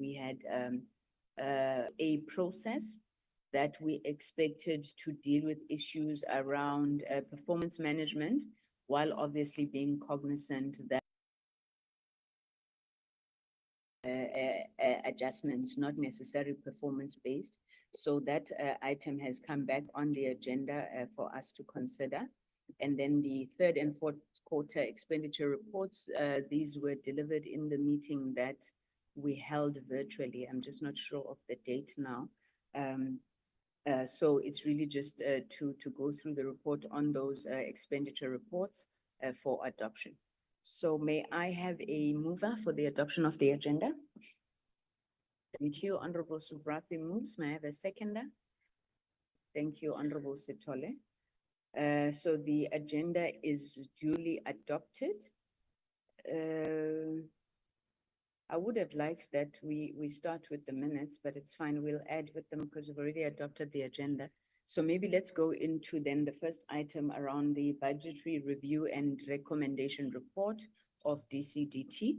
we had a process that we expected to deal with issues around performance management, while obviously being cognizant that adjustments, not necessarily performance-based. So that item has come back on the agenda for us to consider. And then the third and fourth quarter expenditure reports, these were delivered in the meeting that we held virtually. I'm just not sure of the date now. So it's really just to go through the report on those expenditure reports for adoption. So may I have a mover for the adoption of the agenda? Thank you, Honorable Subrathi moves. May I have a seconder? Thank you, Honorable Sitole. So the agenda is duly adopted. I would have liked that we start with the minutes, but it's fine. We'll add with them because we've already adopted the agenda. So maybe let's go into then the first item around the budgetary review and recommendation report of DCDT.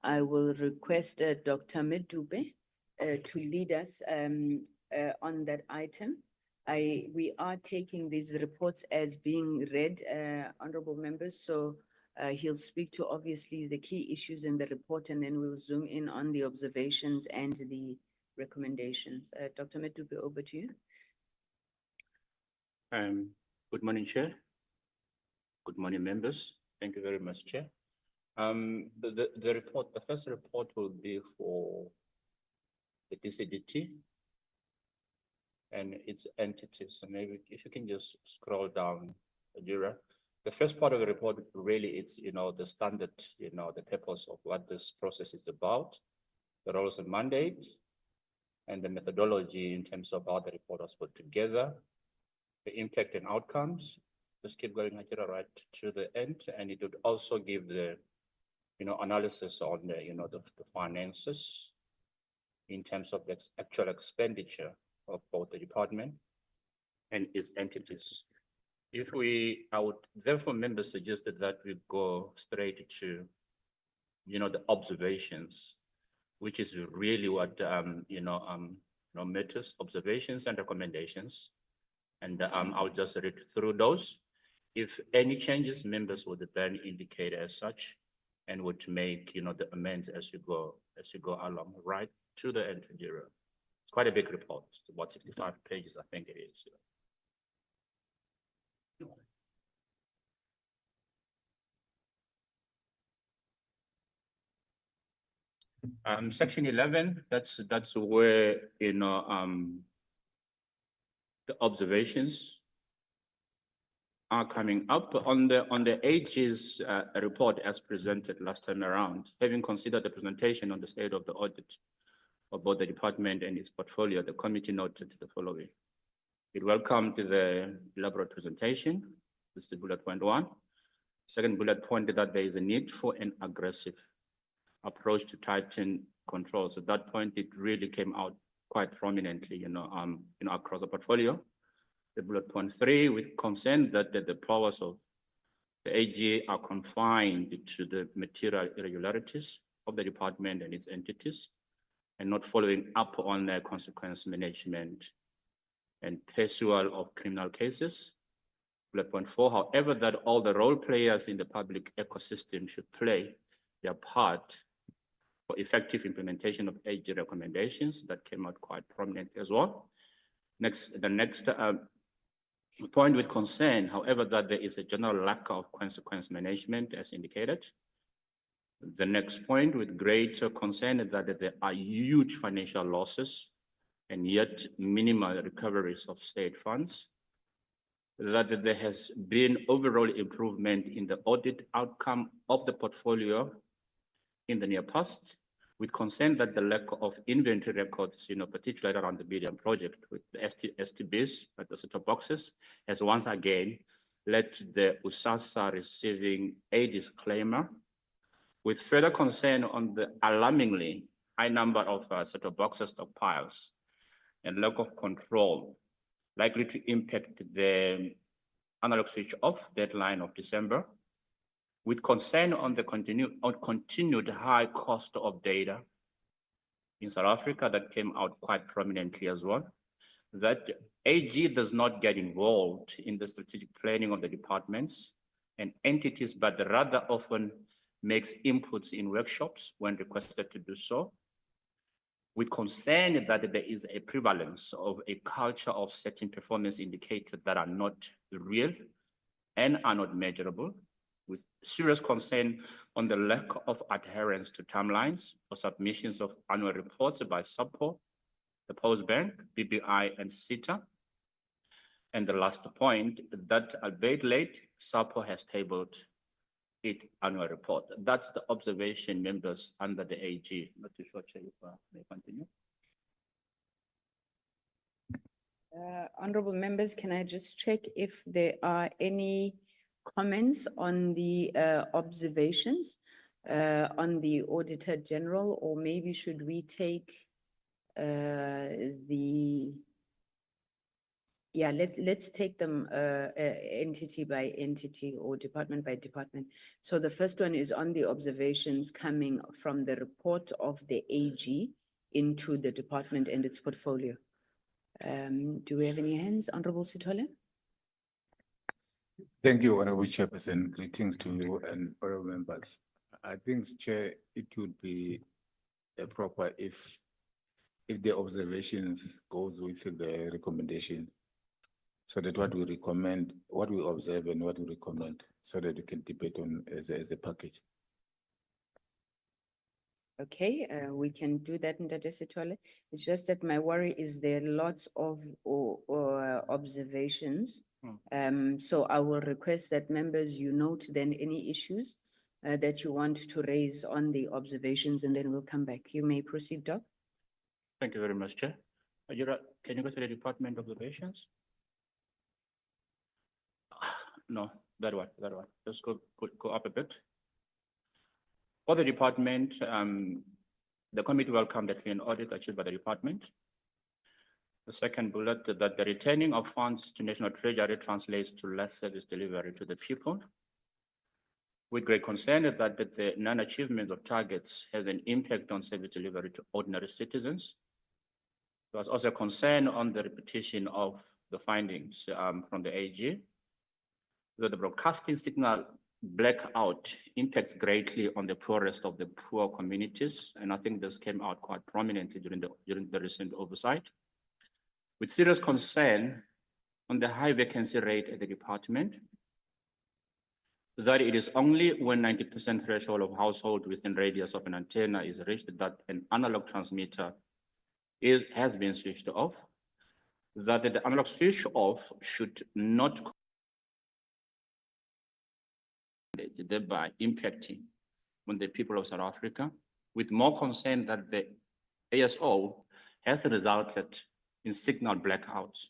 I will request Dr. Medube to lead us on that item. We are taking these reports as being read, honorable members, so he'll speak to obviously the key issues in the report, and then we'll zoom in on the observations and the recommendations. Dr. Medube, over to you. Good morning, Chair. Good morning, members. Thank you very much, Chair. The first report will be for the DCDT and its entities. So maybe if you can just scroll down, Jura. The first part of the report really is, the standard, the purpose of what this process is about, the roles and mandate, and the methodology in terms of how the report was put together, the impact and outcomes. Just keep going right to the end, and it would also give the, analysis on the, the finances in terms of the actual expenditure of both the department and its entities. I would therefore, members suggested that we go straight to, the observations, which is really what, matters, observations and recommendations. And I'll just read through those. If any changes, members would then indicate as such, and would make, the amends as you go along, right to the end. It's quite a big report. It's about 65 pages, I think it is. Section 11, that's where, the observations are coming up on the AG's report as presented last time around. Having considered the presentation on the state of the audit of both the department and its portfolio, the committee noted the following. It welcomed the elaborate presentation. This is the bullet point 1. Second bullet point that there is a need for an aggressive approach to tighten controls. At that point, it really came out quite prominently, across the portfolio. The bullet point 3, with concern that the powers of the AG are confined to the material irregularities of the department and its entities, and not following up on the consequence management and pursual of criminal cases. Bullet point 4, however, that all the role players in the public ecosystem should play their part for effective implementation of AG recommendations. That came out quite prominent as well. The next point with concern, however, that there is a general lack of consequence management as indicated. The next point with greater concern is that there are huge financial losses and yet minimal recoveries of state funds. That there has been overall improvement in the audit outcome of the portfolio in the near past, with concern that the lack of inventory records, particularly around the BDM project with the STBs, like the set-top boxes, has once again led to the ICASA receiving a disclaimer, with further concern on the alarmingly high number of set-top boxes stockpiles and lack of control, likely to impact the analog switch off deadline of December, with concern on the continued high cost of data in South Africa that came out quite prominently as well, that AG does not get involved in the strategic planning of the departments and entities, but rather often makes inputs in workshops when requested to do so, with concern that there is a prevalence of a culture of setting performance indicators that are not real and are not measurable, with serious concern on the lack of adherence to timelines for submissions of annual reports by SAPO, the Post Bank, BBI, and SITA. And the last point, that albeit late, SAPO has tabled its annual report. That's the observation, members, under the AG. Not too sure, Chair, if I may continue. Honorable members, can I just check if there are any comments on the observations on the Auditor General, or maybe should we take let's take them entity by entity or department by department. So the first one is on the observations coming from the report of the AG into the department and its portfolio. Do we have any hands? Honorable Sithole? Thank you, Honorable Chairperson. Greetings to you and fellow members. I think, Chair, it would be proper if the observations goes with the recommendation, so that what we recommend, what we observe and what we recommend, so that we can debate on as a package. Okay, we can do that in Sithole. It's just that my worry is there are lots of observations. So I will request that members, you note then any issues that you want to raise on the observations, and then we'll come back. You may proceed, Doc. Thank you very much, Chair. Ajura, can you go to the department observations? No, that one. Let's go up a bit. For the department, the committee welcomed the clean audit achieved by the department. The second bullet, that the returning of funds to National Treasury translates to less service delivery to the people. With great concern that the non-achievement of targets has an impact on service delivery to ordinary citizens. There was also a concern on the repetition of the findings from the AG, that the broadcasting signal blackout impacts greatly on the poorest of the poor communities. And I think this came out quite prominently during the recent oversight. With serious concern on the high vacancy rate at the department, that it is only when 90% threshold of household within radius of an antenna is reached that an analog transmitter has been switched off, that the analog switch off should not thereby impacting on the people of South Africa, with more concern that the ASO has resulted in signal blackouts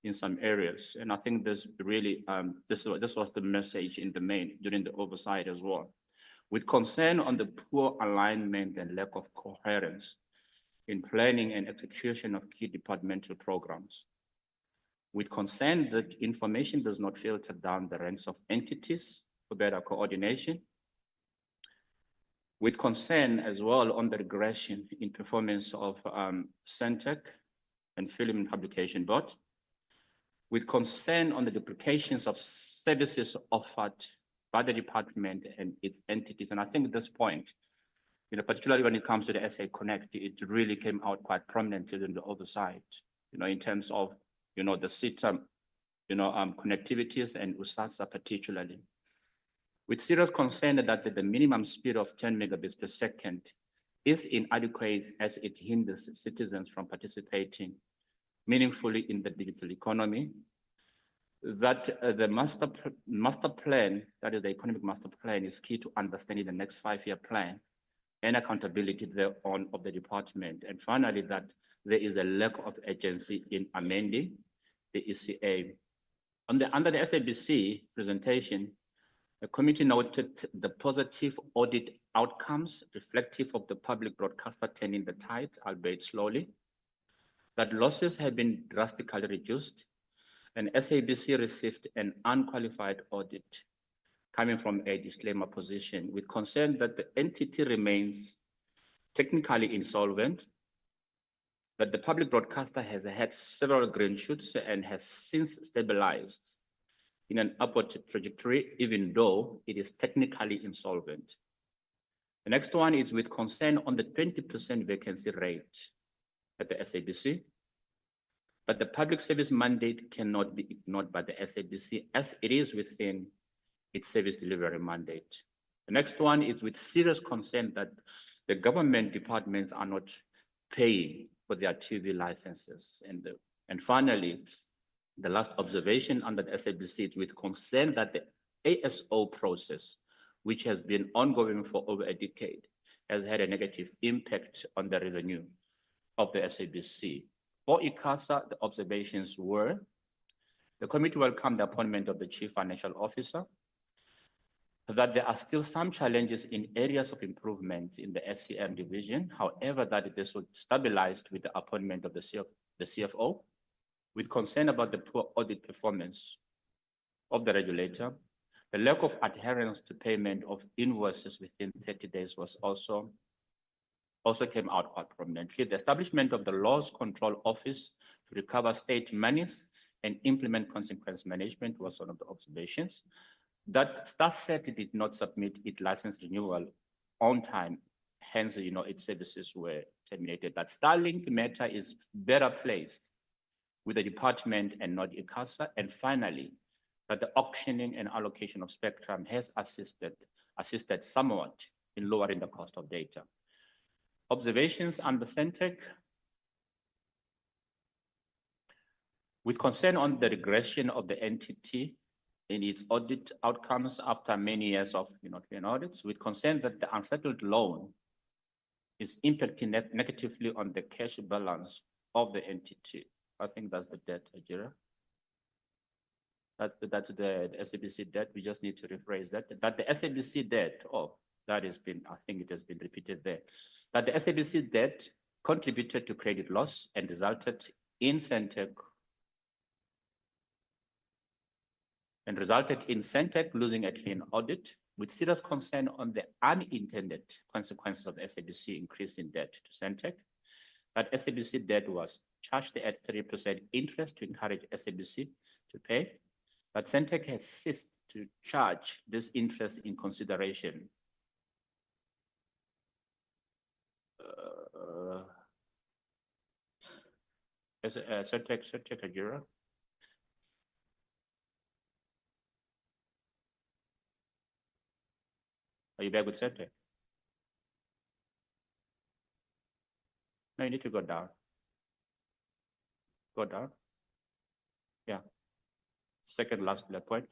in some areas. And I think this really, this was the message in the main during the oversight as well, with concern on the poor alignment and lack of coherence in planning and execution of key departmental programs, with concern that information does not filter down the ranks of entities for better coordination, with concern as well on the regression in performance of Centec and Film and Publication Board, with concern on the duplications of services offered by the department and its entities. And I think at this point, particularly when it comes to the SA Connect, it really came out quite prominently in the oversight, in terms of, the SITA, connectivities and USASA particularly. With serious concern that the minimum speed of 10 megabits per second is inadequate as it hinders citizens from participating meaningfully in the digital economy, that the master plan, that is the economic master plan, is key to understanding the next 5-year plan and accountability thereon of the department. And finally, that there is a lack of urgency in amending the ECA. Under the SABC presentation, the committee noted the positive audit outcomes reflective of the public broadcaster turning the tide, albeit slowly, that losses have been drastically reduced, and SABC received an unqualified audit coming from a disclaimer position, with concern that the entity remains technically insolvent that the public broadcaster has had several green shoots and has since stabilized in an upward trajectory, even though it is technically insolvent. The next one is with concern on the 20% vacancy rate at the SABC, but the public service mandate cannot be ignored by the SABC as it is within its service delivery mandate. The next one is with serious concern that the government departments are not paying for their TV licenses. And finally, the last observation under the SABC is with concern that the ASO process, which has been ongoing for over a decade, has had a negative impact on the revenue of the SABC. For ICASA, the observations were, the committee welcomed the appointment of the Chief Financial Officer, that there are still some challenges in areas of improvement in the SCM division, however, that this would stabilize with the appointment of the CFO, with concern about the poor audit performance of the regulator. The lack of adherence to payment of invoices within 30 days was also came out quite prominently. The establishment of the Laws Control Office to recover state monies and implement consequence management was one of the observations. That StarSet did not submit its license renewal on time, hence, its services were terminated. That Starlink matter is better placed with the department and not ICASA. And finally, that the auctioning and allocation of spectrum has assisted somewhat in lowering the cost of data. Observations under Centec. With concern on the regression of the entity in its audit outcomes after many years of clean audits, with concern that the unsettled loan is impacting negatively on the cash balance of the entity. I think that's the debt, Ajira. That's the SABC debt. We just need to rephrase that. That the SABC debt, that has been, I think it has been repeated there. That the SABC debt contributed to credit loss and resulted in Centec losing a clean audit, with serious concern on the unintended consequences of the SABC increase in debt to Centec. That SABC debt was charged at 3% interest to encourage SABC to pay, but Centec has ceased to charge this interest in consideration. Centec, Ajira. Are you back with Centec? No, you need to go down. Go down. Yeah. Second last bullet point.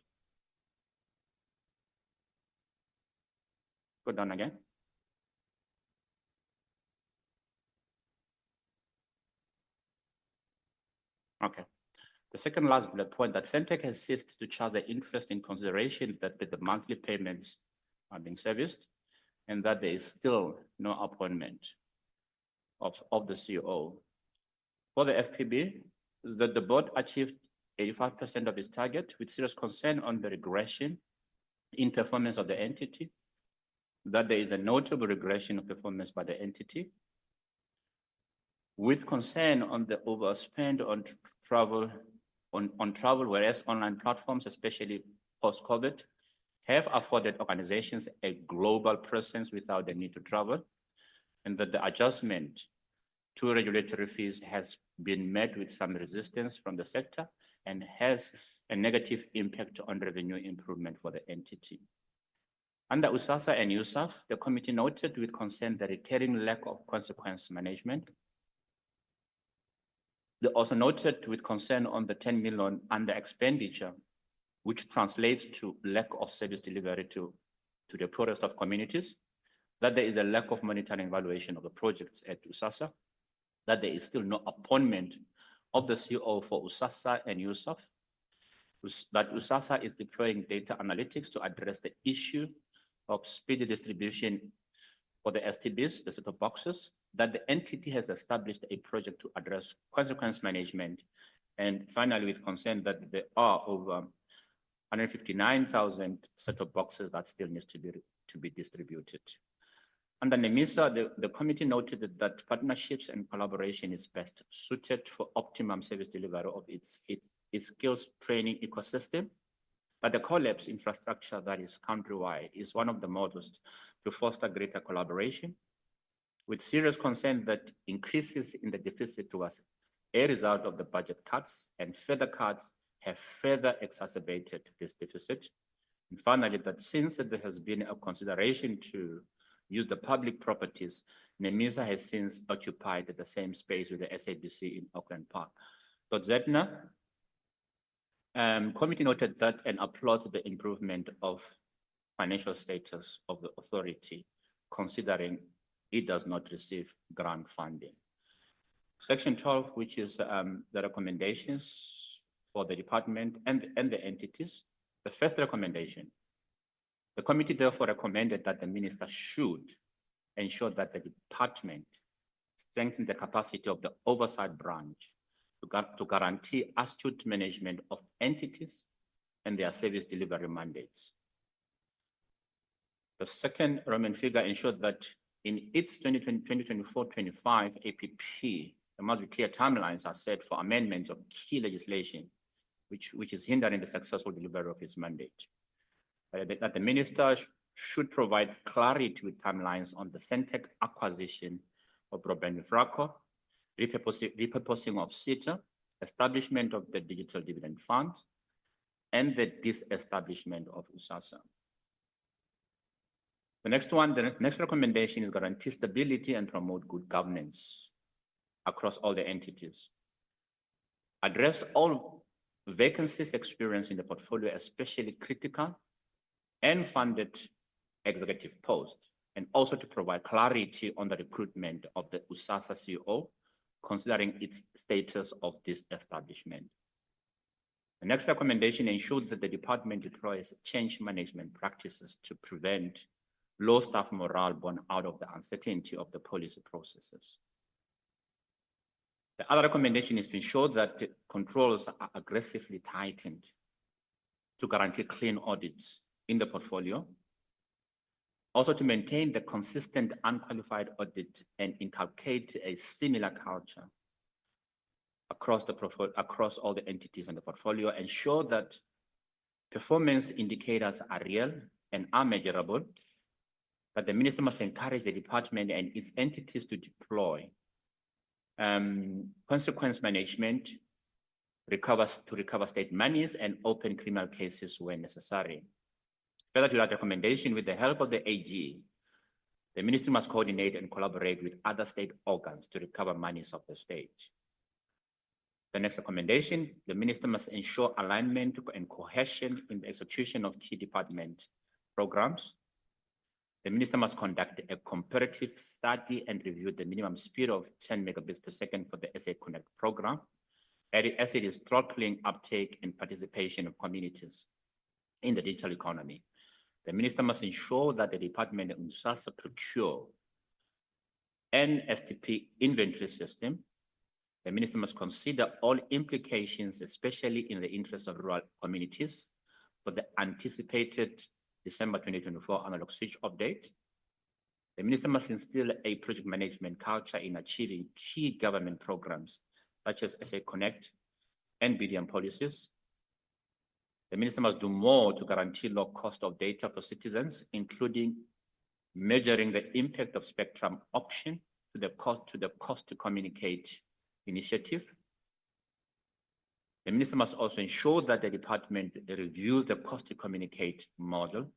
Go down again. Okay. The second last bullet point, that Centec has ceased to charge the interest in consideration that the monthly payments are being serviced, and that there is still no appointment of the CEO. For the FPB, the board achieved 85% of its target, with serious concern on the regression in performance of the entity, that there is a notable regression of performance by the entity, with concern on the overspend on travel, whereas online platforms, especially post-COVID, have afforded organizations a global presence without the need to travel, and that the adjustment to regulatory fees has been met with some resistance from the sector and has a negative impact on revenue improvement for the entity. Under USASA and USAF, the committee noted with concern the recurring lack of consequence management. They also noted with concern on the 10 million under expenditure, which translates to lack of service delivery to the poorest of communities, that there is a lack of monitoring and evaluation of the projects at USASA, that there is still no appointment of the CEO for USASA and USAF, that USASA is deploying data analytics to address the issue of speedy distribution for the STBs, the set-top boxes, that the entity has established a project to address consequence management, and finally with concern that there are over 159,000 set-top boxes that still needs to be distributed. Under NEMISA, the committee noted that partnerships and collaboration is best suited for optimum service delivery of its skills training ecosystem, but the collapse infrastructure that is countrywide is one of the models to foster greater collaboration, with serious concern that increases in the deficit was a result of the budget cuts, and further cuts have further exacerbated this deficit. And finally, that since there has been a consideration to use the public properties, NEMISA has since occupied the same space with the SABC in Auckland Park. Zetna, committee noted that and applauds the improvement of financial status of the authority, considering it does not receive grant funding. Section 12, which is the recommendations for the department and the entities. The first recommendation, the committee therefore recommended that the minister should ensure that the department strengthen the capacity of the oversight branch to guarantee astute management of entities and their service delivery mandates. The second Roman figure ensured that in its 2024-25 APP, there must be clear timelines are set for amendments of key legislation, which is hindering the successful delivery of its mandate. That the minister should provide clarity with timelines on the Centec acquisition of broadband infrastructure, repurposing of SETA, establishment of the digital dividend fund, and the disestablishment of ICASA. The next recommendation is guarantee stability and promote good governance across all the entities. Address all vacancies experienced in the portfolio, especially critical and funded executive posts, and also to provide clarity on the recruitment of the ICASA CEO, considering its status of this establishment. The next recommendation ensures that the department deploys change management practices to prevent low staff morale born out of the uncertainty of the policy processes. The other recommendation is to ensure that controls are aggressively tightened to guarantee clean audits in the portfolio. Also to maintain the consistent unqualified audit and inculcate a similar culture across all the entities in the portfolio. Ensure that performance indicators are real and are measurable, but the minister must encourage the department and its entities to deploy consequence management, to recover state monies and open criminal cases when necessary. Further to that recommendation, with the help of the AG, the ministry must coordinate and collaborate with other state organs to recover monies of the state. The next recommendation, the minister must ensure alignment and cohesion in the execution of key department programs. The minister must conduct a comparative study and review the minimum speed of 10 megabits per second for the SA Connect program, as it is throttling uptake and participation of communities in the digital economy. The minister must ensure that the department must procure an STP inventory system. The minister must consider all implications, especially in the interest of rural communities, for the anticipated December 2024 analog switch update. The minister must instill a project management culture in achieving key government programs, such as SA Connect and BDM policies. The minister must do more to guarantee low cost of data for citizens, including measuring the impact of spectrum auction to the cost to communicate initiative. The minister must also ensure that the department reviews the cost to communicate model,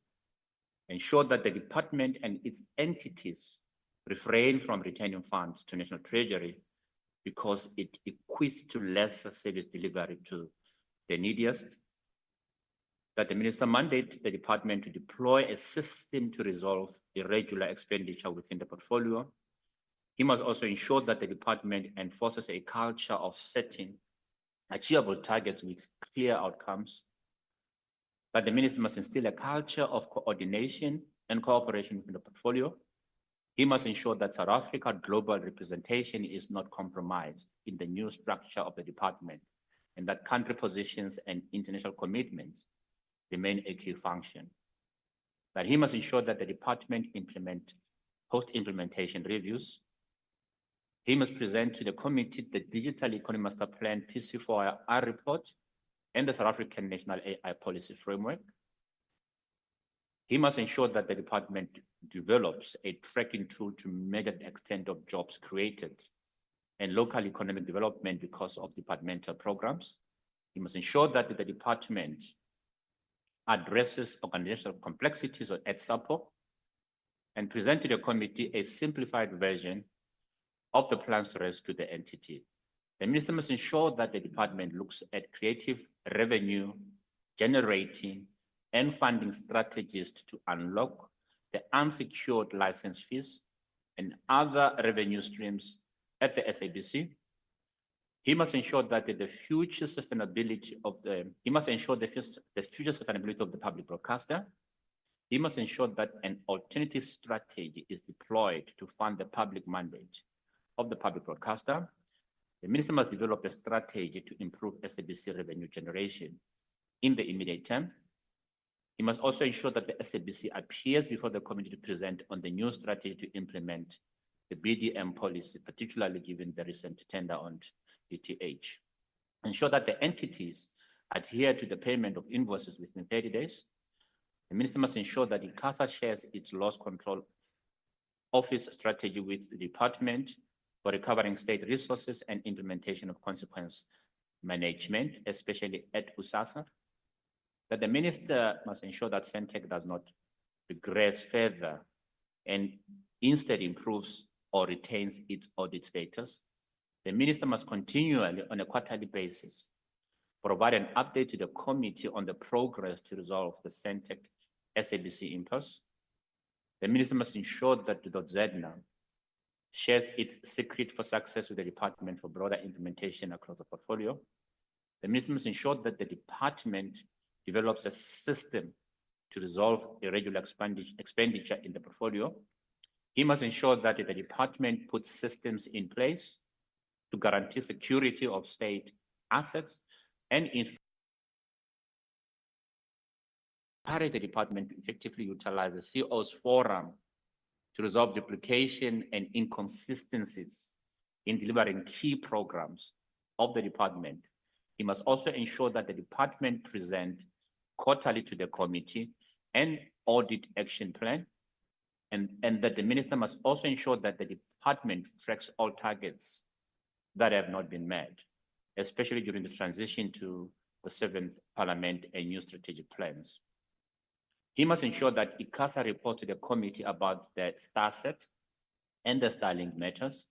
ensure that the department and its entities refrain from returning funds to National Treasury because it equates to lesser service delivery to the neediest. That the minister mandates the department to deploy a system to resolve irregular expenditure within the portfolio. He must also ensure that the department enforces a culture of setting achievable targets with clear outcomes. That the minister must instill a culture of coordination and cooperation within the portfolio. He must ensure that South Africa global representation is not compromised in the new structure of the department, and that country positions and international commitments remain a key function. That he must ensure that the department implement post-implementation reviews. He must present to the committee the Digital Economy Master Plan PC4R report and the South African National AI Policy Framework. He must ensure that the department develops a tracking tool to measure the extent of jobs created and local economic development because of departmental programs. He must ensure that the department addresses organizational complexities at SAPO and present to the committee a simplified version of the plans to rescue the entity. The minister must ensure that the department looks at creative revenue generating and funding strategies to unlock the unsecured license fees and other revenue streams at the SABC. He must ensure that the future sustainability of the future sustainability of the public broadcaster. He must ensure that an alternative strategy is deployed to fund the public mandate of the public broadcaster. The minister must develop a strategy to improve SABC revenue generation in the immediate term. He must also ensure that the SABC appears before the committee to present on the new strategy to implement the BDM policy, particularly given the recent tender on DTH. Ensure that the entities adhere to the payment of invoices within 30 days. The minister must ensure that ICASA shares its loss control office strategy with the department for recovering state resources and implementation of consequence management, especially at USASA. That the minister must ensure that Centec does not regress further and instead improves or retains its audit status. The minister must continually, on a quarterly basis, provide an update to the committee on the progress to resolve the Centec SABC impasse. The minister must ensure that the ZEDNA shares its secret for success with the department for broader implementation across the portfolio. The minister must ensure that the department develops a system to resolve irregular expenditure in the portfolio. He must ensure that the department puts systems in place to guarantee security of state assets and encourage the department to effectively utilize the CO's forum to resolve duplication and inconsistencies in delivering key programs of the department. He must also ensure that the department present quarterly to the committee an audit action plan, and that the minister must also ensure that the department tracks all targets that have not been met, especially during the transition to the 7th Parliament and new strategic plans. He must ensure that ICASA reports to the committee about the star set and the Starlink matters.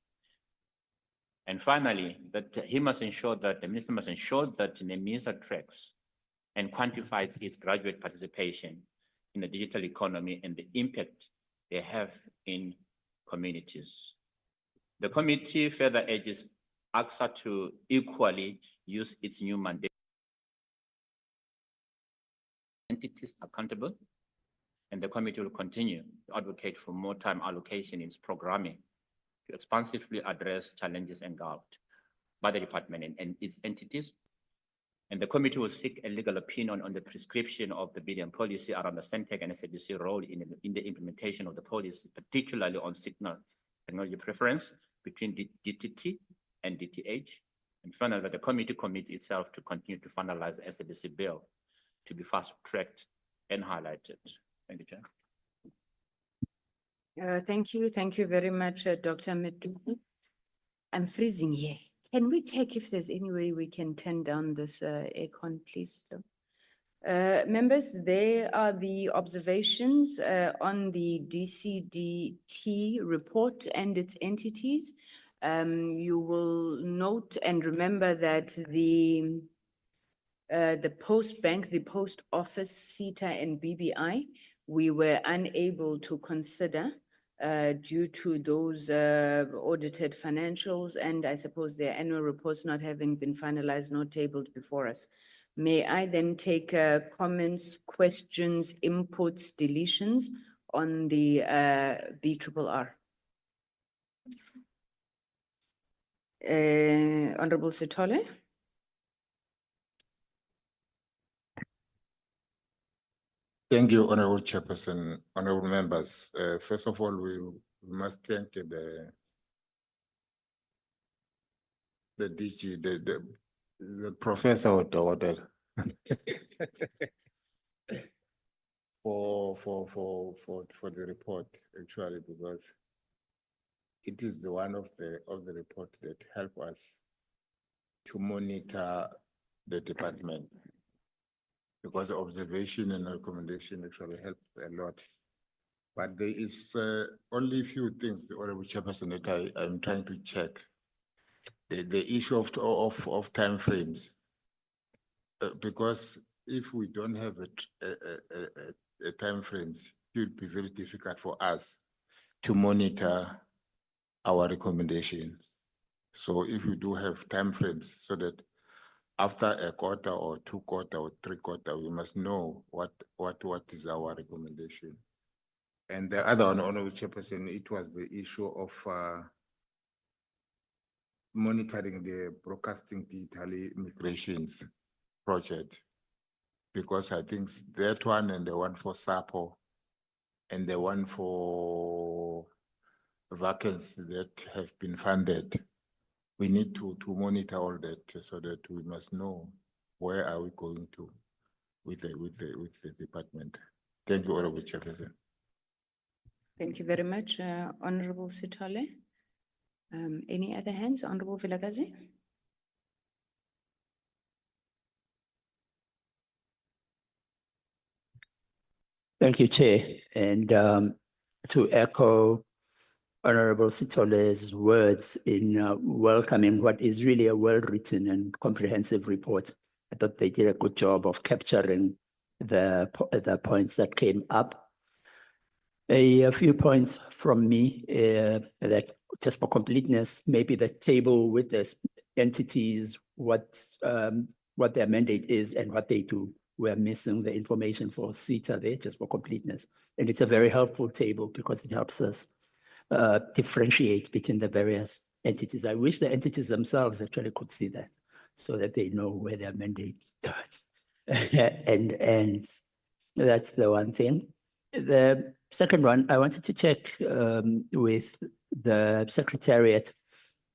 And finally, that he must ensure that the minister must ensure that NEMISA tracks and quantifies its graduate participation in the digital economy and the impact they have in communities. The committee further urges ICASA to equally use its new mandate entities accountable, and the committee will continue to advocate for more time allocation in its programming to expansively address challenges engulfed by the department and its entities. And the committee will seek a legal opinion on the prescription of the BDM policy around the Centec and SABC role in the implementation of the policy, particularly on signal technology preference between DTT and DTH. And finally, that the committee commits itself to continue to finalize the SABC bill to be fast-tracked and highlighted. Thank you, Chair. Thank you very much, Dr. Metuku. I'm freezing here. Can we check if there's any way we can turn down this aircon, please? Members, there are the observations on the DCDT report and its entities. You will note and remember that the post bank, the post office, CETA and BBI, we were unable to consider due to those audited financials and I suppose their annual reports not having been finalized nor tabled before us. May I then take comments, questions, inputs, deletions on the BRRR? Honorable Sithole. Thank you, Honorable Chairperson, honorable members. First of all, we we must thank the DG, the professor or the order for the report, actually, because it is the one of the report that help us to monitor the department, because the observation and recommendation actually help a lot. But there is only a few things, the Honorable Chairperson, that I'm trying to check. The issue of timeframes. Because if we don't have a timeframes, it will be very difficult for us to monitor our recommendations. So if we do have timeframes, so that after a quarter or 2 quarter or 3 quarter, we must know what is our recommendation. And the other one, Honorable Chairperson, it was the issue of monitoring the broadcasting digitally migrations project, because I think that one and the one for SAPO and the one for vacancies that have been funded, we need to monitor all that, so that we must know where are we going to with the department. Thank you, Honorable Chairperson. Thank you very much, Honorable Sithole. Any other hands? Honorable Vilakazi? Thank you, Chair. And to echo Honorable Sithole's words in welcoming what is really a well-written and comprehensive report. I thought they did a good job of capturing the points that came up. A few points from me that just for completeness, maybe the table with the entities, what their mandate is and what they do. We're missing the information for CETA there, just for completeness. And it's a very helpful table because it helps us differentiate between the various entities. I wish the entities themselves actually could see that, so that they know where their mandate starts and ends. That's the one thing. The second one, I wanted to check with the Secretariat.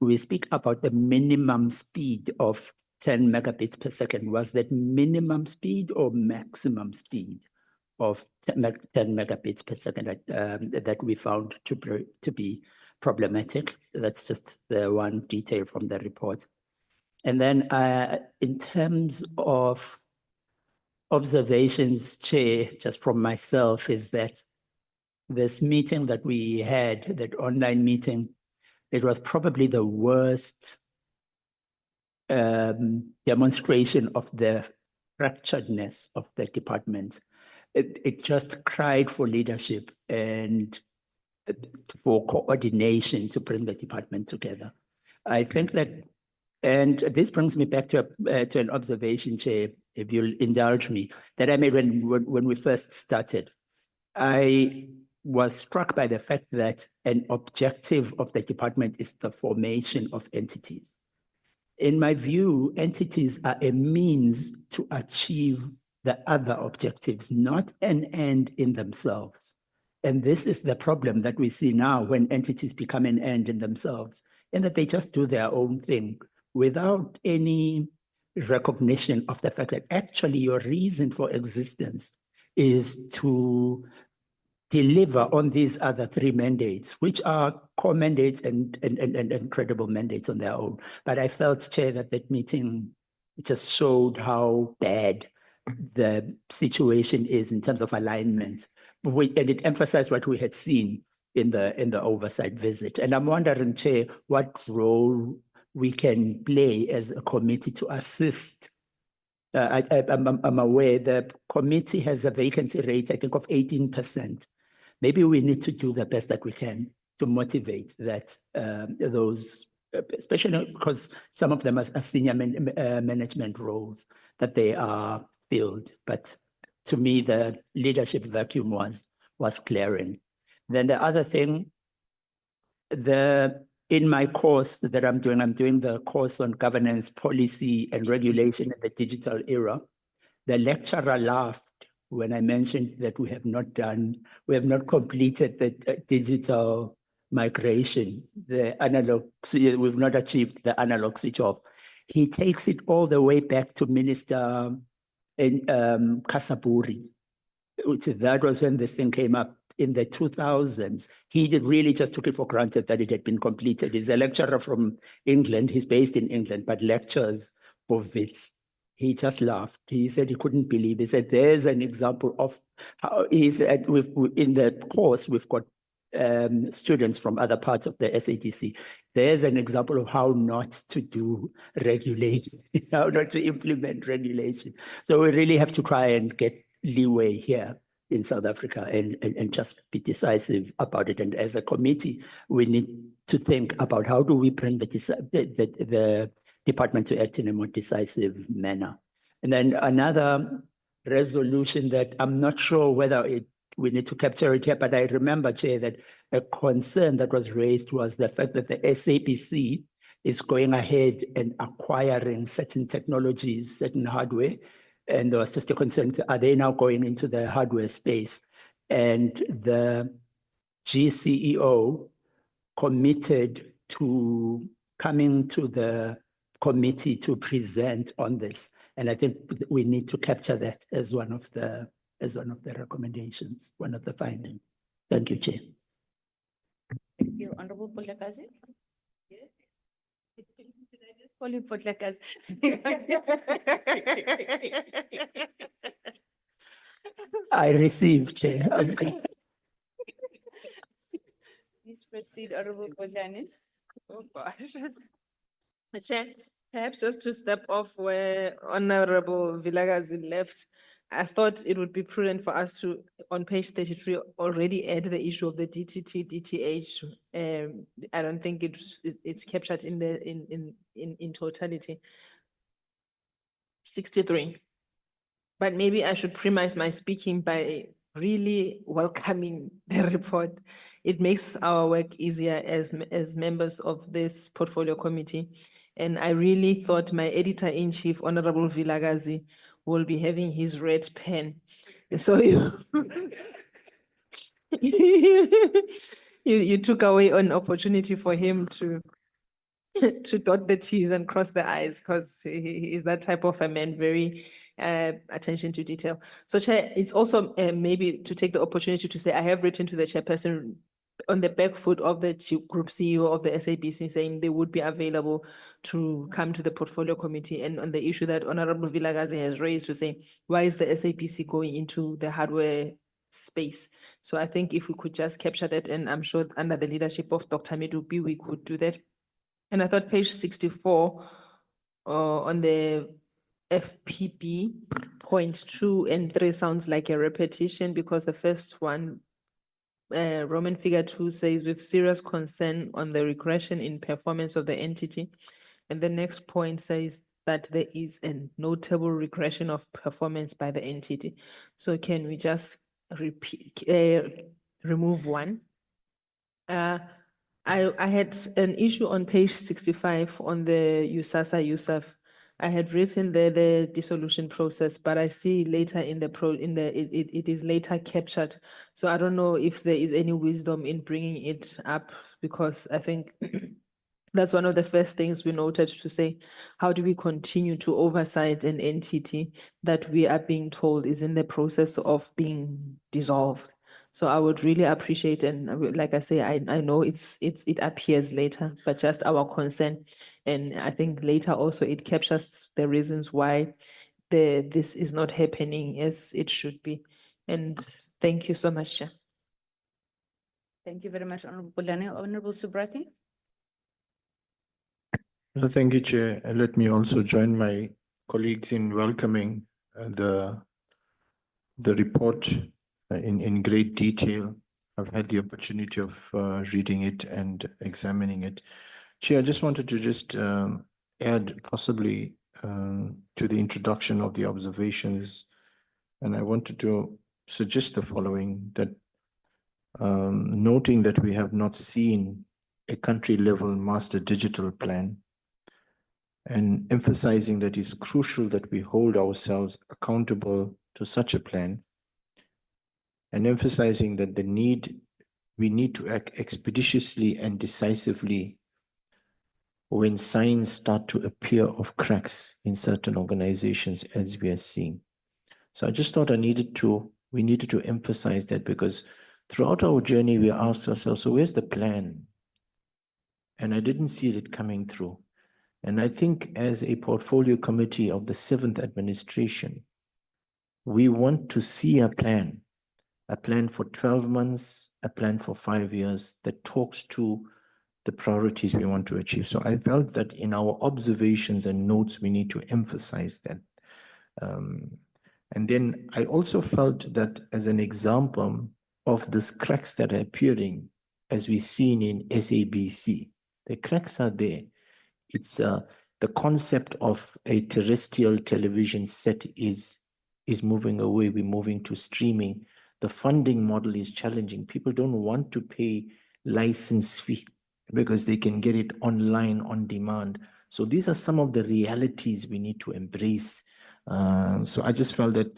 We speak about the minimum speed of 10 megabits per second. Was that minimum speed or maximum speed of 10 megabits per second that we found to be problematic? That's just the one detail from the report. And then in terms of observations, Chair, just from myself, is that this meeting that we had, that online meeting, it was probably the worst demonstration of the fracturedness of the department. It just cried for leadership and for coordination to bring the department together. I think that, and this brings me back to an observation, Chair, if you'll indulge me, that I made when we first started. I was struck by the fact that an objective of the department is the formation of entities. In my view, entities are a means to achieve the other objectives, not an end in themselves. And this is the problem that we see now when entities become an end in themselves, and that they just do their own thing without any recognition of the fact that actually your reason for existence is to deliver on these other 3 mandates, which are core mandates and credible mandates on their own. But I felt, Chair, that that meeting just showed how bad the situation is in terms of alignment. And it emphasized what we had seen in the oversight visit. And I'm wondering, Chair, what role we can play as a committee to assist. I'm aware the committee has a vacancy rate, I think, of 18%. Maybe we need to do the best that we can to motivate that those, especially because some of them are senior management roles that they are filled. But to me, the leadership vacuum was clearing. Then the other thing, in my course that I'm doing the course on governance, policy, and regulation in the digital era. The lecturer laughed when I mentioned that we have not completed the digital migration, the analog, we've not achieved the analog switch off. He takes it all the way back to Minister Kasaburi. That was when this thing came up in the 2000s. He really just took it for granted that it had been completed. He's a lecturer from England. He's based in England, but lectures for WITS. He just laughed. He said he couldn't believe. He said, there's an example of how he said, in the course, we've got students from other parts of the SADC. There's an example of how not to do regulation, how not to implement regulation. So we really have to try and get leeway here in South Africa and just be decisive about it. And as a committee, we need to think about how do we bring the department to act in a more decisive manner. And then another resolution that I'm not sure whether we need to capture it here, but I remember, Chair, that a concern that was raised was the fact that the SABC is going ahead and acquiring certain technologies, certain hardware. And there was just a concern, are they now going into the hardware space? And the GCEO committed to coming to the committee to present on this. And I think we need to capture that as one of the recommendations, one of the findings. Thank you, Chair. Thank you, Honorable Potlakazi. Did I just call you Potlakazi? I received, Chair. Please proceed, Honorable Potlani. Oh, gosh. Chair, perhaps just to step off where Honorable Vilakazi left, I thought it would be prudent for us to, on page 33, already add the issue of the DTT, DTH. I don't think it's captured in totality. 63. But maybe I should premise my speaking by really welcoming the report. It makes our work easier as members of this portfolio committee. And I really thought my editor-in-chief, Honorable Vilakazi, will be having his red pen. So you took away an opportunity for him to dot the T's and cross the I's, because he is that type of a man, very attention to detail. So Chair, it's also maybe to take the opportunity to say, I have written to the chairperson on the back foot of the group CEO of the SABC saying they would be available to come to the portfolio committee, and on the issue that Honorable Vilakazi has raised to say, why is the SABC going into the hardware space? So I think if we could just capture that, and I'm sure under the leadership of Dr. Medupi, we could do that. And I thought page 64 on the FPB point 2 and 3 sounds like a repetition, because the first one, Roman figure 2 says with serious concern on the regression in performance of the entity. And the next point says that there is a notable regression of performance by the entity. So can we just repeat, remove one? I had an issue on page 65 on the ICASA USAF. I had written there the dissolution process, but I see later in the it is later captured. So I don't know if there is any wisdom in bringing it up, because I think that's one of the first things we noted to say, how do we continue to oversight an entity that we are being told is in the process of being dissolved? So I would really appreciate, and like I say, I know it appears later, but just our concern. And I think later also it captures the reasons why this is not happening as it should be. And thank you so much, Chair. Thank you very much, Honorable Potlani. Honorable Subrati. Thank you, Chair. And let me also join my colleagues in welcoming the report in great detail. I've had the opportunity of reading it and examining it. Chair, I just wanted to add possibly to the introduction of the observations, and I wanted to suggest the following, that noting that we have not seen a country-level master digital plan, and emphasizing that it's crucial that we hold ourselves accountable to such a plan, and emphasizing that the need we need to act expeditiously and decisively when signs start to appear of cracks in certain organizations, as we are seeing. So I just thought we needed to emphasize that, because throughout our journey, we asked ourselves, so where's the plan? And I didn't see it coming through. And I think as a portfolio committee of the 7th administration, we want to see a plan for 12 months, a plan for 5 years that talks to the priorities we want to achieve. So I felt that in our observations and notes, we need to emphasize that. And then I also felt that as an example of these cracks that are appearing, as we've seen in SABC, the cracks are there. It's the concept of a terrestrial television set is moving away. We're moving to streaming. The funding model is challenging. People don't want to pay license fee because they can get it online on demand. So these are some of the realities we need to embrace. So I just felt that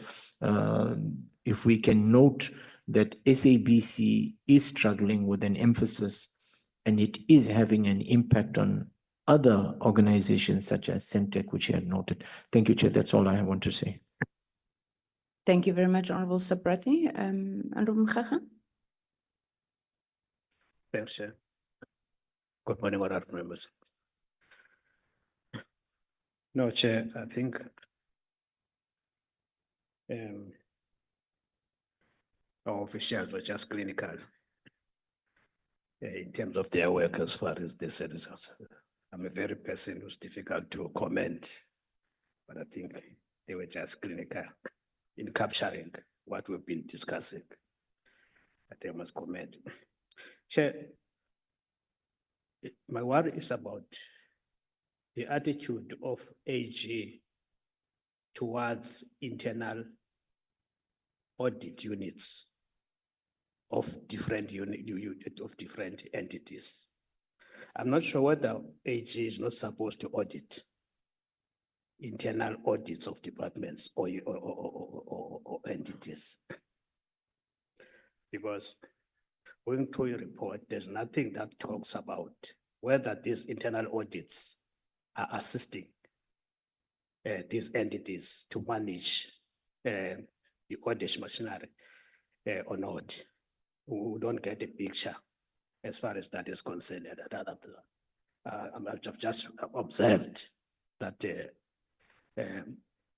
if we can note that SABC is struggling with an emphasis, and it is having an impact on other organizations such as Centec, which you had noted. Thank you, Chair. That's all I want to say. Thank you very much, Honorable Sabrati. Honorable Mkhaga. Thanks, Chair. Good morning, honorable members. No, Chair, I think our officials were just clinical in terms of their work as far as they said results. I'm a very person who's difficult to comment, but I think they were just clinical in capturing what we've been discussing. I think I must comment. Chair, my worry is about the attitude of AG towards internal audit units of different entities. I'm not sure whether AG is not supposed to audit internal audits of departments or entities. Because going through your report, there's nothing that talks about whether these internal audits are assisting these entities to manage the audit machinery or not. We don't get a picture as far as that is concerned. I've just observed that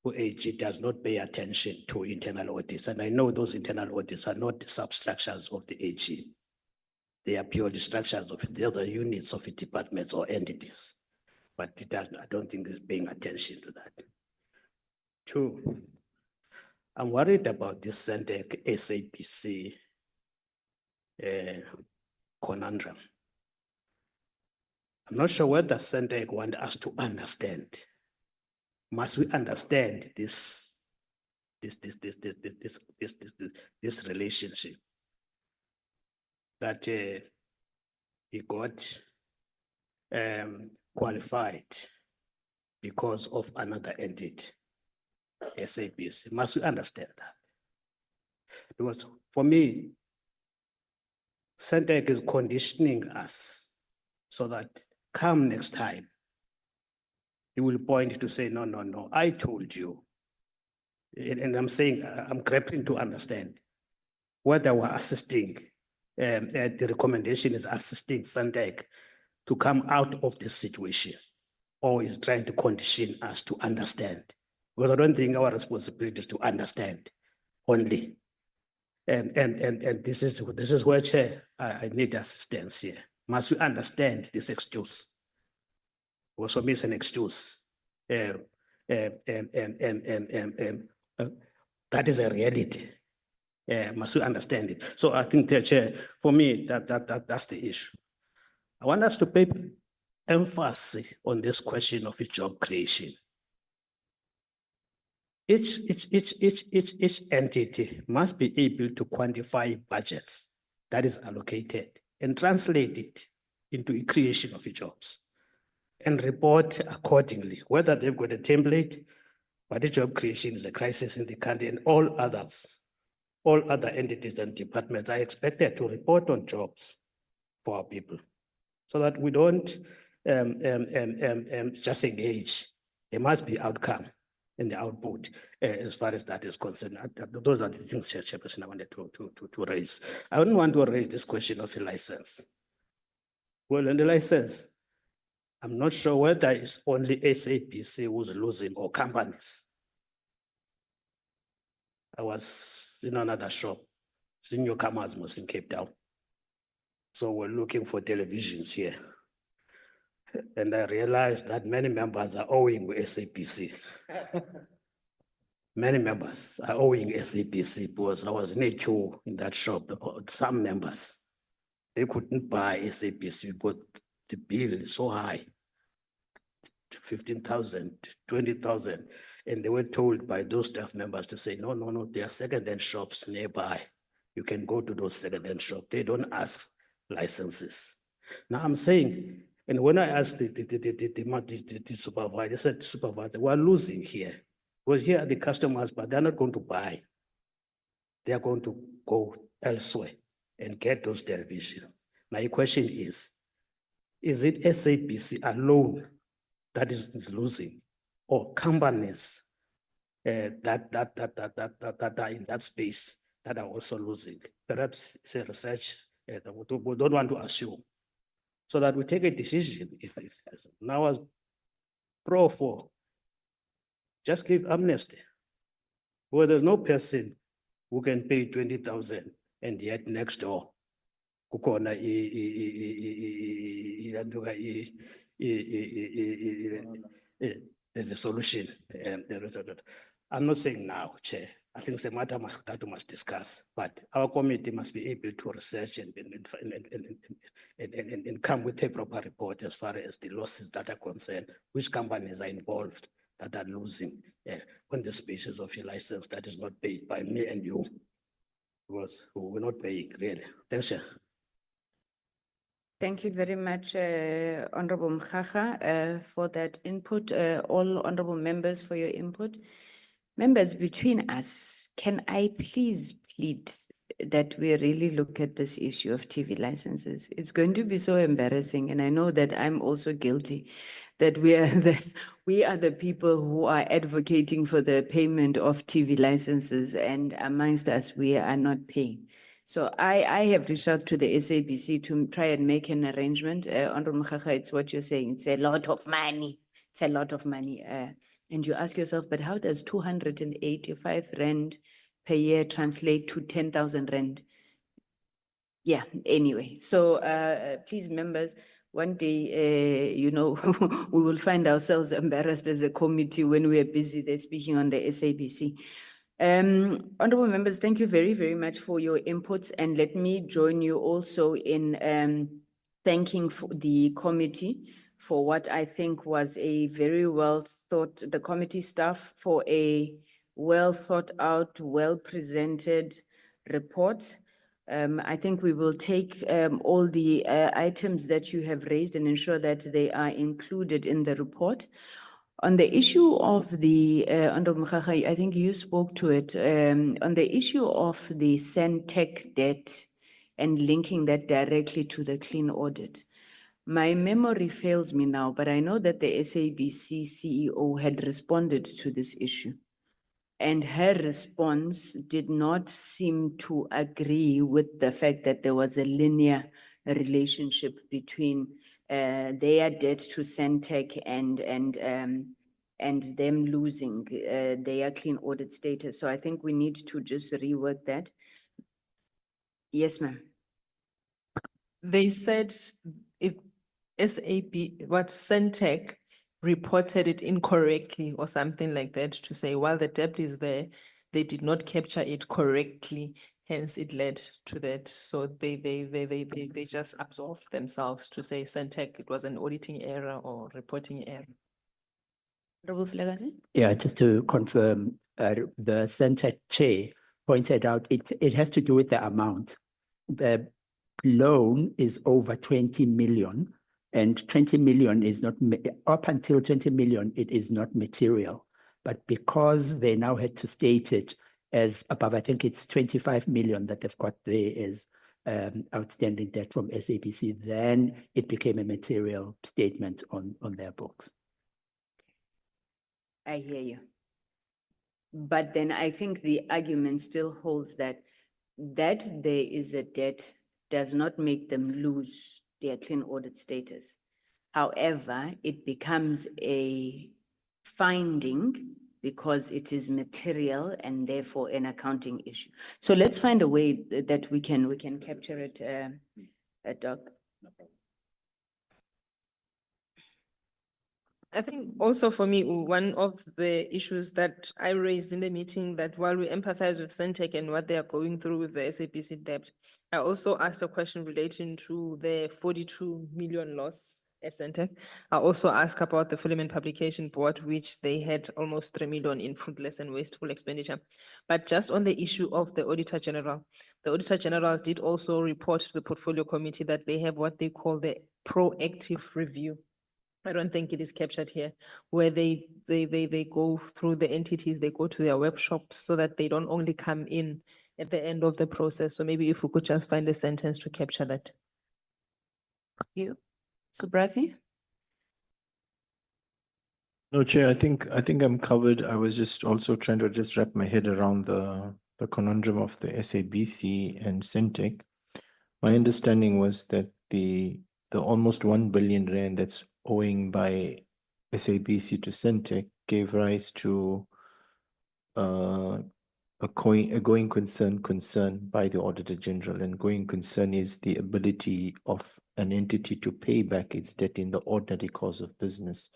OAG does not pay attention to internal audits. And I know those internal audits are not substructures of the AG. They are purely structures of the other units of the departments or entities. But it does, I don't think it's paying attention to that. 2, I'm worried about this Centec SABC conundrum. I'm not sure whether Centec want us to understand. Must we understand this relationship that he got qualified because of another entity, SABC? Must we understand that? Because for me, Centec is conditioning us so that come next time, he will point to say, no, I told you. And I'm saying, I'm grappling to understand whether we're assisting, the recommendation is assisting Centec to come out of this situation, or is trying to condition us to understand. Because I don't think our responsibility is to understand only. And this is where, Chair, I need assistance here. Must we understand this excuse? Because for me, it's an excuse. That is a reality. Must we understand it? So I think, Chair, for me, that's the issue. I want us to pay emphasis on this question of job creation. Each entity must be able to quantify budgets that is allocated and translate it into a creation of jobs and report accordingly, whether they've got a template, but the job creation is a crisis in the country and all others all other entities and departments are expected to report on jobs for our people, so that we don't just engage. There must be outcome in the output as far as that is concerned. Those are the things, Chairperson, I wanted to raise. I wouldn't want to raise this question of a license. Well, in the license, I'm not sure whether it's only SABC who's losing or companies. I was in another shop, seeing newcomers was in Cape Town. So we're looking for televisions here. And I realized that many members are owing SABC. Many members are owing SABC because I was in a queue in that shop. Some members, they couldn't buy SABC because the bill is so high, 15,000, 20,000. And they were told by those staff members to say, no, there are second-hand shops nearby. You can go to those second-hand shops. They don't ask licenses. Now I'm saying, and when I asked the supervisor, they said, supervisor, we're losing here. Because here are the customers, but they're not going to buy. They are going to go elsewhere and get those televisions. My question is it SABC alone that is losing, or companies that are in that space that are also losing? Perhaps it's a research we don't want to assume, so that we take a decision. If now as pro for, just give amnesty, where there's no person who can pay 20,000 and yet next door there's a solution. I'm not saying now, Chair. I think it's a matter that we must discuss, but our committee must be able to research and come with a proper report as far as the losses that are concerned, which companies are involved that are losing on the basis of a license that is not paid by me and you, because we're not paying really. Thanks, Chair. Thank you very much, Honorable Mkhaga, for that input. All honorable members for your input. Members, between us, can I please plead that we really look at this issue of TV licenses? It's going to be so embarrassing, and I know that I'm also guilty, that we are the people who are advocating for the payment of TV licenses, and amongst us, we are not paying. So I have reached out to the SABC to try and make an arrangement. Honorable Mkhaga, it's what you're saying. It's a lot of money. It's a lot of money. And you ask yourself, but how does 285 rand per year translate to 10,000 rand? Yeah, anyway. So please, members, one day, we will find ourselves embarrassed as a committee when we are busy there speaking on the SABC. Honorable members, thank you very, very much for your inputs. And let me join you also in thanking the committee for what I think was a very well thought, the committee staff for a well thought out, well presented report. I think we will take all the items that you have raised and ensure that they are included in the report. On the issue of the, Honorable Mkhaga, I think you spoke to it, on the issue of the Centec debt and linking that directly to the clean audit. My memory fails me now, but I know that the SABC CEO had responded to this issue. And her response did not seem to agree with the fact that there was a linear relationship between their debt to Centec and them losing their clean audit status. So I think we need to just rework that. Yes, ma'am. They said if Centec reported it incorrectly or something like that, to say while the debt is there, they did not capture it correctly, hence it led to that. So they just absolved themselves to say Centec, it was an auditing error or reporting error. Yeah, just to confirm, the Centec chair pointed out it has to do with the amount. The loan is over 20 million. And 20 million is not, up until 20 million, it is not material. But because they now had to state it as above. I think it's 25 million that they've got there as outstanding debt from SABC. Then it became a material statement on their books. I hear you. But then I think the argument still holds that there is a debt does not make them lose their clean audit status. However, it becomes a finding because it is material and therefore an accounting issue. So let's find a way that we can capture it, Doc. I think also for me, one of the issues that I raised in the meeting, that while we empathize with Centec and what they are going through with the SABC debt, I also asked a question relating to the 42 million loss at Centec. I also asked about the Film and Publication Board, which they had almost 3 million in fruitless and wasteful expenditure. But just on the issue of the Auditor General, the Auditor General did also report to the Portfolio Committee that they have what they call the proactive review. I don't think it is captured here, where they go through the entities, they go to their workshops so that they don't only come in at the end of the process. So maybe if we could just find a sentence to capture that. You, Subrathi? No, Chair, I think I'm covered. I was just also trying to just wrap my head around the conundrum of the SABC and Centec. My understanding was that the almost 1 billion rand that's owing by SABC to Centec gave rise to a going concern by the Auditor General, and going concern is the ability of an entity to pay back its debt in the ordinary course of business.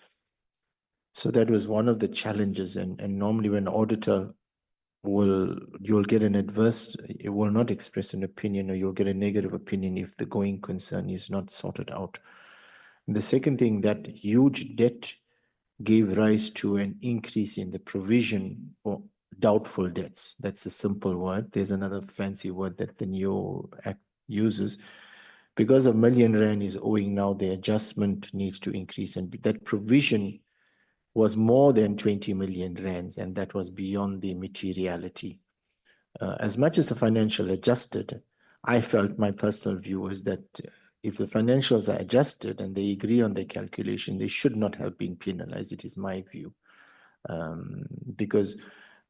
So that was one of the challenges, and normally when auditor you'll get an adverse, it will not express an opinion, or you'll get a negative opinion if the going concern is not sorted out. And the second thing, that huge debt gave rise to an increase in the provision for doubtful debts. That's a simple word. There's another fancy word that the new act uses. Because a million rand is owing now, the adjustment needs to increase, and that provision was more than 20 million rands, and that was beyond the materiality. As much as the financial adjusted, I felt, my personal view was that if the financials are adjusted and they agree on their calculation, they should not have been penalized. It is my view, because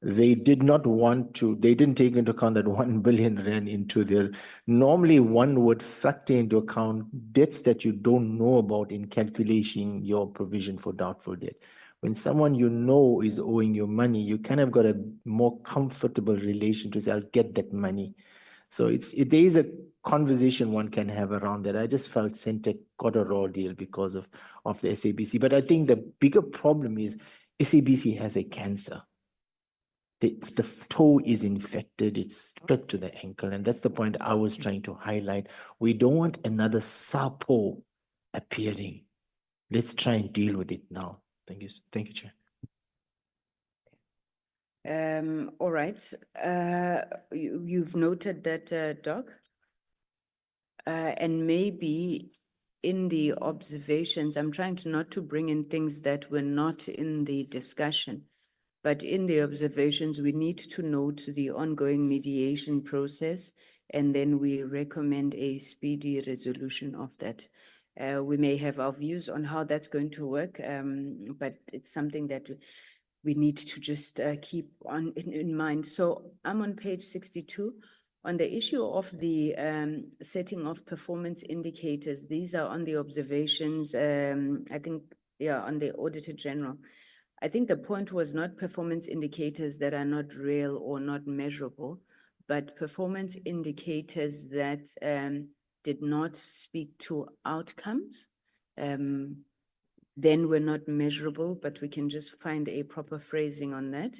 they did not want to, they didn't take into account that 1 billion rand into their, normally one would factor into account debts that you don't know about in calculating your provision for doubtful debt. When someone you know is owing you money, you kind of got a more comfortable relation to say, I'll get that money. So there is a conversation one can have around that. I just felt Centec got a raw deal because of the SABC. But I think the bigger problem is SABC has a cancer. The toe is infected, it's spread to the ankle. And that's the point I was trying to highlight. We don't want another SAPO appearing. Let's try and deal with it now. Thank you. Thank you, Chair. All right. You've noted that, Doc. And maybe in the observations, I'm trying to not to bring in things that were not in the discussion, but in the observations, we need to note the ongoing mediation process, and then we recommend a speedy resolution of that. We may have our views on how that's going to work, but it's something that we need to just keep on in mind. So I'm on page 62. On the issue of the setting of performance indicators, these are on the observations, I think, yeah, on the Auditor General. I think the point was not performance indicators that are not real or not measurable, but performance indicators that did not speak to outcomes, then we're not measurable, but we can just find a proper phrasing on that.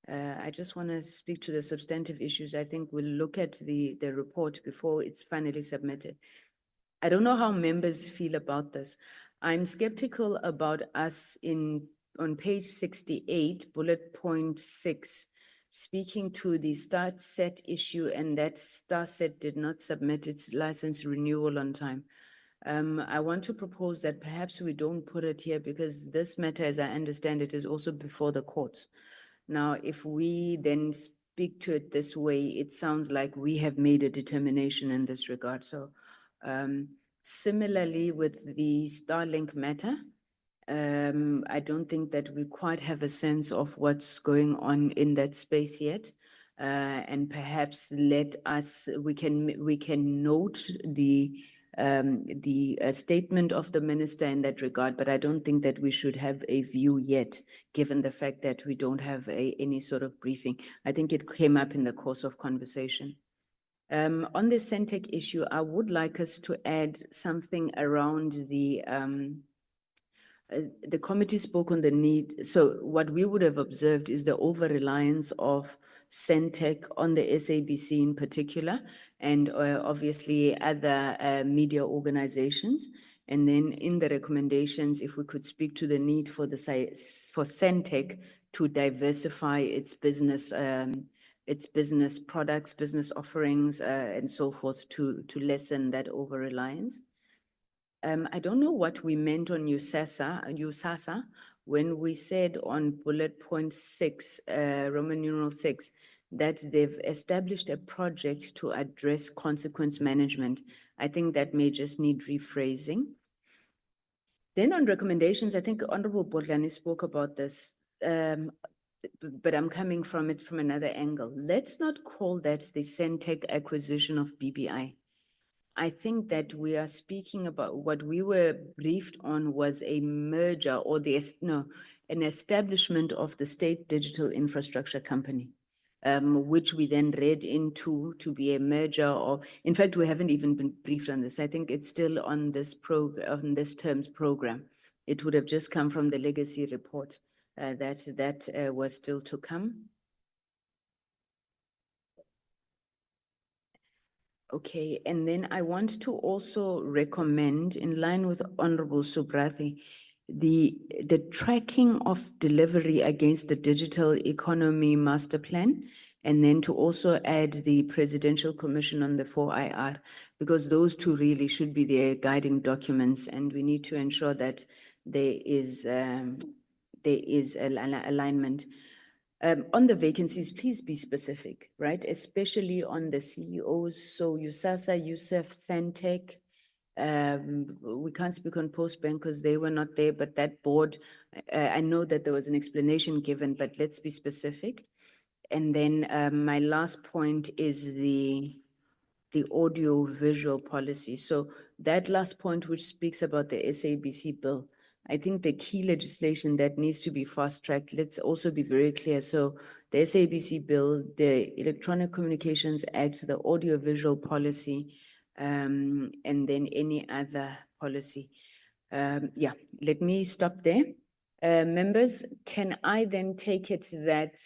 I just want to speak to the substantive issues. I think we'll look at the report before it's finally submitted. I don't know how members feel about this. I'm skeptical about us on page 68, bullet point 6, speaking to the start set issue, and that start set did not submit its license renewal on time. I want to propose that perhaps we don't put it here, because this matter, as I understand it, is also before the courts. Now, if we then speak to it this way, it sounds like we have made a determination in this regard. So similarly with the Starlink matter, I don't think that we quite have a sense of what's going on in that space yet. And perhaps we can note the statement of the minister in that regard, but I don't think that we should have a view yet, given the fact that we don't have any sort of briefing. I think it came up in the course of conversation. On the Centec issue, I would like us to add something around the committee spoke on the need. So what we would have observed is the over-reliance of Centec on the SABC in particular, and obviously other media organizations. And then in the recommendations, if we could speak to the need for Centec to diversify its business products, business offerings, and so forth to lessen that over-reliance. I don't know what we meant on USASA when we said on bullet point 6, Roman numeral 6, that they've established a project to address consequence management. I think that may just need rephrasing. Then on recommendations, I think Honorable Bodlani spoke about this, but I'm coming from it from another angle. Let's not call that the Centec acquisition of BBI. I think that we are speaking about what we were briefed on was a merger or an establishment of the State Digital Infrastructure Company, which we then read into to be a merger of, in fact, we haven't even been briefed on this. I think it's still on this term's program. It would have just come from the legacy report that was still to come. Okay, and then I want to also recommend, in line with Honorable Subrathi, the tracking of delivery against the digital economy master plan, and then to also add the Presidential Commission on the 4IR, because those two really should be their guiding documents, and we need to ensure that there is alignment. On the vacancies, please be specific, right? Especially on the CEOs. So USASA, USEF, Centec. We can't speak on Postbank because they were not there, but that board, I know that there was an explanation given, but let's be specific. And then my last point is the audio visual policy. So that last point, which speaks about the SABC bill, I think the key legislation that needs to be fast-tracked, let's also be very clear. So the SABC bill, the Electronic Communications Act, the audiovisual policy, and then any other policy. Yeah, let me stop there. Members, can I then take it that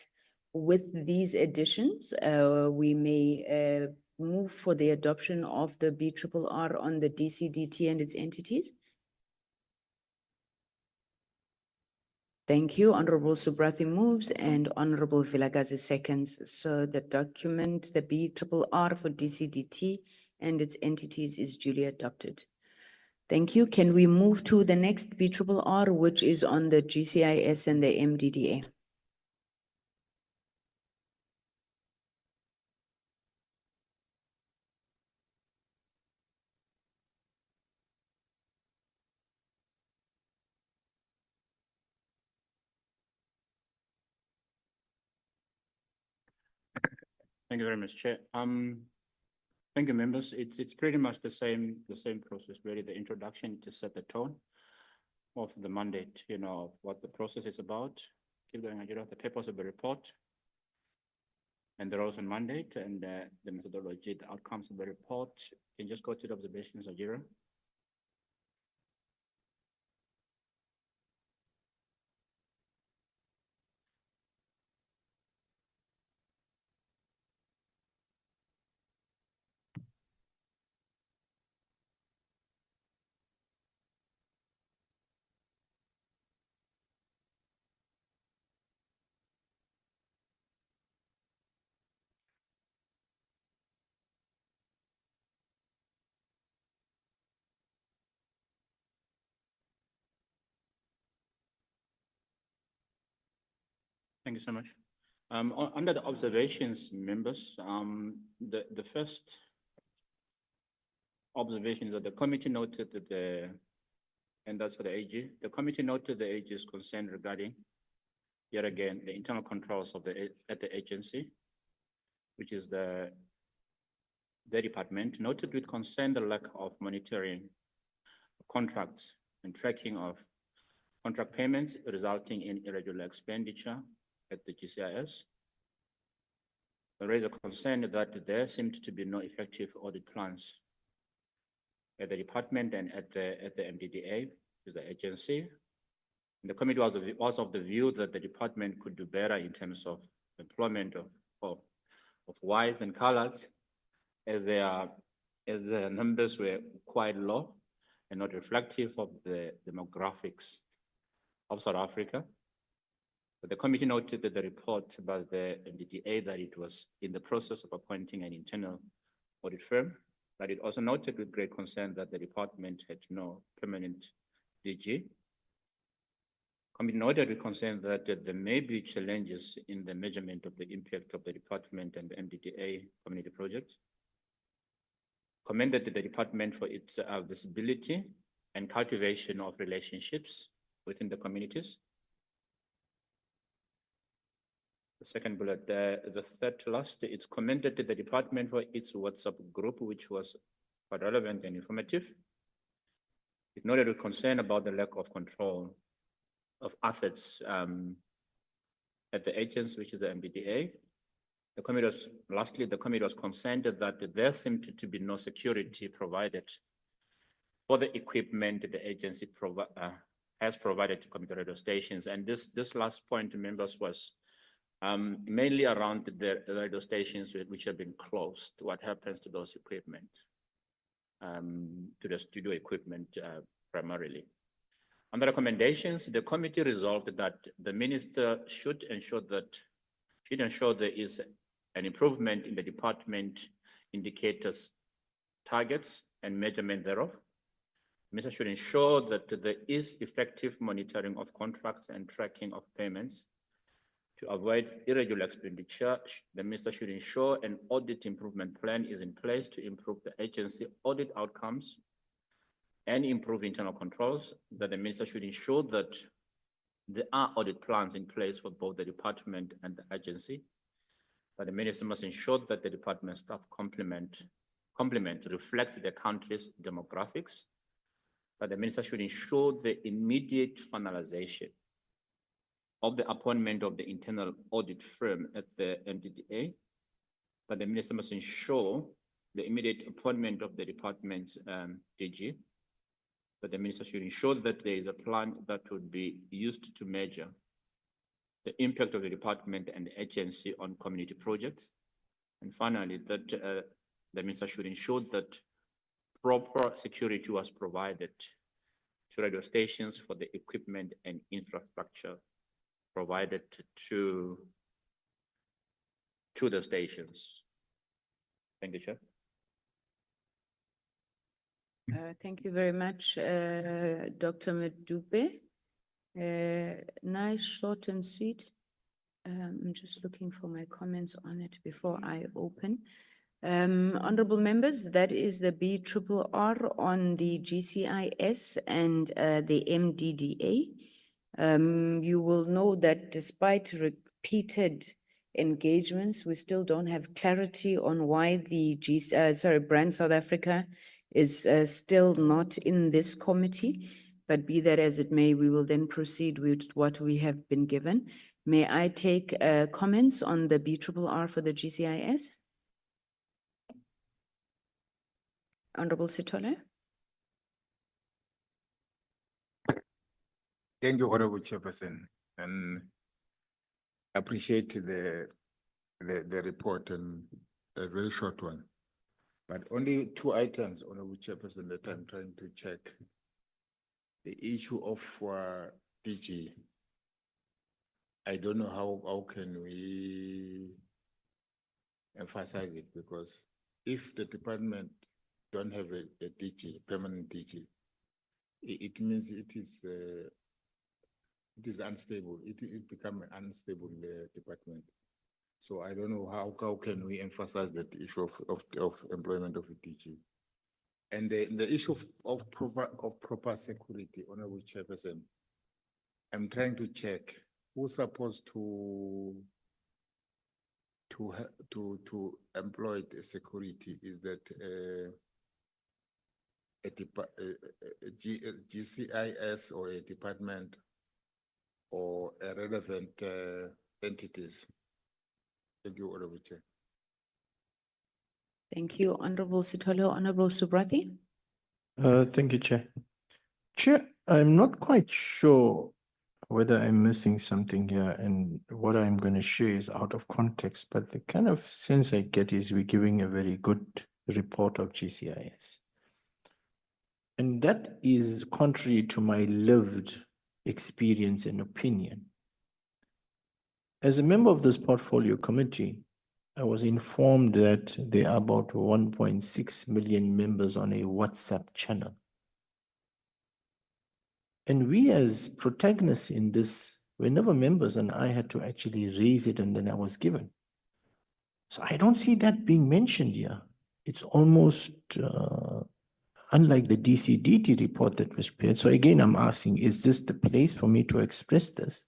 with these additions, we may move for the adoption of the BRRR on the DCDT and its entities? Thank you. Honorable Subrathi moves and Honorable Vilakazi seconds. So the document, the BRRR for DCDT and its entities is duly adopted. Thank you. Can we move to the next BRRR, which is on the GCIS and the MDDA? Thank you very much, Chair. Thank you, members. It's pretty much the same process, really. The introduction to set the tone of the mandate, of what the process is about. Keep going, the purpose of the report, and the roles and mandate, and the methodology, the outcomes of the report. Can you just go to the observations, Ajira? Thank you so much. Under the observations, members, the first observation is that the committee noted that and that's for the AG, the committee noted the AG's concern regarding, yet again, the internal controls of at the agency, which is the department, noted with concern the lack of monitoring contracts and tracking of contract payments resulting in irregular expenditure at the GCIS. There is a concern that there seemed to be no effective audit plans at the department and at the MDDA, which is the agency. And the committee was of the view that the department could do better in terms of employment of whites and colors, as the numbers were quite low and not reflective of the demographics of South Africa. But the committee noted that the report by the MDDA that it was in the process of appointing an internal audit firm, but it also noted with great concern that the department had no permanent DG. Committee noted with concern that there may be challenges in the measurement of the impact of the department and the MDDA community projects. Commended the department for its visibility and cultivation of relationships within the communities. The second bullet, the third to last, it's commended the department for its WhatsApp group, which was quite relevant and informative. It noted with concern about the lack of control of assets at the agency, which is the MBDA. The committee was, lastly, the committee was concerned that there seemed to be no security provided for the equipment the agency has provided to community radio stations. And this last point, members, was mainly around the radio stations which have been closed. What happens to those equipment, to the studio equipment primarily? On the recommendations, the committee resolved that the minister should ensure there is an improvement in the department indicators, targets, and measurement thereof. The minister should ensure that there is effective monitoring of contracts and tracking of payments. To avoid irregular expenditure, the minister should ensure an audit improvement plan is in place to improve the agency audit outcomes and improve internal controls. That the minister should ensure that there are audit plans in place for both the department and the agency. That the minister must ensure that the department staff complement reflect the country's demographics. That the minister should ensure the immediate finalization of the appointment of the internal audit firm at the MDDA, but the minister must ensure the immediate appointment of the department's DG, but the minister should ensure that there is a plan that would be used to measure the impact of the department and the agency on community projects. And finally, that the minister should ensure that proper security was provided to radio stations for the equipment and infrastructure provided to the stations. Thank you, Chair. Thank you very much, Dr. Medupe. Nice, short and sweet. I'm just looking for my comments on it before I open. Honorable members, that is the BRRR on the GCIS and the MDDA. You will know that despite repeated engagements, we still don't have clarity on why the Brand South Africa is still not in this committee. But be that as it may, we will then proceed with what we have been given. May I take comments on the BRRR for the GCIS? Honorable Sithole. Thank you, Honorable Chairperson, and appreciate the report and a very short one. But only 2 items, Honorable Chairperson, that I'm trying to check. The issue of DG. I don't know how can we emphasize it, because if the department don't have a DG, permanent DG, it means it is unstable. It become an unstable department. So I don't know how can we emphasize that issue of employment of a DG? And the issue of proper security, Honorable Chairperson, I'm trying to check who's supposed to employ the security. Is that a GCIS or a department or a relevant entities? Thank you, Honorable Chair. Thank you, Honorable Sithole. Honorable Subrathi. Thank you, Chair. Chair, I'm not quite sure whether I'm missing something here, and what I'm going to share is out of context, but the kind of sense I get is we're giving a very good report of GCIS. And that is contrary to my lived experience and opinion. As a member of this portfolio committee, I was informed that there are about 1.6 million members on a WhatsApp channel. And we as protagonists in this were never members, and I had to actually raise it, and then I was given. So I don't see that being mentioned here. It's almost unlike the DCDT report that was prepared. So again, I'm asking, is this the place for me to express this?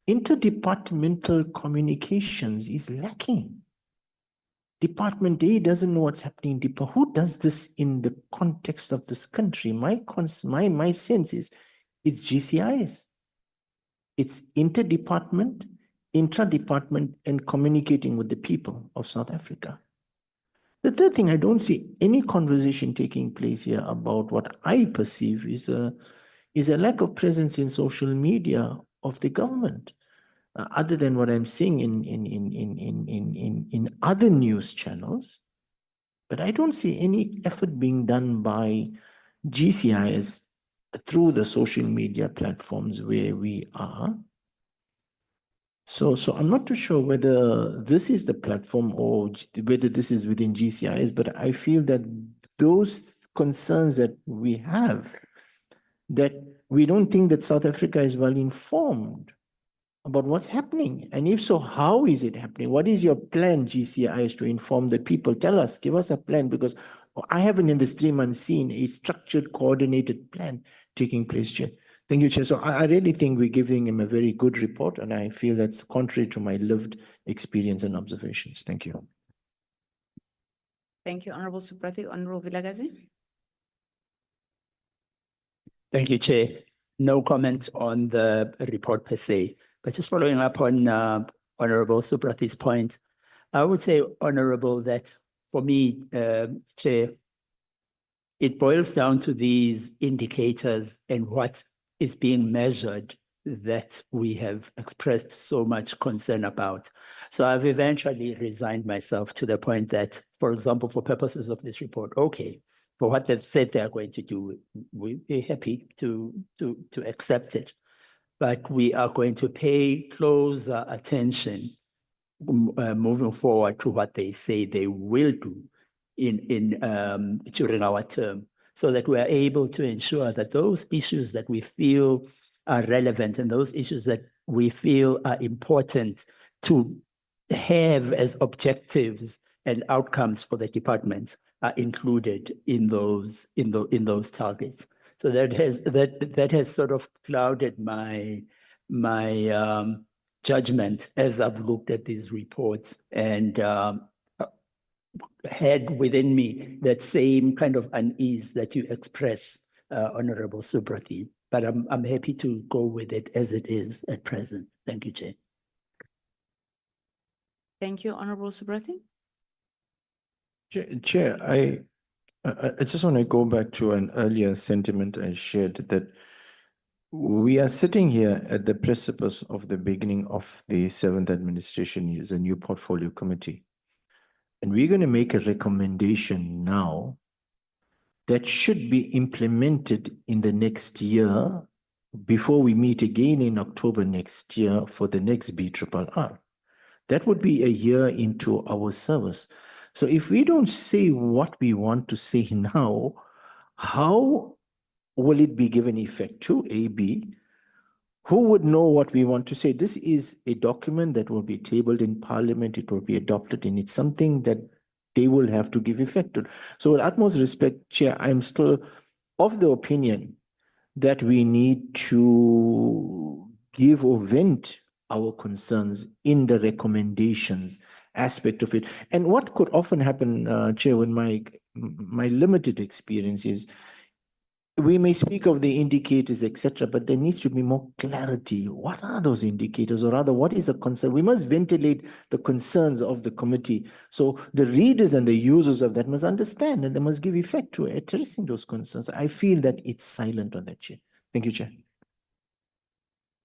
Interdepartmental communications is lacking. Department A doesn't know what's happening. Who does this in the context of this country? My sense is it's GCIS. It's interdepartment, intra-department, and communicating with the people of South Africa. The third thing, I don't see any conversation taking place here about what I perceive is a lack of presence in social media of the government, other than what I'm seeing in other news channels. But I don't see any effort being done by GCIS through the social media platforms where we are. So I'm not too sure whether this is the platform or whether this is within GCIS, but I feel that those concerns that we have, that we don't think that South Africa is well informed about what's happening. And if so, how is it happening? What is your plan, GCIS, to inform the people? Tell us, give us a plan, because I haven't in this 3 months seen a structured, coordinated plan taking place, Chair. Thank you, Chair. So I really think we're giving him a very good report, and I feel that's contrary to my lived experience and observations. Thank you. Thank you, Honorable Subrathi. Honorable Vilakazi. Thank you, Chair. No comment on the report per se, but just following up on Honorable Subrathi's point, I would say, Honorable, that for me, Chair, it boils down to these indicators and what is being measured that we have expressed so much concern about. So I've eventually resigned myself to the point that, for example, for purposes of this report, okay, for what they've said they're going to do, we'll be happy to accept it. But we are going to pay close attention moving forward to what they say they will do during our term, so that we are able to ensure that those issues that we feel are relevant and those issues that we feel are important to have as objectives and outcomes for the departments are included in those targets. So that has sort of clouded my judgment as I've looked at these reports, and had within me that same kind of unease that you express, Honorable Subrathi. But I'm happy to go with it as it is at present. Thank you, Chair. Thank you, Honorable Subrathi. Chair, I just want to go back to an earlier sentiment I shared, that we are sitting here at the precipice of the beginning of the 7th administration as a new portfolio committee. And we're going to make a recommendation now that should be implemented in the next year before we meet again in October next year for the next BRRR. That would be a year into our service. So if we don't say what we want to say now, how will it be given effect to? A, B, Who would know what we want to say? This is a document that will be tabled in Parliament, it will be adopted, and it's something that they will have to give effect to. So with utmost respect, Chair, I'm still of the opinion that we need to give or vent our concerns in the recommendations aspect of it. And what could often happen, Chair, when my limited experience is, we may speak of the indicators, etc., but there needs to be more clarity. What are those indicators, or rather, what is a concern? We must ventilate the concerns of the committee. So the readers and the users of that must understand, and they must give effect to addressing those concerns. I feel that it's silent on that, Chair. Thank you, Chair.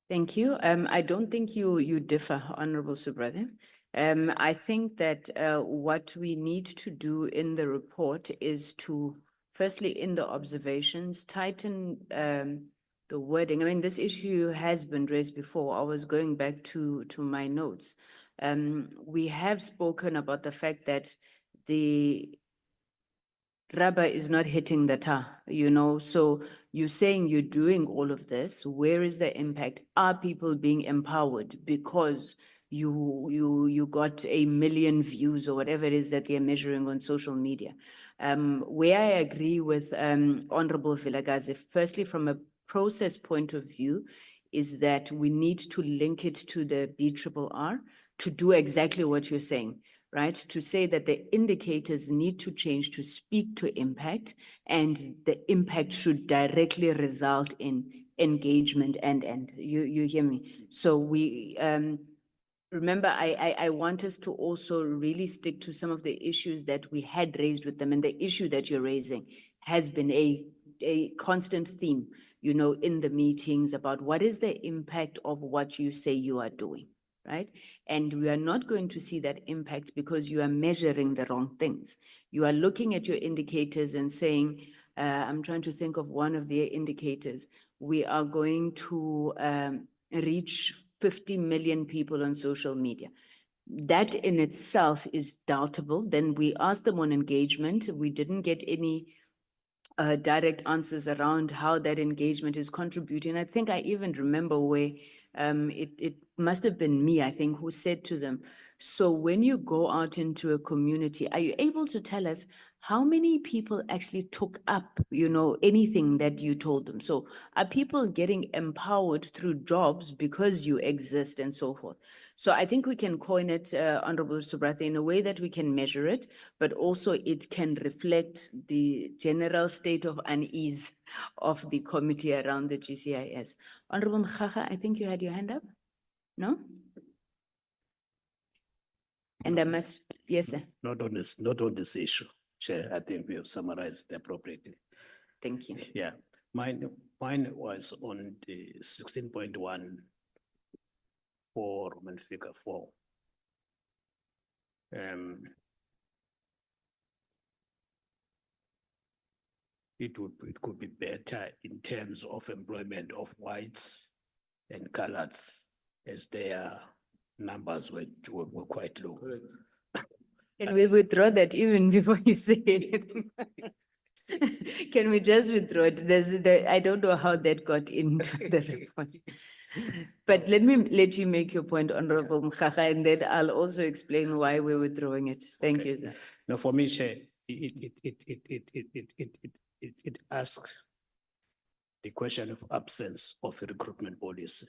Thank you. I don't think you differ, Honorable Subrata. I think that what we need to do in the report is to, firstly, in the observations, tighten the wording. I mean, this issue has been raised before. I was going back to my notes. We have spoken about the fact that the rubber is not hitting the tar, so you're saying you're doing all of this. Where is the impact? Are people being empowered because you got 1 million views or whatever it is that they're measuring on social media? Where I agree with Honorable Vilakazi, firstly, from a process point of view, is that we need to link it to the BRRR to do exactly what you're saying, right? To say that the indicators need to change to speak to impact, and the impact should directly result in engagement and you hear me? So we, remember, I want us to also really stick to some of the issues that we had raised with them, and the issue that you're raising has been a constant theme, in the meetings about what is the impact of what you say you are doing, right? And we are not going to see that impact because you are measuring the wrong things. You are looking at your indicators and saying, I'm trying to think of one of their indicators. We are going to reach 50 million people on social media. That in itself is doubtable. Then we asked them on engagement. We didn't get any direct answers around how that engagement is contributing. I think I even remember where it must have been me, I think, who said to them, so when you go out into a community, are you able to tell us how many people actually took up, anything that you told them? So are people getting empowered through jobs because you exist and so forth? So I think we can coin it, Honorable Subrata, in a way that we can measure it, but also it can reflect the general state of unease of the committee around the GCIS. Honorable Mkhaga, I think you had your hand up? No? And I must, yes, sir. Not on this issue, Chair. I think we have summarized it appropriately. Thank you. Yeah, mine was on the 16.1 for Roman figure 4. It could be better in terms of employment of whites and coloreds, as their numbers were quite low. Can we withdraw that even before you say anything? Can we just withdraw it? I don't know how that got into the report. But let you make your point, Honorable Mkhaga, and then I'll also explain why we're withdrawing it. Thank you, sir. Now, for me, Chair, it asks the question of absence of a recruitment policy.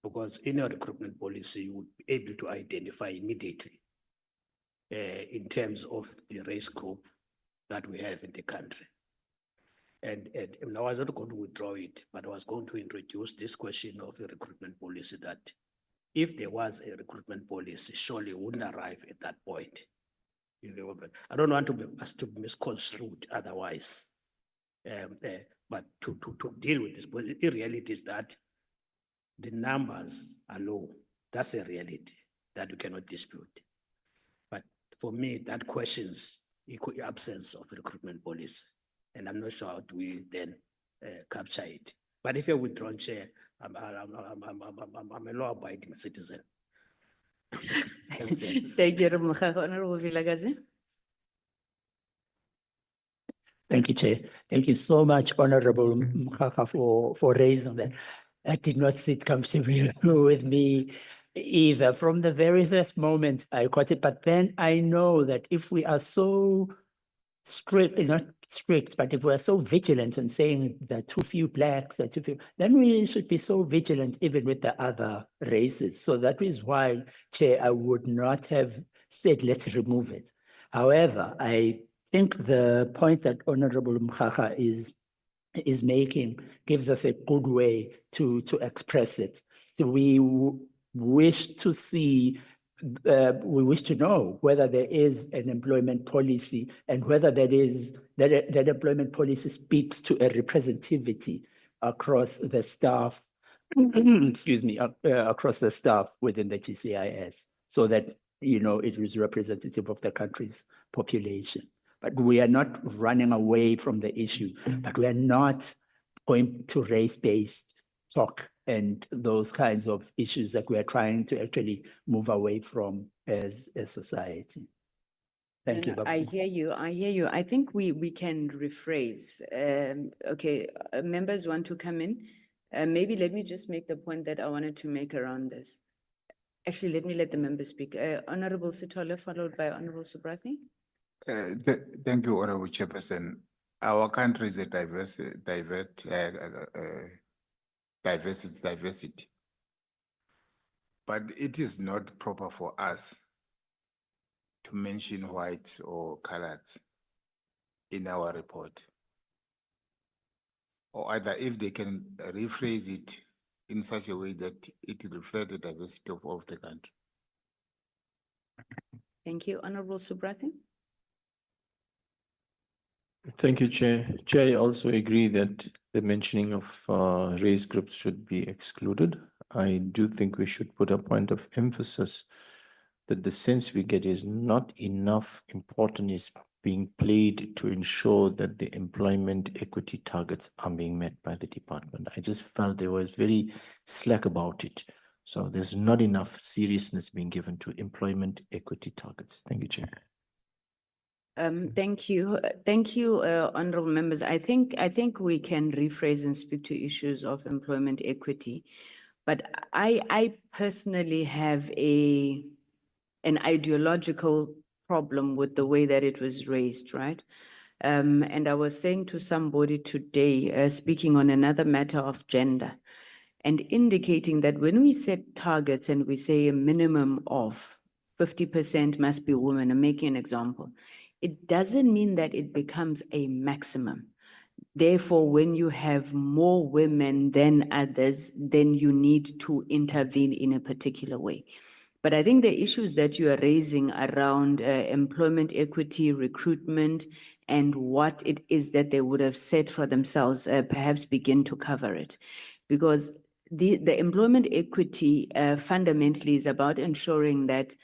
Because in a recruitment policy, you would be able to identify immediately in terms of the race group that we have in the country. And I was not going to withdraw it, but I was going to introduce this question of a recruitment policy, that if there was a recruitment policy, surely it wouldn't arrive at that point. I don't want us to be misconstrued otherwise. But to deal with this, but the reality is that the numbers are low. That's a reality that we cannot dispute. But for me, that questions equal absence of recruitment policy. And I'm not sure how do we then capture it. But if you're withdrawn, Chair, I'm a law-abiding citizen. Thank you, Honorable Vilakazi. Thank you, Chair. Thank you so much, Honorable Mkhakha, for raising that. That did not sit comfortably with me either. From the very first moment I caught it, but then I know that if we are so strict, not strict, but if we are so vigilant in saying there are too few blacks, there are too few, then we should be so vigilant even with the other races. So that is why, Chair, I would not have said let's remove it. However, I think the point that Honorable Mkhakha is making gives us a good way to express it. So we wish to see, we wish to know whether there is an employment policy and whether that employment policy speaks to a representativity across the staff, excuse me, across the staff within the GCIS, so that, you know, it is representative of the country's population. But we are not running away from the issue, but we are not going to race-based talk and those kinds of issues that we are trying to actually move away from as a society. Thank you. I hear you. I hear you. I think we can rephrase. Okay, members want to come in. Maybe let me just make the point that I wanted to make around this. Actually, let me let the members speak. Honorable Sithole, followed by Honorable Subrathi. Thank you, Honorable Chairperson. Our country is a diversity. But it is not proper for us to mention white or colored in our report. Or either if they can rephrase it in such a way that it reflects the diversity of the country. Thank you. Honorable Subrathi. Thank you, Chair. Chair, I also agree that the mentioning of race groups should be excluded. I do think we should put a point of emphasis that the sense we get is not enough importance is being played to ensure that the employment equity targets are being met by the department. I just felt there was very slack about it. So there's not enough seriousness being given to employment equity targets. Thank you, Chair. Thank you. Thank you, honorable members. I think we can rephrase and speak to issues of employment equity, but I personally have an ideological problem with the way that it was raised, right? And I was saying to somebody today, speaking on another matter of gender, and indicating that when we set targets and we say a minimum of 50% must be women, I'm making an example, it doesn't mean that it becomes a maximum. Therefore, when you have more women than others, then you need to intervene in a particular way. But I think the issues that you are raising around employment equity, recruitment, and what it is that they would have set for themselves, perhaps begin to cover it. Because the employment equity fundamentally is about ensuring that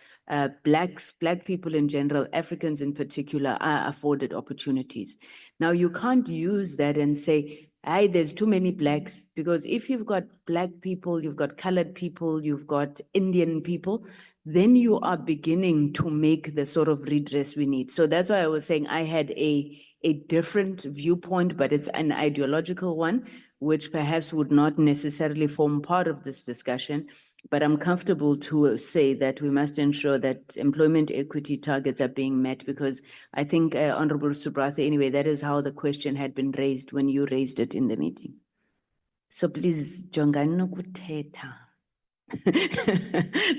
Black people in general, Africans in particular, are afforded opportunities. Now, you can't use that and say, hey, there's too many Blacks, because if you've got Black people, you've got colored people, you've got Indian people, then you are beginning to make the sort of redress we need. So that's why I was saying I had a different viewpoint, but it's an ideological one, which perhaps would not necessarily form part of this discussion. But I'm comfortable to say that we must ensure that employment equity targets are being met, because I think, Honorable Subrathi, anyway, that is how the question had been raised when you raised it in the meeting. So please, jongani nokuthetha.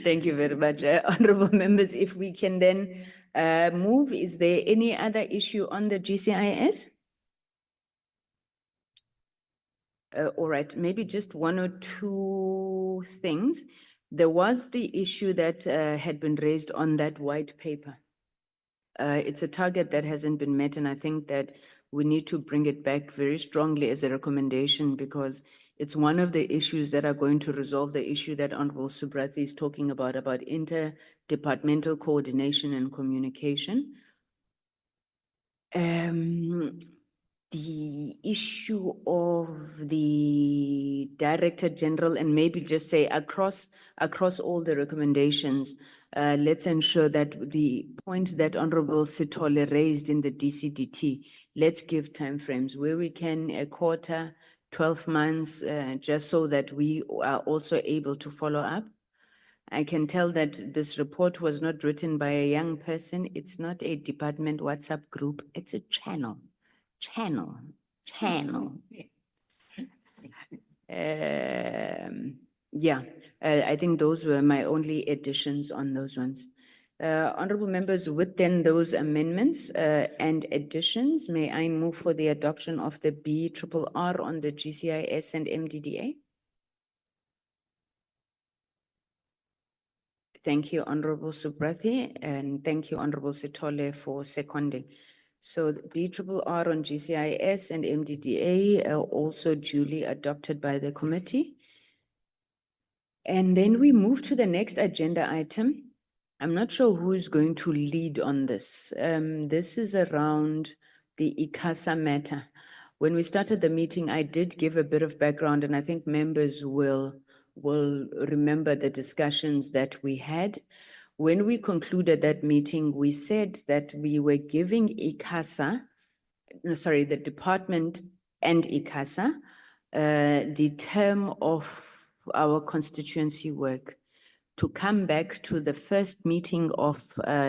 Thank you very much, honorable members. If we can then move, is there any other issue on the GCIS? All right, maybe just one or two things. There was the issue that had been raised on that white paper. It's a target that hasn't been met, and I think that we need to bring it back very strongly as a recommendation, because it's one of the issues that are going to resolve the issue that Honorable Subrathi is talking about interdepartmental coordination and communication. The issue of the Director General, and maybe just say across all the recommendations, let's ensure that the point that Honorable Sithole raised in the DCDT, let's give timeframes where we can, a quarter, 12 months, just so that we are also able to follow up. I can tell that this report was not written by a young person. It's not a department WhatsApp group. It's a channel. Yeah, I think those were my only additions on those ones. Honorable members, with then those amendments and additions, may I move for the adoption of the BRRR on the GCIS and MDDA? Thank you, Honorable Subrathi, and thank you, Honorable Sithole, for seconding. So the BRRR on GCIS and MDDA are also duly adopted by the committee. And then we move to the next agenda item. I'm not sure who's going to lead on this. This is around the ICASA matter. When we started the meeting, I did give a bit of background, and I think members will remember the discussions that we had. When we concluded that meeting, we said that we were giving ICASA, the department and ICASA, the term of our constituency work to come back to the first meeting of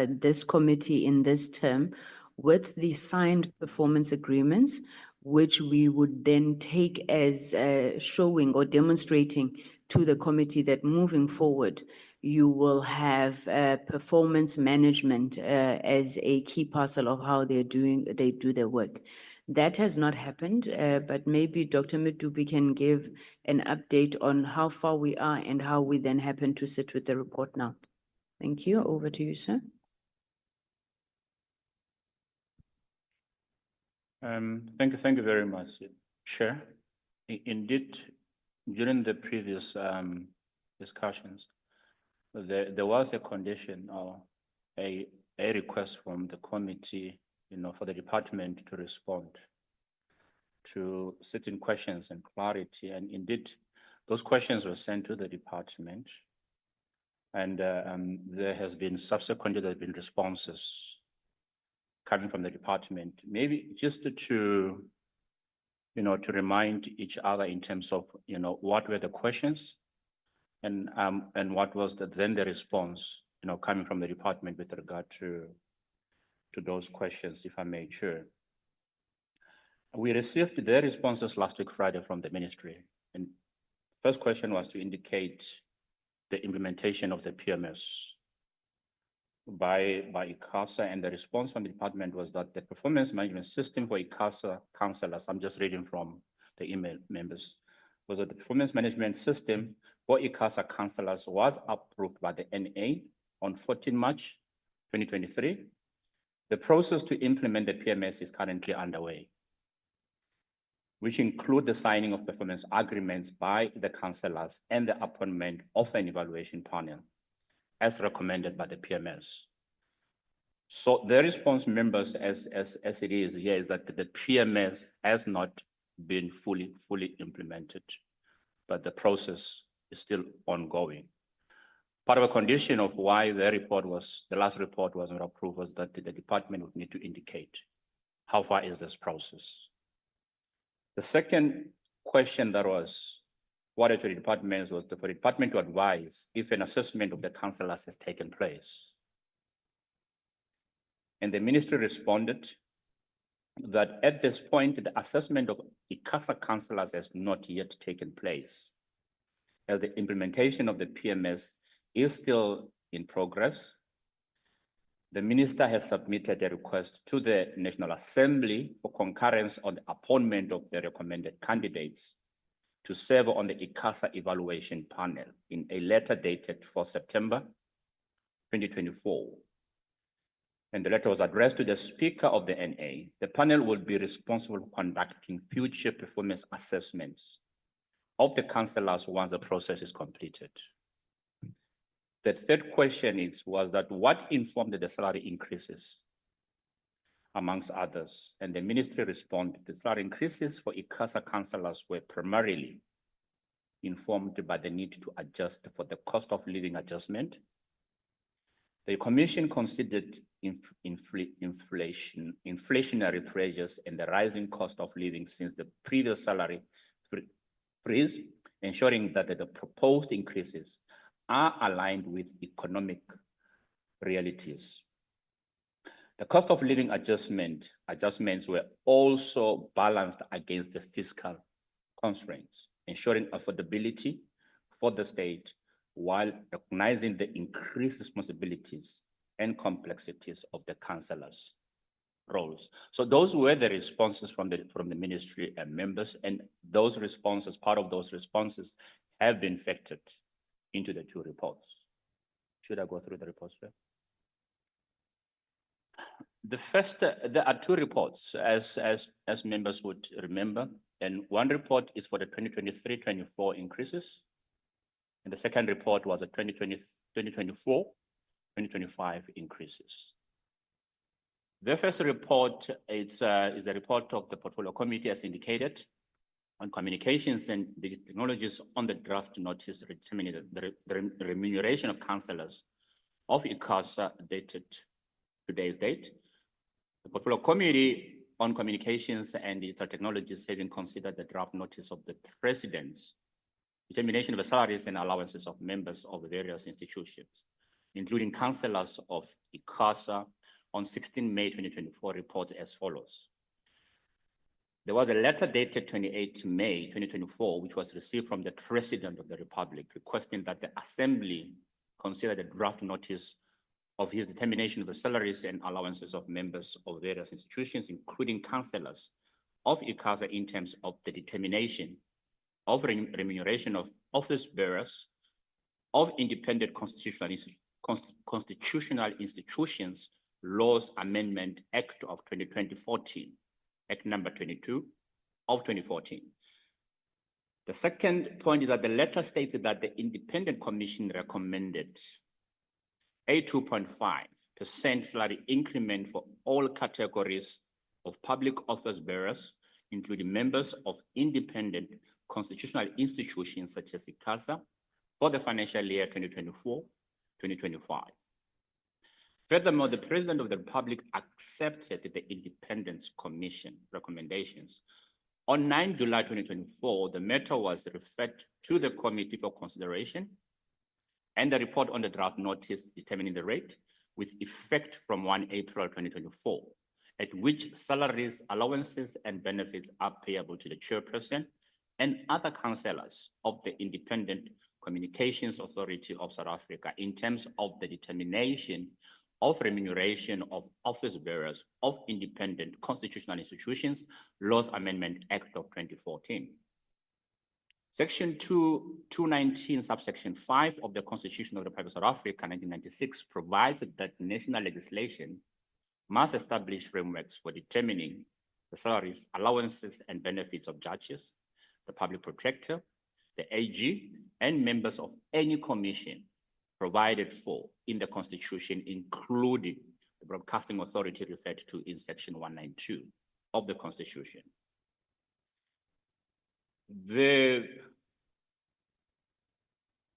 this committee in this term with the signed performance agreements, which we would then take as showing or demonstrating to the committee that moving forward, you will have performance management as a key parcel of how they do their work. That has not happened, but maybe Dr. Mdubi can give an update on how far we are and how we then happen to sit with the report now. Thank you. Over to you, sir. Thank you very much, Chair. Indeed, during the previous discussions, there was a condition or a request from the committee, for the department to respond to certain questions and clarity. And indeed, those questions were sent to the department. And there has been subsequently, there have been responses coming from the department. Maybe just to remind each other in terms of, what were the questions and what was then the response, coming from the department with regard to those questions, if I may, Chair. We received their responses last week, Friday, from the ministry. And first question was to indicate the implementation of the PMS by ICASA, and the response from the department was that the performance management system for ICASA councillors, I'm just reading from the email members, was that the performance management system for ICASA councillors was approved by the NA on 14 March 2023. The process to implement the PMS is currently underway, which include the signing of performance agreements by the councillors and the appointment of an evaluation panel as recommended by the PMS. So the response, members, as it is here, is that the PMS has not been fully implemented, but the process is still ongoing. Part of a condition of why the last report was not approved was that the department would need to indicate how far is this process. The second question that was forwarded to the department was for the department to advise if an assessment of the councillors has taken place. And the ministry responded that at this point, the assessment of ICASA councillors has not yet taken place, as the implementation of the PMS is still in progress. The minister has submitted a request to the National Assembly for concurrence on the appointment of the recommended candidates to serve on the ICASA evaluation panel in a letter dated 4 September 2024. And the letter was addressed to the Speaker of the NA. The panel will be responsible for conducting future performance assessments of the councillors once the process is completed. The third question was that what informed the salary increases, amongst others, and the ministry responded the salary increases for ICASA councillors were primarily informed by the need to adjust for the cost of living adjustment The commission considered inflationary pressures and the rising cost of living since the previous salary freeze, ensuring that the proposed increases are aligned with economic realities. The cost of living adjustments were also balanced against the fiscal constraints, ensuring affordability for the state while recognizing the increased responsibilities and complexities of the councillors' roles. So those were the responses from the ministry and members, and those responses, part of those responses, have been factored into the two reports. Should I go through the reports first? The first, there are two reports, as members would remember, and one report is for the 2023-24 increases, and the second report was the 2024-2025 increases. The first report is a report of the Portfolio Committee, as indicated, on communications and the technologies on the draft notice determining the remuneration of councillors of ICASA dated today's date. The Portfolio Committee on Communications and Digital Technologies, having considered the draft notice of the President's determination of the salaries and allowances of members of various institutions, including councillors of ICASA, on 16 May 2024, reports as follows. There was a letter dated 28 May 2024, which was received from the President of the Republic, requesting that the Assembly consider the draft notice of his determination of the salaries and allowances of members of various institutions, including councillors of ICASA, in terms of the determination of remuneration of office bearers of independent constitutional institutions, Laws Amendment Act of 2014, Act number 22 of 2014. The second point is that the letter states that the Independent Commission recommended a 2.5% salary increment for all categories of public office bearers, including members of independent constitutional institutions such as ICASA, for the financial year 2024-2025. Furthermore, the President of the Republic accepted the Independence Commission recommendations. On 9 July 2024, the matter was referred to the committee for consideration, and the report on the draft notice determining the rate with effect from 1 April 2024, at which salaries, allowances, and benefits are payable to the chairperson and other councillors of the Independent Communications Authority of South Africa, in terms of the determination of remuneration of office bearers of independent constitutional institutions, Laws Amendment Act of 2014. Section 219, subsection 5 of the Constitution of the Republic of South Africa, 1996, provides that national legislation must establish frameworks for determining the salaries, allowances, and benefits of judges, the public protector, the AG, and members of any commission provided for in the Constitution, including the Broadcasting Authority referred to in Section 192 of the Constitution.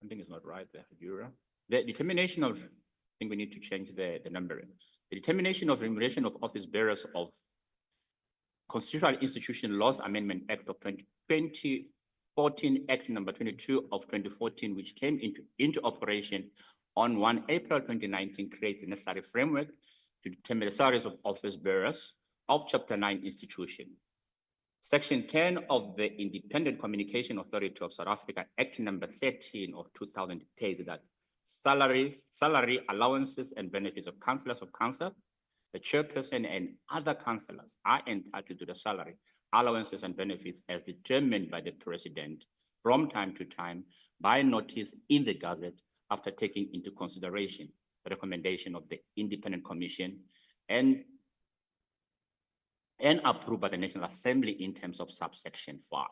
Something is not right there, Bureau. The determination of, I think we need to change the numbering. The determination of remuneration of office bearers of Constitutional Institution Laws Amendment Act of 2014, Act number 22 of 2014, which came into operation on 1 April 2019, creates a necessary framework to determine the salaries of office bearers of Chapter 9 institution. Section 10 of the Independent Communication Authority of South Africa, Act number 13 of 2000, states that salary, allowances, and benefits of councillors of council, the chairperson, and other councillors are entitled to the salary, allowances, and benefits as determined by the President from time to time by notice in the Gazette, after taking into consideration the recommendation of the Independent Commission and approved by the National Assembly in terms of subsection 5.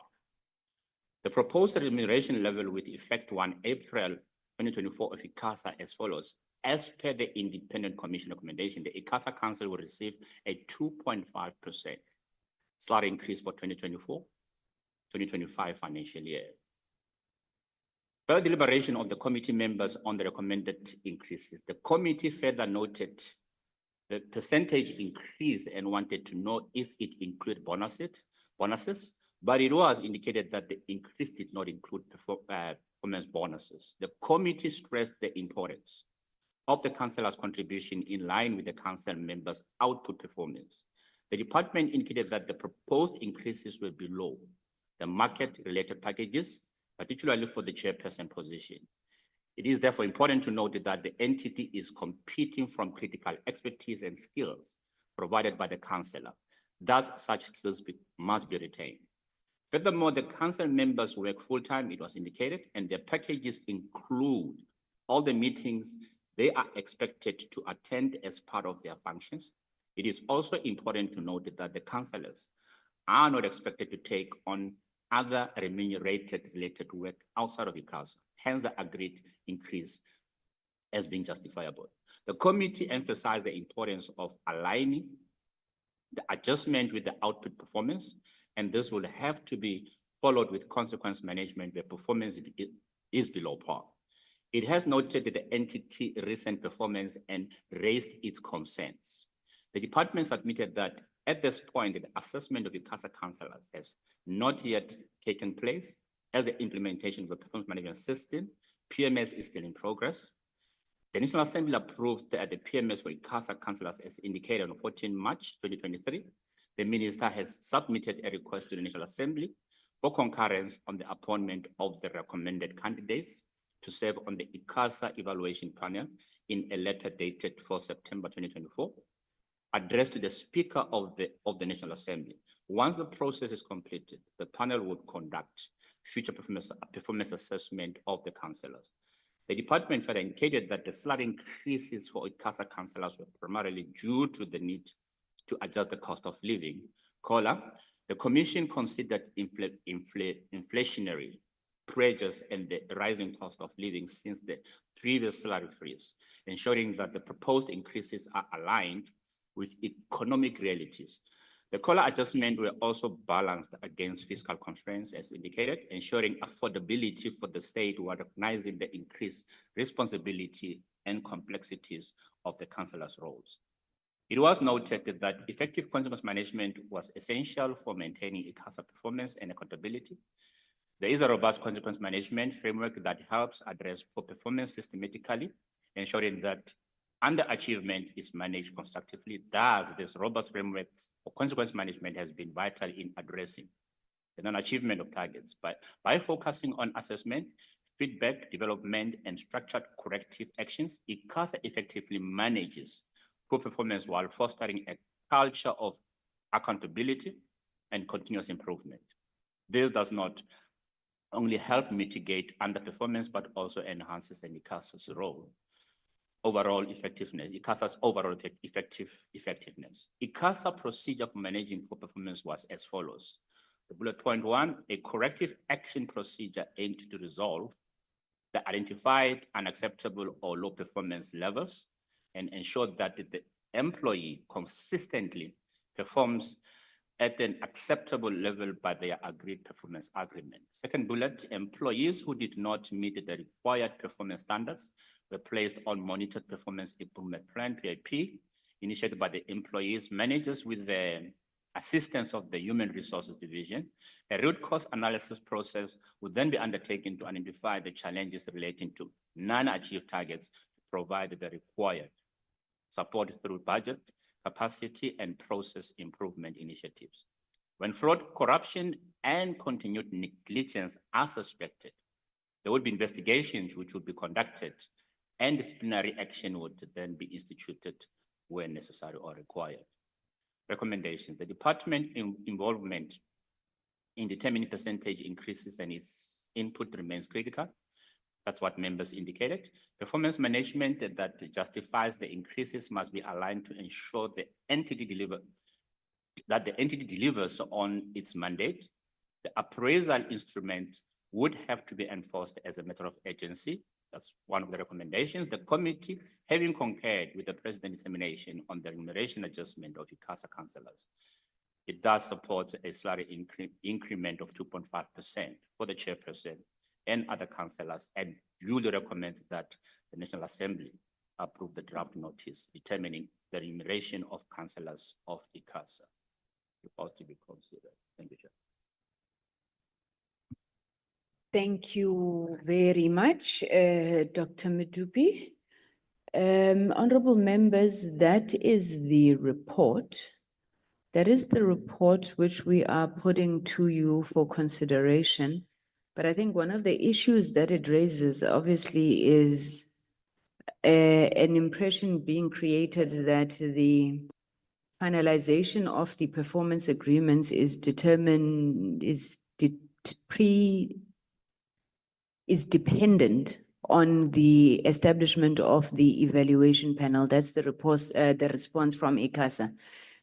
The proposed remuneration level with effect 1 April 2024 of ICASA as follows. As per the Independent Commission recommendation, the ICASA Council will receive a 2.5% salary increase for 2024-2025 financial year. Further deliberation of the committee members on the recommended increases. The committee further noted the percentage increase and wanted to know if it included bonuses, but it was indicated that the increase did not include performance bonuses. The committee stressed the importance of the councillor's contribution in line with the council members' output performance. The department indicated that the proposed increases were below the market-related packages, particularly for the chairperson position. It is therefore important to note that the entity is competing from critical expertise and skills provided by the councillor. Thus, such skills must be retained. Furthermore, the council members work full-time, it was indicated, and their packages include all the meetings they are expected to attend as part of their functions. It is also important to note that the councillors are not expected to take on other remunerated related work outside of ICASA, hence the agreed increase as being justifiable. The committee emphasized the importance of aligning the adjustment with the output performance, and this will have to be followed with consequence management where performance is below par. It has noted the entity recent performance and raised its concerns. The department submitted that at this point, the assessment of ICASA councillors has not yet taken place as the implementation of the performance management system, PMS, is still in progress. The National Assembly approved the PMS for ICASA councillors as indicated on 14 March 2023. The minister has submitted a request to the National Assembly for concurrence on the appointment of the recommended candidates to serve on the ICASA evaluation panel in a letter dated 4 September 2024, addressed to the Speaker of the National Assembly. Once the process is completed, the panel would conduct future performance assessment of the councillors. The department further indicated that the slight increases for ICASA councillors were primarily due to the need to adjust the cost of living. The Commission considered inflationary pressures and the rising cost of living since the previous salary freeze, ensuring that the proposed increases are aligned with economic realities. The COLA adjustment were also balanced against fiscal constraints as indicated, ensuring affordability for the state while recognizing the increased responsibility and complexities of the councillors' roles. It was noted that effective consequence management was essential for maintaining ICASA performance and accountability. There is a robust consequence management framework that helps address poor performance systematically, ensuring that underachievement is managed constructively. Thus, this robust framework for consequence management has been vital in addressing the non-achievement of targets. But by focusing on assessment, feedback, development, and structured corrective actions, ICASA effectively manages poor performance while fostering a culture of accountability and continuous improvement. This does not only help mitigate underperformance, but also enhances ICASA's overall effectiveness. ICASA procedure for managing poor performance was as follows. The bullet point 1, a corrective action procedure aimed to resolve the identified unacceptable or low performance levels and ensure that the employee consistently performs at an acceptable level by their agreed performance agreement. Second bullet, employees who did not meet the required performance standards were placed on monitored performance improvement plan, PIP, initiated by the employees, managers with the assistance of the Human Resources Division. A root cause analysis process would then be undertaken to identify the challenges relating to non-achieved targets to provide the required support through budget, capacity, and process improvement initiatives. When fraud, corruption, and continued negligence are suspected, there would be investigations which would be conducted and disciplinary action would then be instituted where necessary or required. Recommendations. The department involvement in determining percentage increases and its input remains critical. That's what members indicated. Performance management that justifies the increases must be aligned to ensure the entity delivers on its mandate. The appraisal instrument would have to be enforced as a matter of urgency. That's one of the recommendations. The committee, having concurred with the president's determination on the remuneration adjustment of ICASA councillors, it does support a salary increment of 2.5% for the chairperson and other councillors, and duly recommends that the National Assembly approve the draft notice determining the remuneration of councillors of ICASA. Report to be considered. Thank you, Chair. Thank you very much, Dr. Medupi. Honorable members, that is the report. That is the report which we are putting to you for consideration. But I think one of the issues that it raises obviously is an impression being created that the finalization of the performance agreements is determined, is dependent on the establishment of the evaluation panel. That's the report, the response from ICASA.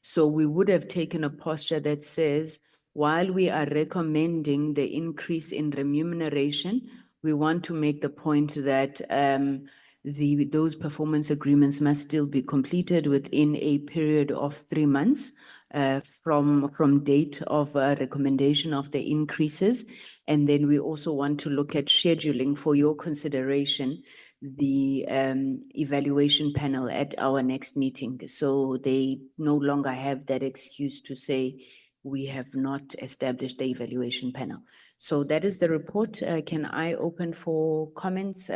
So we would have taken a posture that says, while we are recommending the increase in remuneration, we want to make the point that those performance agreements must still be completed within a period of 3 months from date of recommendation of the increases. And then we also want to look at scheduling for your consideration the evaluation panel at our next meeting. So they no longer have that excuse to say we have not established the evaluation panel. So that is the report. Can I open for comments,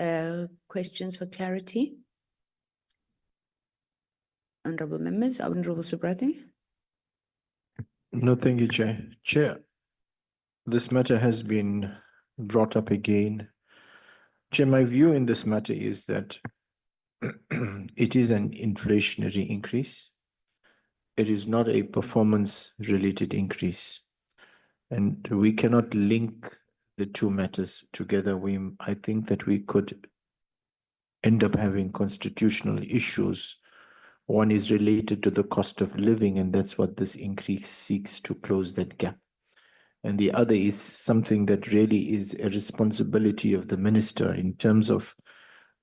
questions for clarity? Honorable members, Honorable Subrati. No, thank you, Chair. Chair, this matter has been brought up again. Chair, my view in this matter is that it is an inflationary increase. It is not a performance-related increase. And we cannot link the two matters together. I think that we could end up having constitutional issues. One is related to the cost of living, and that's what this increase seeks to close that gap. And the other is something that really is a responsibility of the minister in terms of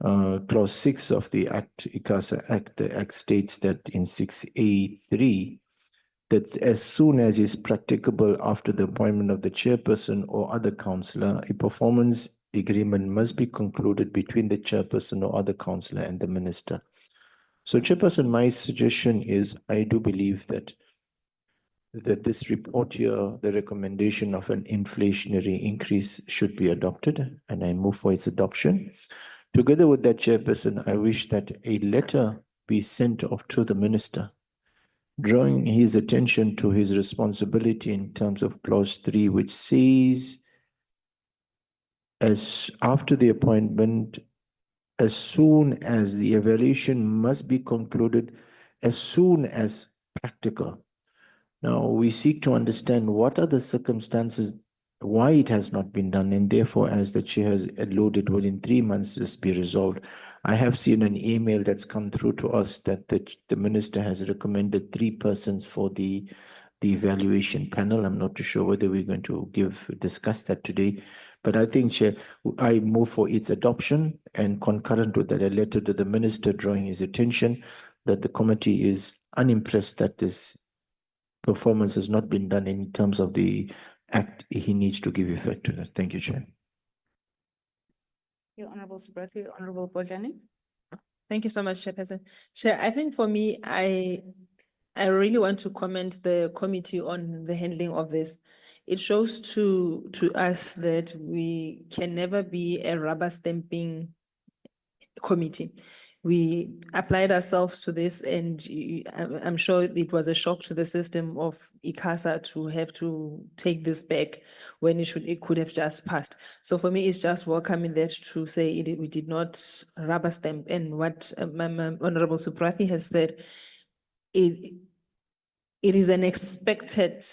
clause 6 of the Act, ICASA Act. The Act states that in 6A3, that as soon as is practicable after the appointment of the chairperson or other councillor, a performance agreement must be concluded between the chairperson or other councillor and the minister. So, Chairperson, my suggestion is, I do believe that this report here, the recommendation of an inflationary increase should be adopted, and I move for its adoption. Together with that, Chairperson, I wish that a letter be sent off to the minister, drawing his attention to his responsibility in terms of clause 3, which says, as after the appointment, as soon as the evaluation must be concluded, as soon as practical. Now, we seek to understand what are the circumstances, why it has not been done, and therefore, as the chair has alluded, within 3 months this be resolved. I have seen an email that's come through to us that the minister has recommended 3 persons for the evaluation panel. I'm not too sure whether we're going to discuss that today. But I think, Chair, I move for its adoption, and concurrent with that, a letter to the minister drawing his attention that the committee is unimpressed that this performance has not been done in terms of the act. He needs to give effect to that. Thank you, Chair. Honorable Subrati, Honorable Bojani. Thank you so much, Chairperson. Chair, I think for me, I really want to commend the committee on the handling of this. It shows to us that we can never be a rubber stamping committee. We applied ourselves to this, and I'm sure it was a shock to the system of ICASA to have to take this back when it could have just passed. So for me, it's just welcoming that to say we did not rubber stamp. And what Honorable Subrati has said, it is an expected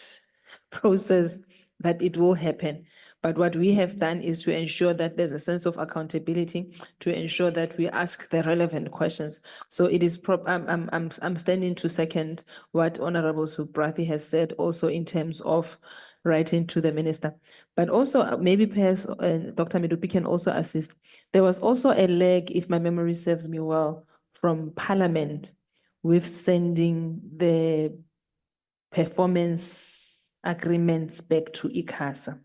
process that it will happen. But what we have done is to ensure that there's a sense of accountability, to ensure that we ask the relevant questions. So it is I'm standing to second what Honorable Subrati has said, also in terms of writing to the minister. But also maybe perhaps Dr. Medupi can also assist. There was also a leg, if my memory serves me well, from Parliament with sending the performance agreements back to ICASA.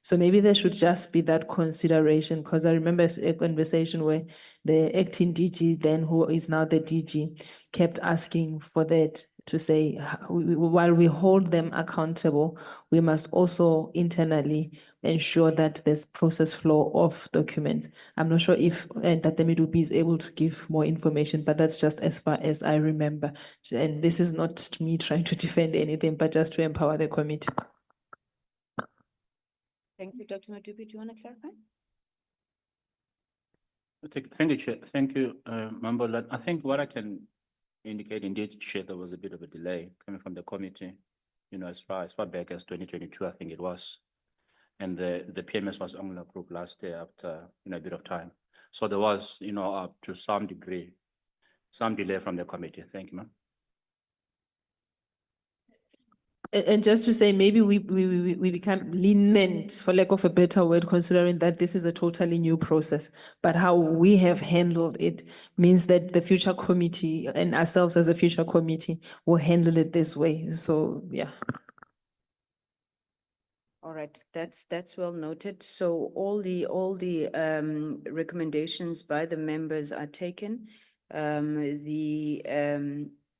So maybe there should just be that consideration, because I remember a conversation where the acting DG, then who is now the DG, kept asking for that to say, while we hold them accountable, we must also internally ensure that there's process flow of documents. I'm not sure if Tatemedupi is able to give more information, but that's just as far as I remember. And this is not me trying to defend anything, but just to empower the committee. Thank you, Dr. Madupi. Do you want to clarify? Thank you, Chair. Thank you, Member Lund. I think what I can indicate indeed, Chair, there was a bit of a delay coming from the committee, as far back as 2022, I think it was. And the PMS was only approved last year after, a bit of time. So there was, up to some degree, some delay from the committee. Thank you, ma'am. And just to say, maybe we become lenient, for lack of a better word, considering that this is a totally new process. But how we have handled it means that the future committee and ourselves as a future committee will handle it this way. So, yeah. All right, that's well noted. So all the recommendations by the members are taken.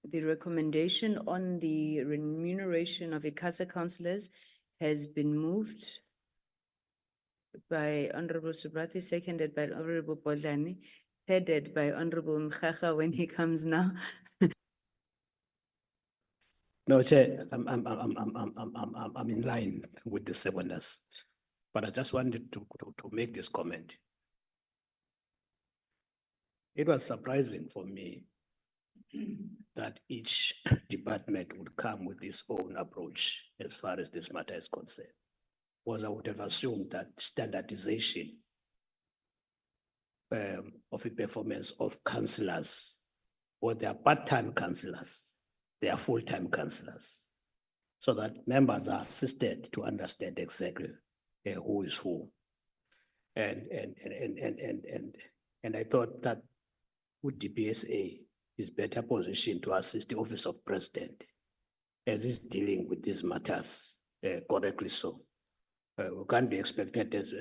The recommendation on the remuneration of ICASA councillors has been moved by Honorable Subrati, seconded by Honorable Bodlani, headed by Honorable Mkhaga when he comes now. No, Chair, I'm in line with the seconders, but I just wanted to make this comment. It was surprising for me that each department would come with its own approach as far as this matter is concerned. Was I would have assumed that standardization of the performance of councillors, or they are part-time councillors, they are full-time councillors, so that members are assisted to understand exactly who is who. And I thought that with DPSA is better positioned to assist the Office of President as is dealing with these matters correctly. So we can't be expected as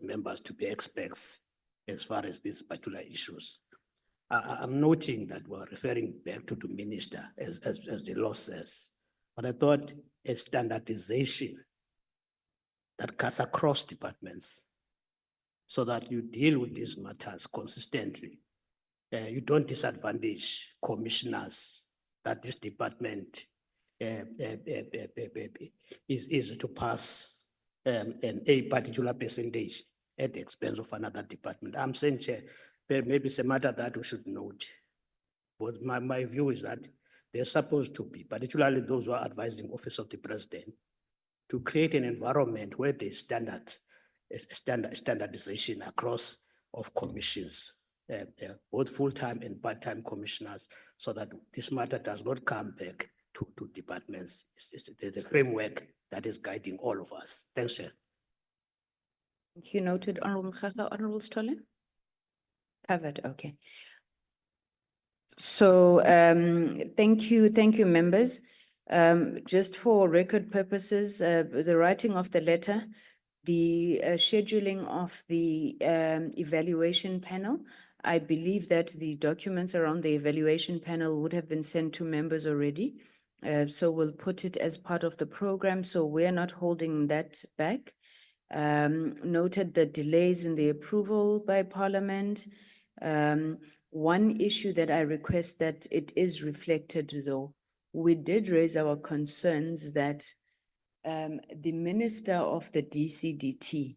members to be experts as far as these particular issues. I'm noting that we're referring back to the minister as the law says, but I thought a standardization that cuts across departments so that you deal with these matters consistently. You don't disadvantage commissioners that this department is to pass a particular percentage at the expense of another department. I'm saying, Chair, maybe it's a matter that we should note. But my view is that they're supposed to be, particularly those who are advising Office of the President, to create an environment where there's standardization across of commissions, both full-time and part-time commissioners, so that this matter does not come back to departments. There's a framework that is guiding all of us. Thanks, Chair. Thank you, noted. Honorable Mkhaga, Honorable Stolen? Covered, okay. So thank you, members. Just for record purposes, the writing of the letter, the scheduling of the evaluation panel, I believe that the documents around the evaluation panel would have been sent to members already. So we'll put it as part of the program. So we're not holding that back. Noted the delays in the approval by Parliament. One issue that I request that it is reflected though, we did raise our concerns that the Minister of the DCDT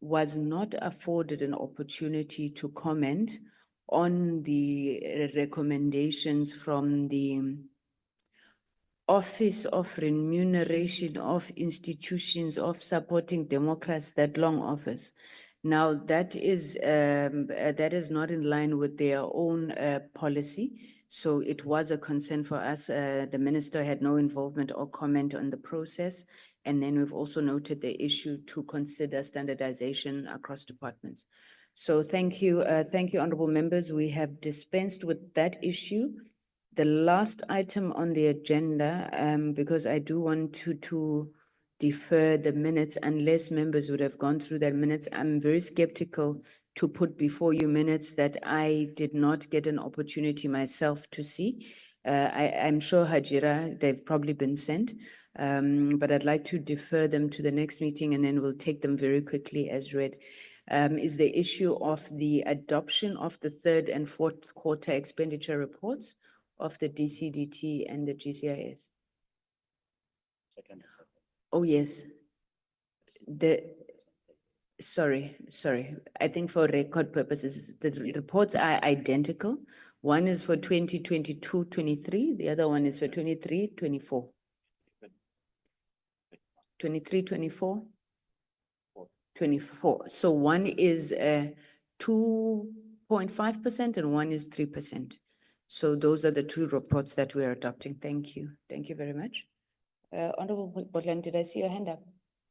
was not afforded an opportunity to comment on the recommendations from the Office of Remuneration of Institutions of Supporting Democracy, that long office. Now that is not in line with their own policy. So it was a concern for us. The minister had no involvement or comment on the process. And then we've also noted the issue to consider standardization across departments. So thank you, honorable members. We have dispensed with that issue. The last item on the agenda, because I do want to defer the minutes unless members would have gone through their minutes. I'm very skeptical to put before you minutes that I did not get an opportunity myself to see. I'm sure Hajira, they've probably been sent, but I'd like to defer them to the next meeting and then we'll take them very quickly as read. Is the issue of the adoption of the third and fourth quarter expenditure reports of the DCDT and the GCIS. Second. Oh, yes. Sorry. I think for record purposes, the reports are identical. One is for 2022-23, the other one is for 23-24. 23-24? 24. So one is 2.5% and one is 3%. So those are the two reports that we're adopting. Thank you. Thank you very much. Honorable Botland, did I see your hand up?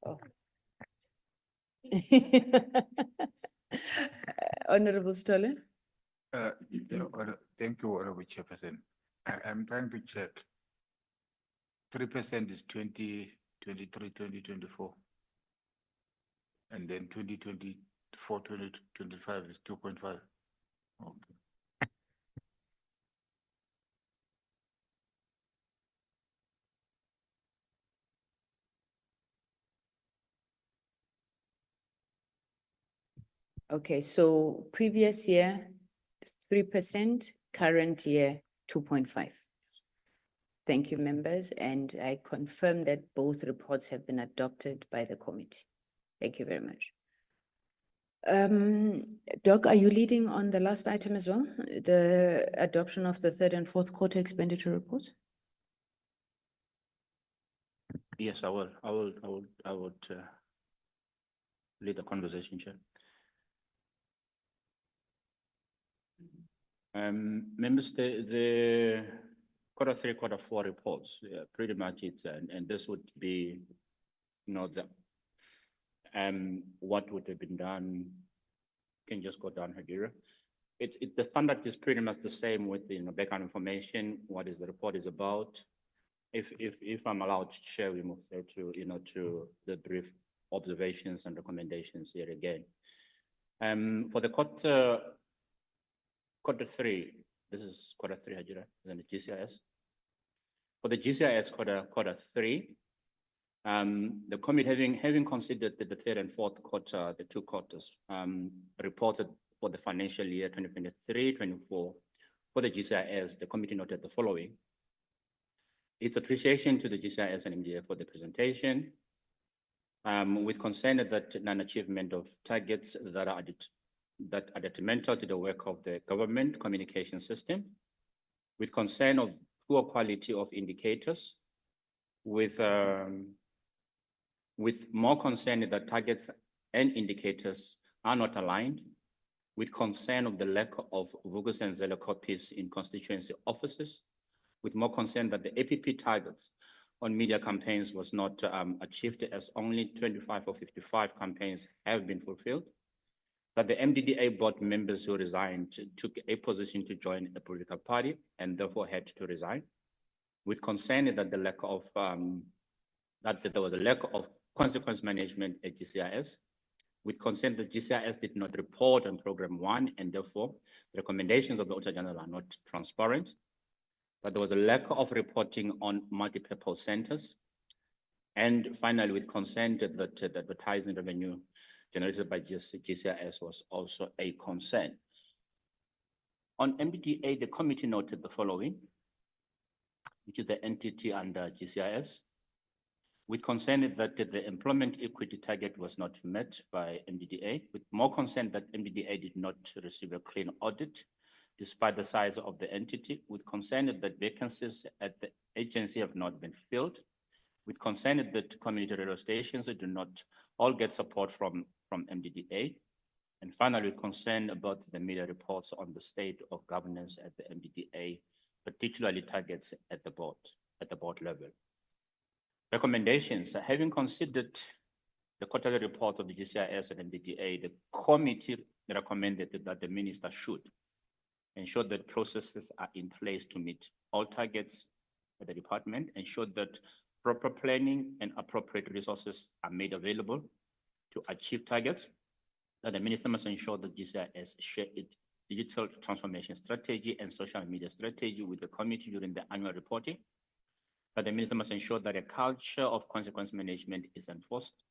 Oh. Honorable Stoller? Thank you, Honorable Chairperson. I'm trying to check. 3% is 2023, 2024. And then 2024, 2025 is 2.5. Okay. Okay, so previous year, 3%, current year, 2.5. Thank you, members, and I confirm that both reports have been adopted by the committee. Thank you very much. Doc, are you leading on the last item as well? The adoption of the third and fourth quarter expenditure reports? Yes, I would lead the conversation, Chair. Members, the quarter three, quarter four reports, pretty much it's, and this would be, what would have been done. Can just go down, Hajira. The standard is pretty much the same with the background information. What is the report is about? If I'm allowed to share, we move there to to the brief observations and recommendations here again. For the quarter three, this is quarter three, Hajira, isn't it? GCIS. For the GCIS quarter three, the committee having considered the third and fourth quarter, the two quarters, reported for the financial year 2023-24 for the GCIS, the committee noted the following. Its appreciation to the GCIS and MDA for the presentation, with concern that non-achievement of targets that are detrimental to the work of the government communication system, with concern of poor quality of indicators, with more concern that targets and indicators are not aligned, with concern of the lack of Vugus and Zelo copies in constituency offices, with more concern that the APP targets on media campaigns was not achieved as only 25 or 55 campaigns have been fulfilled, that the MDDA board members who resigned took a position to join a political party and therefore had to resign, with concern that the lack of that there was a lack of consequence management at GCIS, with concern that GCIS did not report on program 1 and therefore the recommendations of the Auditor General are not transparent, that there was a lack of reporting on multi-purpose centers, and finally with concern that the advertising revenue generated by GCIS was also a concern. On MDDA, the committee noted the following, which is the entity under GCIS, with concern that the employment equity target was not met by MDDA, with more concern that MDDA did not receive a clean audit despite the size of the entity, with concern that vacancies at the agency have not been filled, with concern that community radio stations do not all get support from MDDA, and finally concern about the media reports on the state of governance at the MDDA, particularly targets at the board level. Recommendations. Having considered the quarterly report of the GCIS and MDDA, the committee recommended that the minister should ensure that processes are in place to meet all targets at the department, ensure that proper planning and appropriate resources are made available to achieve targets, that the minister must ensure that GCIS share its digital transformation strategy and social media strategy with the committee during the annual reporting, that the minister must ensure that a culture of consequence management is enforced.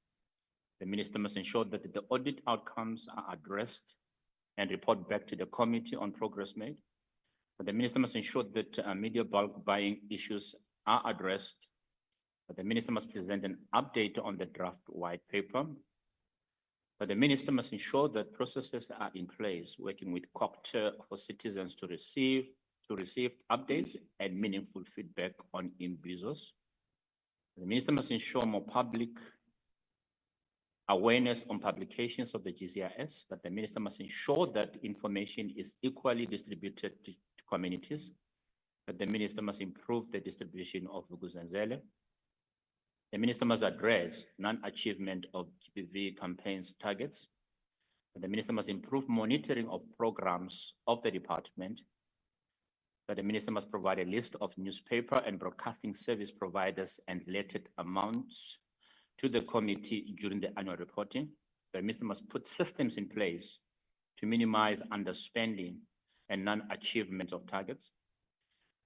The minister must ensure that the audit outcomes are addressed and report back to the committee on progress made. But the minister must ensure that media bulk buying issues are addressed. But the minister must present an update on the draft white paper. But the minister must ensure that processes are in place, working with COCTA for citizens to receive updates and meaningful feedback on imbizos. The minister must ensure more public awareness on publications of the GCIS, that the minister must ensure that information is equally distributed to communities, that the minister must improve the distribution of Vuk'uzenzele. The minister must address non-achievement of GBV campaigns targets. That the minister must improve monitoring of programs of the department. That the minister must provide a list of newspaper and broadcasting service providers and related amounts to the committee during the annual reporting. The minister must put systems in place to minimize underspending and non-achievement of targets.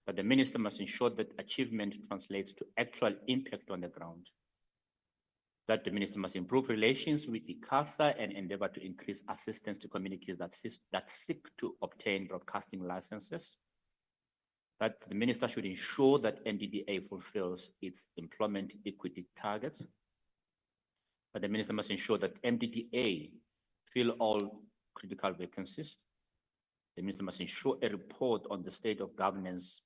That the minister must ensure that achievement translates to actual impact on the ground. That the minister must improve relations with ICASA and endeavor to increase assistance to communities that seek to obtain broadcasting licenses. That the minister should ensure that MDDA fulfills its employment equity targets. But the minister must ensure that MDDA fill all critical vacancies. The minister must ensure a report on the state of governance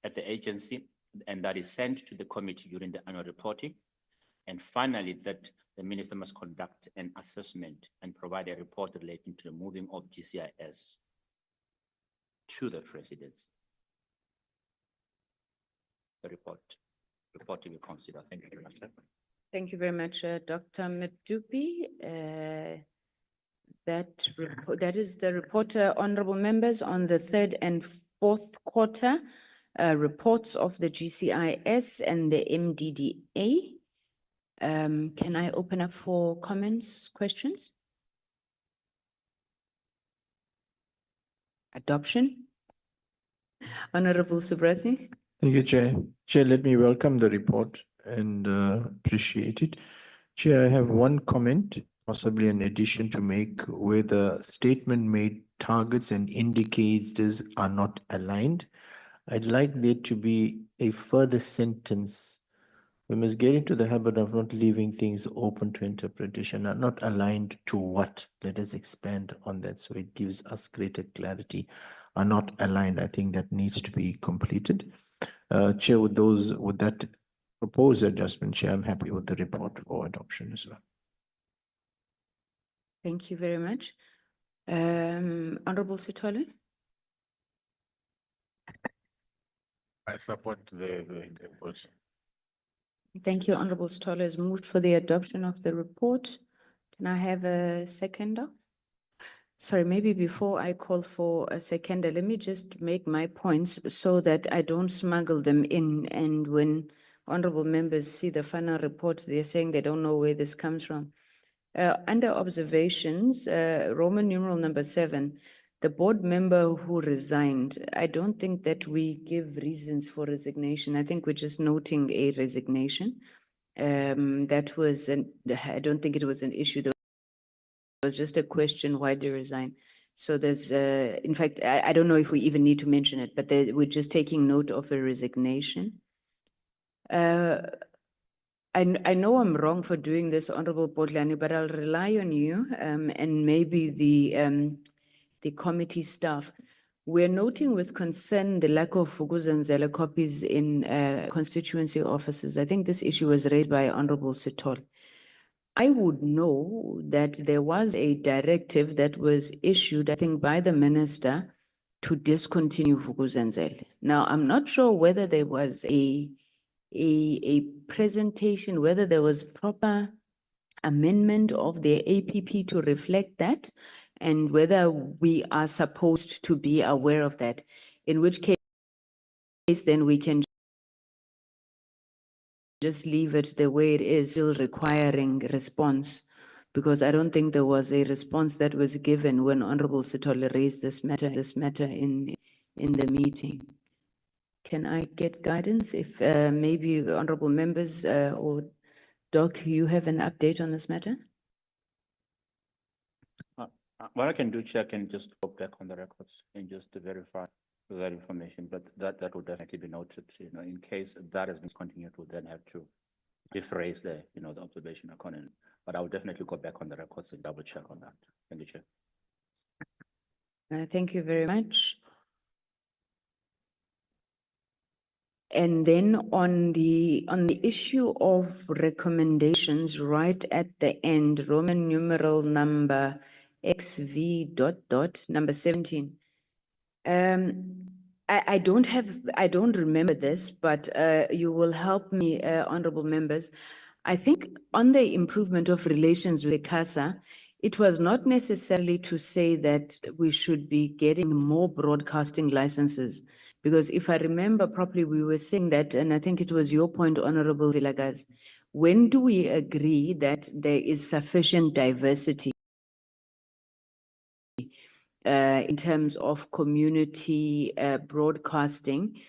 at the agency, and that is sent to the committee during the annual reporting. And finally, that the minister must conduct an assessment and provide a report relating to the moving of GCIS to the presidency. The reporting will consider. Thank you very much. Thank you very much, Dr. Medupi. That is the report, honorable members, on the third and fourth quarter reports of the GCIS and the MDDA. Can I open up for comments, questions? Adoption. Honorable Subrathi. Thank you, Chair. Chair, let me welcome the report and appreciate it. Chair, I have one comment, possibly an addition to make, where the statement made targets and indicators are not aligned. I'd like there to be a further sentence. We must get into the habit of not leaving things open to interpretation, are not aligned to what. Let us expand on that so it gives us greater clarity. Are not aligned. I think that needs to be completed. Chair, with that proposed adjustment, Chair, I'm happy with the report for adoption as well. Thank you very much. Honorable Sithole. I support the motion. Thank you, Honorable Sithole has moved for the adoption of the report. Can I have a seconder? Sorry, maybe before I call for a seconder, let me just make my points so that I don't smuggle them in. And when honorable members see the final report, they're saying they don't know where this comes from. Under observations, Roman numeral number 7, the board member who resigned, I don't think that we give reasons for resignation. I think we're just noting a resignation. I don't think it was an issue. There was just a question, why did you resign? So there's, in fact, I don't know if we even need to mention it, but we're just taking note of a resignation. I know I'm wrong for doing this, Honorable Bodlani, but I'll rely on you and maybe the committee staff. We're noting with concern the lack of Vuk'uzenzele copies in constituency offices. I think this issue was raised by Honorable Sithole. I would know that there was a directive that was issued, I think, by the minister to discontinue Vuk'uzenzele. Now, I'm not sure whether there was a presentation, whether there was proper amendment of the APP to reflect that, and whether we are supposed to be aware of that, in which case then we can just leave it the way it is, still requiring response? Because I don't think there was a response that was given when Honorable Sithole raised this matter in the meeting. Can I get guidance if maybe honorable members or Doc, you have an update on this matter? What I can do, Chair, I can just go back on the records and just to verify that information, but that would definitely be noted, in case that has been continued, we'll then have to rephrase the observation accordingly. But I will definitely go back on the records and double check on that. Thank you, Chair. Thank you very much. And then on the issue of recommendations, right at the end, Roman numeral number XV ... number 17. I don't remember this, but you will help me, honorable members. I think on the improvement of relations with ICASA, it was not necessarily to say that we should be getting more broadcasting licenses, because if I remember properly, we were saying that, and I think it was your point, Honorable Vilakazi, when do we agree that there is sufficient diversity in terms of community broadcasting,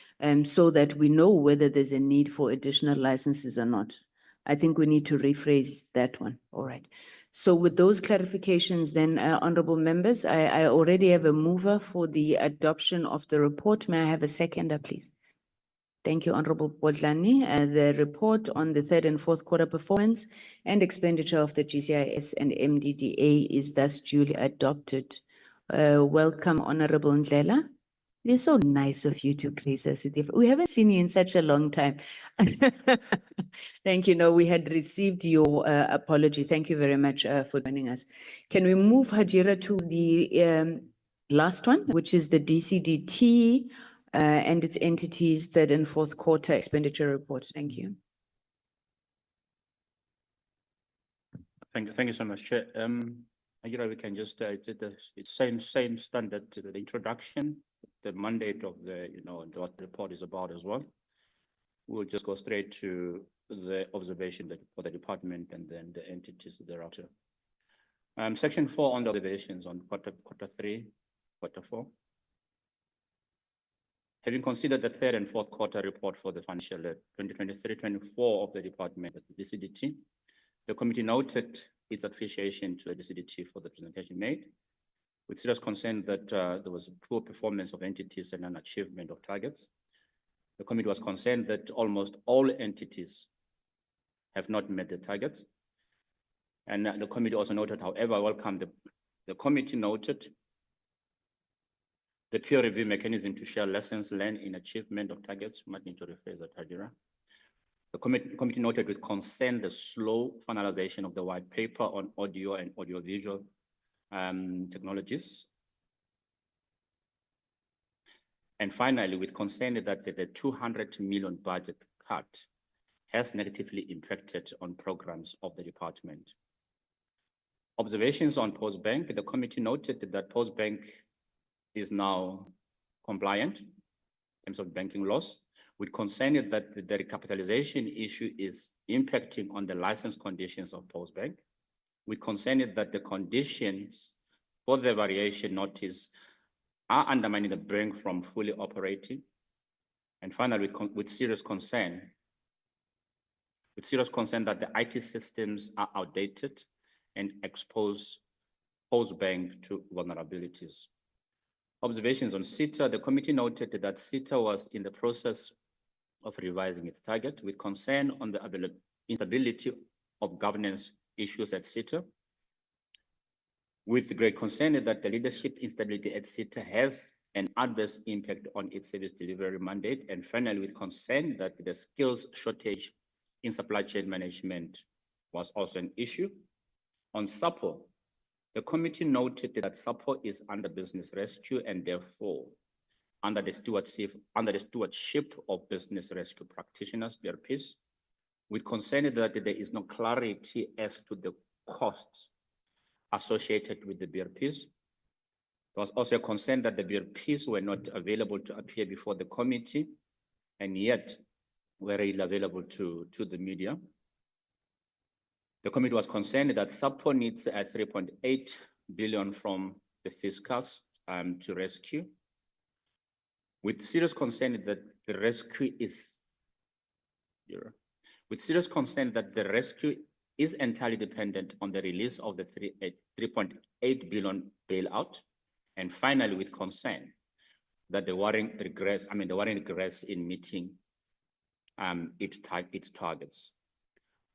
so that we know whether there's a need for additional licenses or not? I think we need to rephrase that one. All right. So with those clarifications, then, honorable members, I already have a mover for the adoption of the report. May I have a seconder, please? Thank you, Honorable Bodlani. The report on the third and fourth quarter performance and expenditure of the GCIS and MDDA is thus duly adopted. Welcome, Honorable Ndlela. It is so nice of you to grace us with you. We haven't seen you in such a long time. Thank you. No, we had received your apology. Thank you very much for joining us. Can we move, Hajira, to the last one, which is the DCDT and its entities third and fourth quarter expenditure report? Thank you. Thank you so much, Chair. We can just it's same standard to the introduction, the mandate of the what the report is about as well. We'll just go straight to the observation for the department and then the entities thereafter. Section 4 on the observations on quarter 3, quarter 4. Having considered the third and fourth quarter report for the financial year 2023-24 of the department at the DCDT, the committee noted its appreciation to the DCDT for the presentation made, with serious concern that there was poor performance of entities and an achievement of targets. The committee was concerned that almost all entities have not met the targets. And the committee also noted, however, the committee noted the peer review mechanism to share lessons learned in achievement of targets. Might need to rephrase that, Hajira. The committee noted with concern the slow finalization of the white paper on audio and audiovisual technologies. And finally, with concern that the 200 million budget cut has negatively impacted on programs of the department. Observations on Postbank, the committee noted that Postbank is now compliant in terms of banking laws, with concern that the recapitalization issue is impacting on the license conditions of Postbank, with concern that the conditions for the variation notice are undermining the bank from fully operating. And finally, with serious concern that the IT systems are outdated and expose Postbank to vulnerabilities. Observations on SITA, the committee noted that SITA was in the process of revising its target, with concern on the instability of governance issues at SITA, with great concern that the leadership instability at SITA has an adverse impact on its service delivery mandate, and finally, with concern that the skills shortage in supply chain management was also an issue. On SAPO, the committee noted that SAPO is under business rescue and therefore under the stewardship of business rescue practitioners, BRPs, with concern that there is no clarity as to the costs associated with the BRPs. There was also a concern that the BRPs were not available to appear before the committee, and yet were readily available to the media. The committee was concerned that SAPO needs 3.8 billion from the fiscals to rescue, with serious concern that the rescue is entirely dependent on the release of the 3.8 billion bailout, and finally with concern that the warning regress in meeting its targets.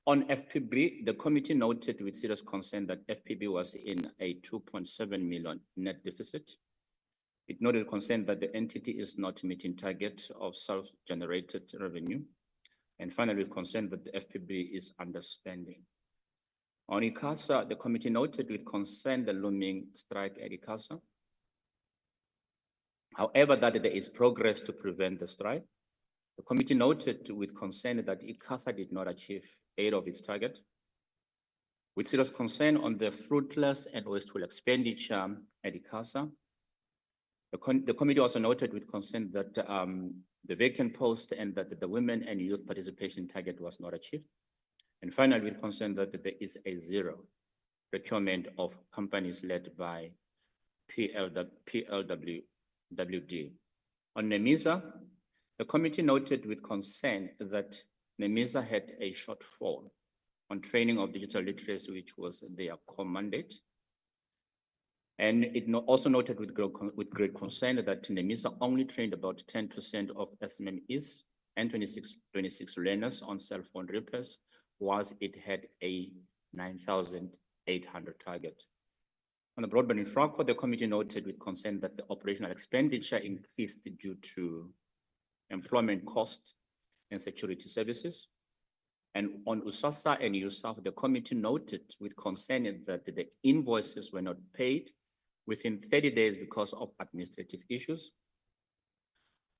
On FPB, the committee noted with serious concern that FPB was in a 2.7 million net deficit. It noted concern that the entity is not meeting target of self-generated revenue. And finally, with concern that the FPB is underspending. On ICASA, the committee noted with concern the looming strike at ICASA. However, that there is progress to prevent the strike. The committee noted with concern that ICASA did not achieve 8 of its target. With serious concern on the fruitless and wasteful expenditure at ICASA, the committee also noted with concern that the vacant post and that the women and youth participation target was not achieved. And finally, with concern that there is a 0 procurement of companies led by PLWD. On NEMISA, the committee noted with concern that NEMISA had a shortfall on training of digital literacy, which was their core mandate. And it also noted with great concern that NEMISA only trained about 10% of SMMEs and 26 learners on cell phone repairs, whilst it had a 9,800 target. On the broadband infrastructure, the committee noted with concern that the operational expenditure increased due to employment cost and security services. And on USASA and USAF, the committee noted with concern that the invoices were not paid within 30 days because of administrative issues.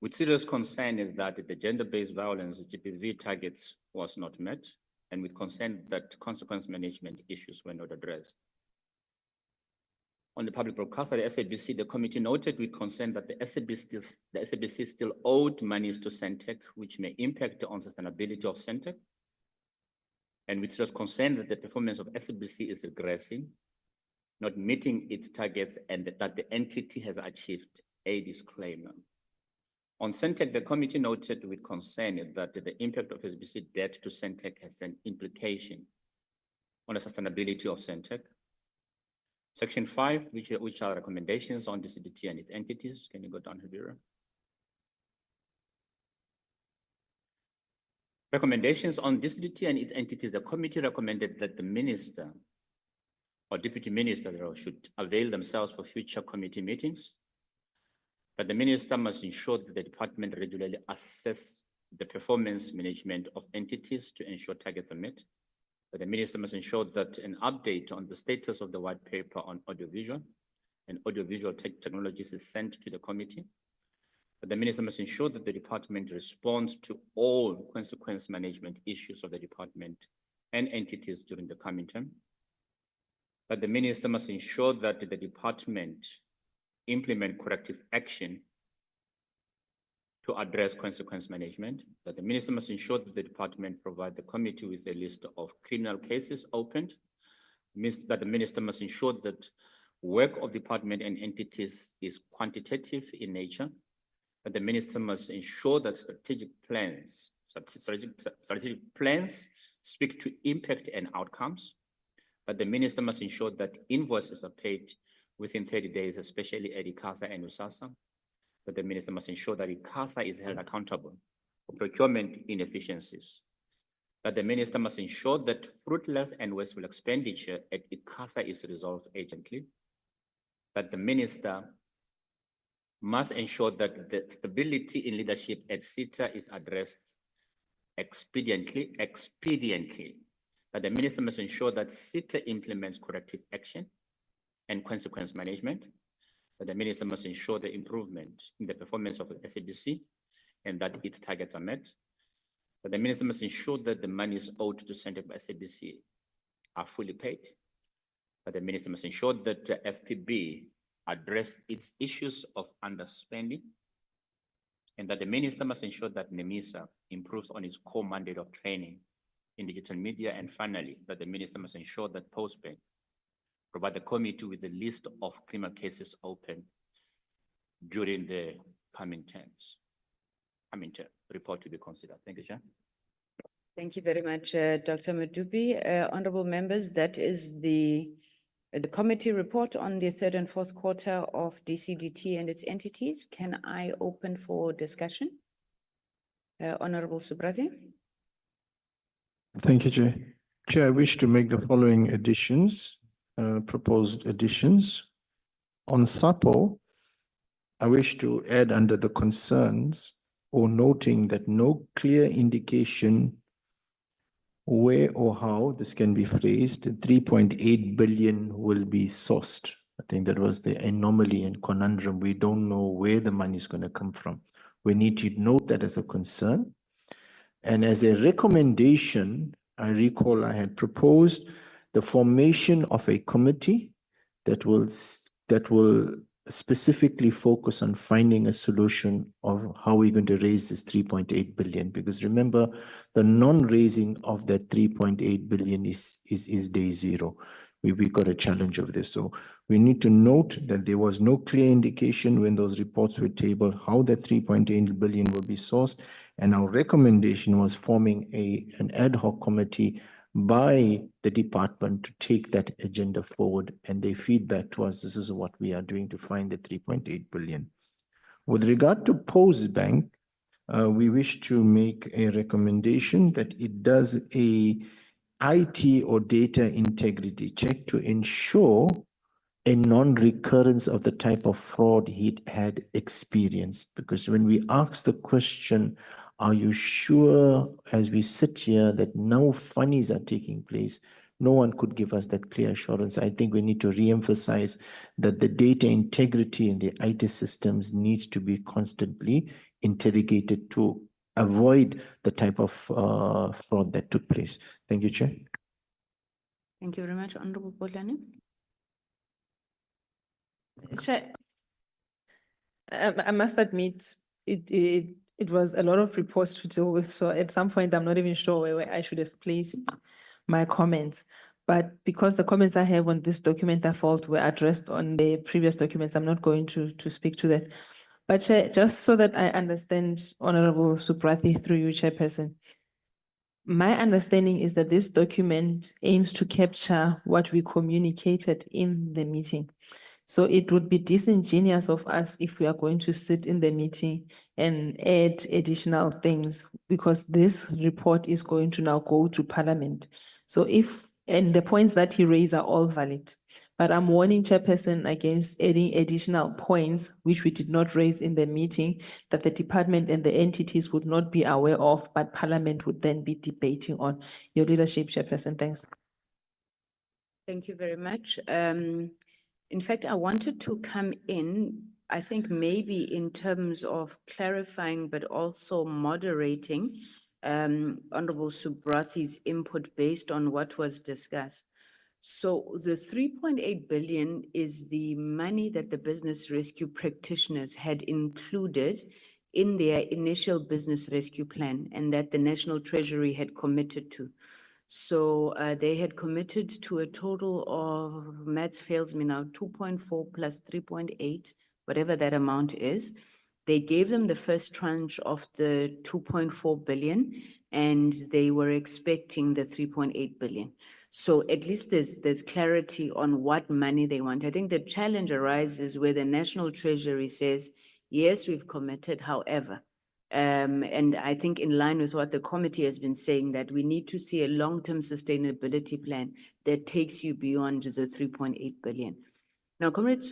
With serious concern is that the gender-based violence GBV targets was not met, and with concern that consequence management issues were not addressed. On the public broadcaster, the SABC, the committee noted with concern that the SABC still owed monies to Centec, which may impact on sustainability of Centec. And with serious concern that the performance of SABC is regressing, not meeting its targets, and that the entity has achieved a disclaimer. On Centec, the committee noted with concern that the impact of SBC debt to Centec has an implication on the sustainability of Centec. Section 5, which are recommendations on DCDT and its entities. Can you go down, Habira? Recommendations on DCDT and its entities. The committee recommended that the minister or deputy minister should avail themselves for future committee meetings. That the minister must ensure that the department regularly assess the performance management of entities to ensure targets are met. That the minister must ensure that an update on the status of the white paper on audiovisual and audiovisual technologies is sent to the committee. That the minister must ensure that the department responds to all consequence management issues of the department and entities during the coming term. That the minister must ensure that the department implement corrective action to address consequence management. That the minister must ensure that the department provide the committee with a list of criminal cases opened. That the minister must ensure that work of department and entities is quantitative in nature. That the minister must ensure that strategic plans speak to impact and outcomes. That the minister must ensure that invoices are paid within 30 days, especially at ICASA and USASA. That the minister must ensure that ICASA is held accountable for procurement inefficiencies. That the minister must ensure that fruitless and wasteful expenditure at ICASA is resolved urgently. That the minister must ensure that the stability in leadership at SITA is addressed expediently. That the minister must ensure that SITA implements corrective action and consequence management. That the minister must ensure the improvement in the performance of the SABC and that its targets are met. That the minister must ensure that the monies owed to Centec by SABC are fully paid. That the minister must ensure that the FPB address its issues of underspending and that the minister must ensure that NEMISA improves on its core mandate of training in digital media, and finally, that the minister must ensure that Postbank provide the committee with a list of criminal cases open during the coming terms. Report to be considered. Thank you, Chair. Thank you very much, Dr. Madubi. Honorable members, that is the committee report on the third and fourth quarter of DCDT and its entities. Can I open for discussion? Honorable Subrathi. Thank you, Chair. Chair, I wish to make the following additions, proposed additions. On SAPO, I wish to add under the concerns or noting that no clear indication where or how this can be phrased, 3.8 billion will be sourced. I think that was the anomaly and conundrum. We don't know where the money is going to come from. We need to note that as a concern. And as a recommendation, I recall I had proposed the formation of a committee that will specifically focus on finding a solution of how we're going to raise this 3.8 billion. Because remember, the non-raising of that 3.8 billion is day zero. We got a challenge of this. So we need to note that there was no clear indication when those reports were tabled how that 3.8 billion will be sourced. And our recommendation was forming an ad hoc committee by the department to take that agenda forward, and they feedback to us, this is what we are doing to find the 3.8 billion. With regard to Postbank, we wish to make a recommendation that it does a IT or data integrity check to ensure a non-recurrence of the type of fraud he had experienced. Because when we ask the question, are you sure as we sit here that no funnies are taking place? No one could give us that clear assurance. I think we need to re-emphasize that the data integrity in the IT systems needs to be constantly interrogated to avoid the type of fraud that took place. Thank you, Chair. Thank you very much, Honorable Bodlani. Chair, I must admit, it was a lot of reports to deal with. So at some point, I'm not even sure where I should have placed my comments. But because the comments I have on this document I felt were addressed on the previous documents, I'm not going to speak to that. But Chair, just so that I understand, Honorable Subrathi, through you, Chairperson, my understanding is that this document aims to capture what we communicated in the meeting. So it would be disingenuous of us if we are going to sit in the meeting and add additional things, because this report is going to now go to Parliament. So and the points that he raised are all valid, but I'm warning Chairperson against adding additional points which we did not raise in the meeting, that the department and the entities would not be aware of, but Parliament would then be debating on. Your leadership, Chairperson, thanks. Thank you very much. In fact, I wanted to come in, I think maybe in terms of clarifying, but also moderating Honorable Subrathi's input based on what was discussed. So the 3.8 billion is the money that the business rescue practitioners had included in their initial business rescue plan, and that the National Treasury had committed to. So they had committed to a total of, maths fails me now, 2.4 plus 3.8, whatever that amount is. They gave them the first tranche of the 2.4 billion, and they were expecting the 3.8 billion. So at least there's clarity on what money they want. I think the challenge arises where the National Treasury says, yes, we've committed, however, and I think in line with what the committee has been saying, that we need to see a long-term sustainability plan that takes you beyond the 3.8 billion. Now, Comrade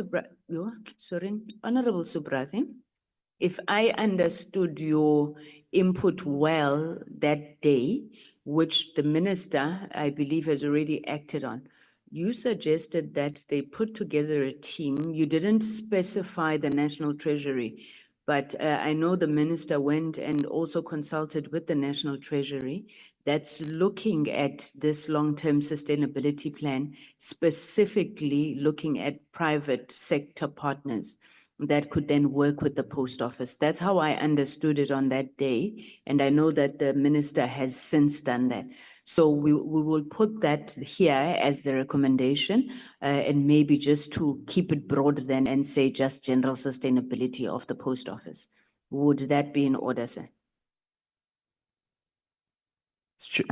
Honorable Subrathi, if I understood your input well that day, which the minister, I believe, has already acted on, you suggested that they put together a team. You didn't specify the National Treasury, but I know the minister went and also consulted with the National Treasury that's looking at this long-term sustainability plan, specifically looking at private sector partners. that could then work with the post office. That's how I understood it on that day. And I know that the minister has since done that. So we will put that here as the recommendation, and maybe just to keep it broader then and say just general sustainability of the post office. Would that be in order, sir?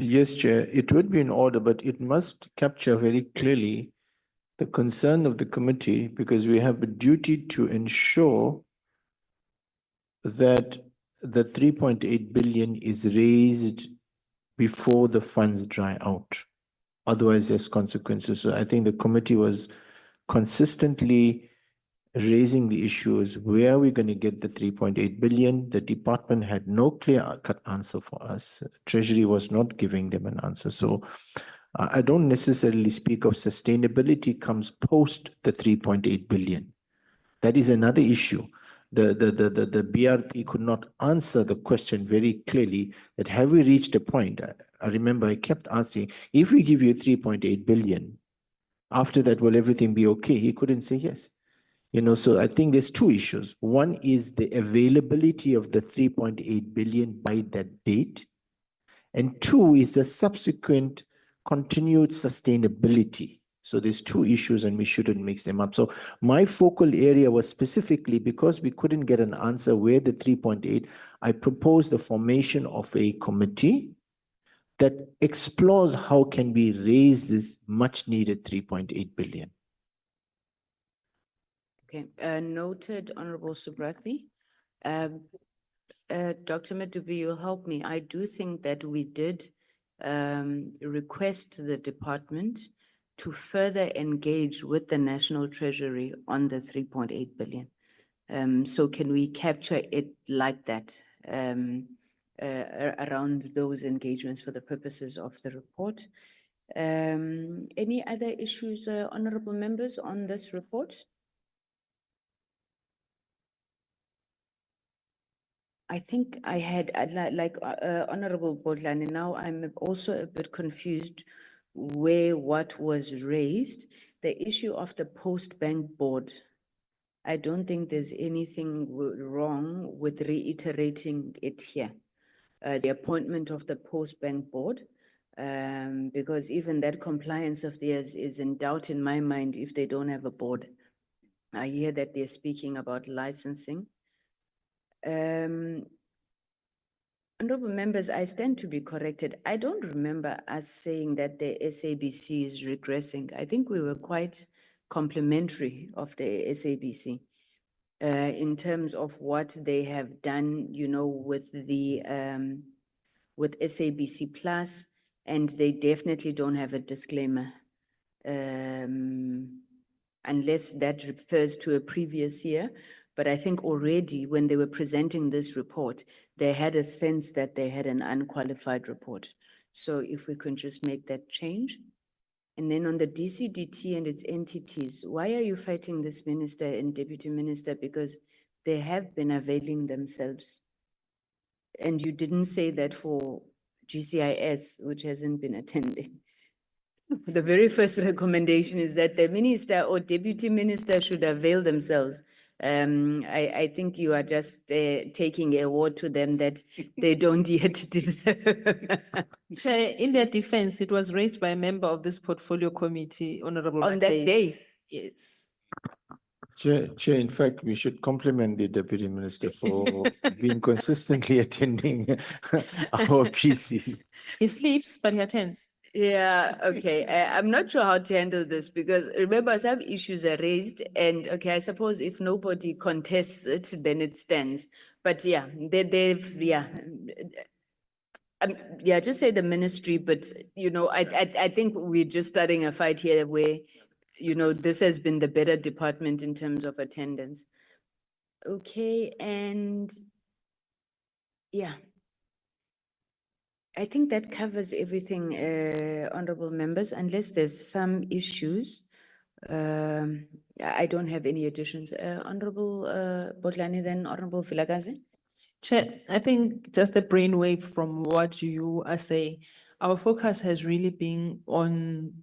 Yes, Chair, it would be in order, but it must capture very clearly the concern of the committee, because we have a duty to ensure that the 3.8 billion is raised before the funds dry out. Otherwise, there's consequences. So I think the committee was consistently raising the issues. Where are we going to get the 3.8 billion? The department had no clear-cut answer for us. Treasury was not giving them an answer. So I don't necessarily speak of sustainability comes post the 3.8 billion. That is another issue. The BRP could not answer the question very clearly that have we reached a point? I remember I kept asking, if we give you 3.8 billion, after that, will everything be okay? He couldn't say yes. You know, so I think there's two issues. One is the availability of the 3.8 billion by that date. And two is the subsequent continued sustainability. So there's two issues and we shouldn't mix them up. So my focal area was specifically because we couldn't get an answer where the 3.8, I proposed the formation of a committee that explores how can we raise this much needed 3.8 billion. Okay, noted, Honorable Subrathi. Dr. Medupi, you'll help me. I do think that we did request the department to further engage with the National Treasury on the 3.8 billion. So can we capture it like that around those engagements for the purposes of the report? Any other issues, honorable members, on this report? I think I had, like Honorable Bodlani, now I'm also a bit confused where what was raised. The issue of the Post Bank Board, I don't think there's anything wrong with reiterating it here. The appointment of the Post Bank Board, because even that compliance of theirs is in doubt in my mind if they don't have a board. I hear that they're speaking about licensing. Honorable members, I stand to be corrected. I don't remember us saying that the SABC is regressing. I think we were quite complimentary of the SABC in terms of what they have done, you know, with the with SABC Plus, and they definitely don't have a disclaimer unless that refers to a previous year. But I think already when they were presenting this report, they had a sense that they had an unqualified report. So if we can just make that change. And then on the DCDT and its entities, why are you fighting this minister and deputy minister? Because they have been availing themselves. And you didn't say that for GCIS, which hasn't been attending. The very first recommendation is that the minister or deputy minister should avail themselves. I think you are just taking a word to them that they don't yet deserve. Chair, in their defense, it was raised by a member of this portfolio committee, Honorable On that Matei. day. Yes. Chair, in fact, we should compliment the Deputy Minister for being consistently attending our PCs. He sleeps, but he attends. Yeah, okay. I'm not sure how to handle this because remember some issues are raised and okay, I suppose if nobody contests it, then it stands. But yeah, yeah, just say the ministry, but you know, I think we're just starting a fight here where, you know, this has been the better department in terms of attendance. Okay, and yeah. I think that covers everything, honorable members, unless there's some issues. I don't have any additions. Honorable Botlani, then Honorable Vilakazi. Chair, I think just a brainwave from what you are saying. Our focus has really been on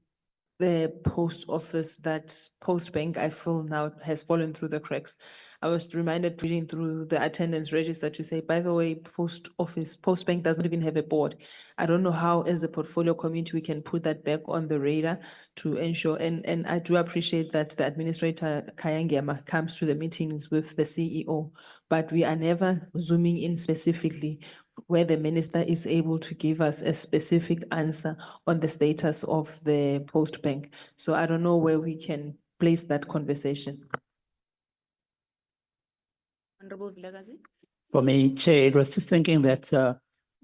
the post office, that post bank, I feel now has fallen through the cracks. I was reminded reading through the attendance register to say, by the way, post office, post bank does not even have a board. I don't know how, as a portfolio committee, we can put that back on the radar to ensure, and I do appreciate that the administrator Kayangema comes to the meetings with the CEO, but we are never zooming in specifically where the minister is able to give us a specific answer on the status of the post bank. So I don't know where we can place that conversation. Honorable Vilakazi? For me, Chair, it was just thinking that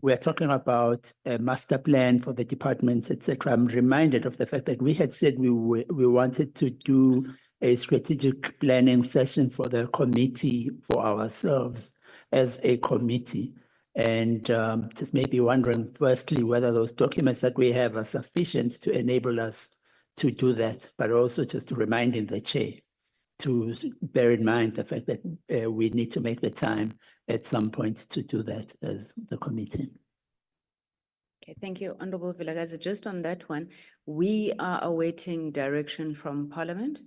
we are talking about a master plan for the departments, etc. I'm reminded of the fact that we had said we wanted to do a strategic planning session for the committee for ourselves as a committee. And just maybe wondering, firstly, whether those documents that we have are sufficient to enable us to do that, but also just reminding the Chair to bear in mind the fact that we need to make the time at some point to do that as the committee. Okay, thank you, Honorable Vilakazi. Just on that one, we are awaiting direction from Parliament.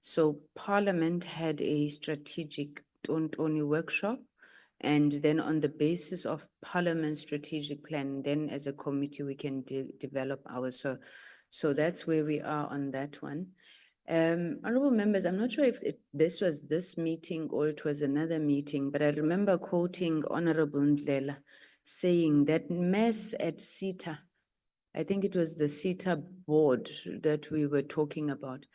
So Parliament had a strategic don't-only workshop. And then on the basis of Parliament's strategic plan, then as a committee, we can develop ours. So that's where we are on that one. Honorable members, I'm not sure if this was this meeting or it was another meeting, but I remember quoting Honorable Ndlela saying that mess at CETA, I think it was the CETA board that we were talking about.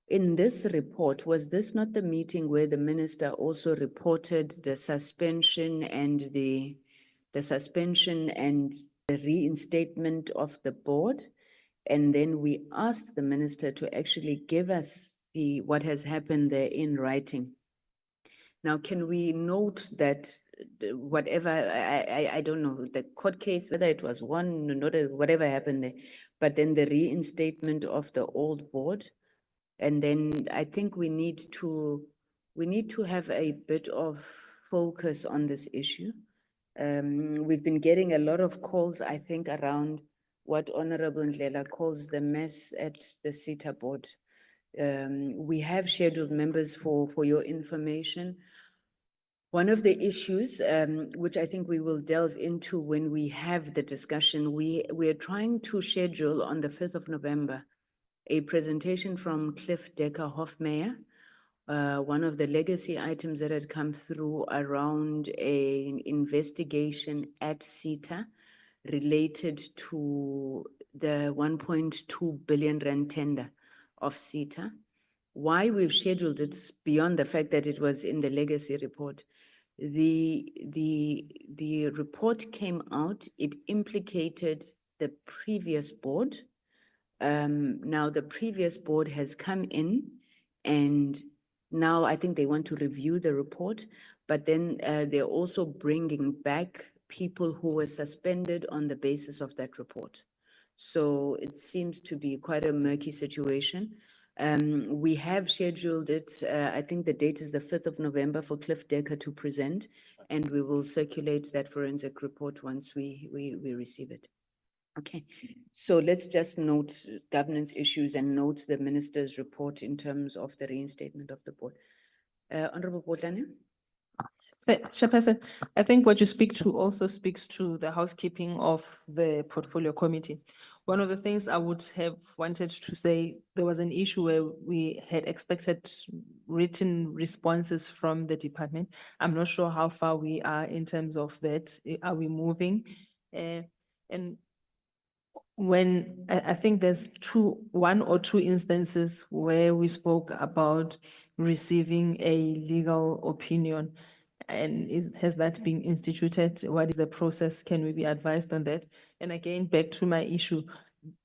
In this report, was this not the meeting where the minister also reported the suspension and the reinstatement of the board? And then we asked the minister to actually give us what has happened there in writing. Now, can we note that whatever, I don't know, the court case, whether it was one, not whatever happened there, but then the reinstatement of the old board. And then I think we need to have a bit of focus on this issue. We've been getting a lot of calls, I think, around what Honorable Ndlela calls the mess at the CETA board. We have scheduled members for your information. One of the issues, which I think we will delve into when we have the discussion, we are trying to schedule on the 5th of November, a presentation from Cliff Decker-Hofmeyer, one of the legacy items that had come through around an investigation at CETA related to the 1.2 billion rand tender of CETA. Why we've scheduled it beyond the fact that it was in the legacy report. The report came out, it implicated the previous board. Now the previous board has come in and now I think they want to review the report, but then they're also bringing back people who were suspended on the basis of that report. So it seems to be quite a murky situation. We have scheduled it, I think the date is the 5th of November for Cliff Decker to present, and we will circulate that forensic report once we receive it. Okay, so let's just note governance issues and note the minister's report in terms of the reinstatement of the board. Honorable Botlane? Chairperson, I think what you speak to also speaks to the housekeeping of the portfolio committee. One of the things I would have wanted to say, there was an issue where we had expected written responses from the department. I'm not sure how far we are in terms of that. Are we moving? And when I think there's one or two instances where we spoke about receiving a legal opinion. And has that been instituted? What is the process? Can we be advised on that? And again, back to my issue,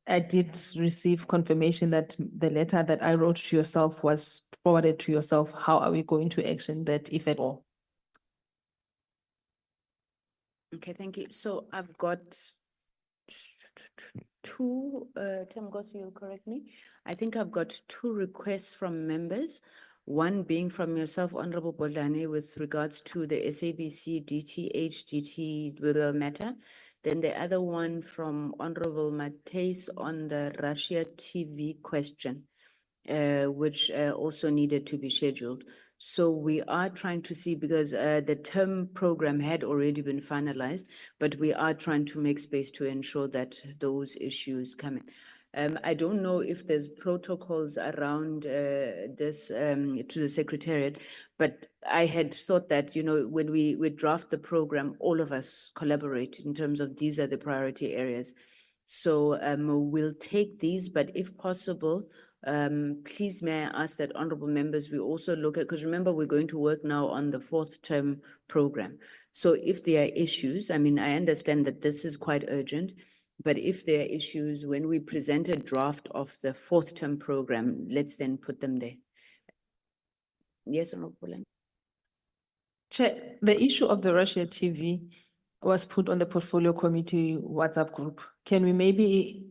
I did receive confirmation that the letter that I wrote to yourself was forwarded to yourself. How are we going to action that, if at all? Okay, thank you. So I've got two, Temgosi, you'll correct me. I think I've got two requests from members. One being from yourself, Honorable Botlane, with regards to the SABC DTH/DT matter. Then the other one from Honorable Mateis on the Russia TV question, which also needed to be scheduled. So we are trying to see, because the term program had already been finalized, but we are trying to make space to ensure that those issues come in. I don't know if there's protocols around this to the Secretariat, but I had thought that, you know, when we draft the program, all of us collaborate in terms of these are the priority areas. So we'll take these, but if possible, please may I ask that honorable members, we also look at, because remember, we're going to work now on the fourth term program. So if there are issues, I mean, I understand that this is quite urgent, but if there are issues, when we present a draft of the fourth term program, let's then put them there. Yes, Honorable Polan. Chair, the issue of the Russia TV was put on the portfolio committee WhatsApp group. Can we maybe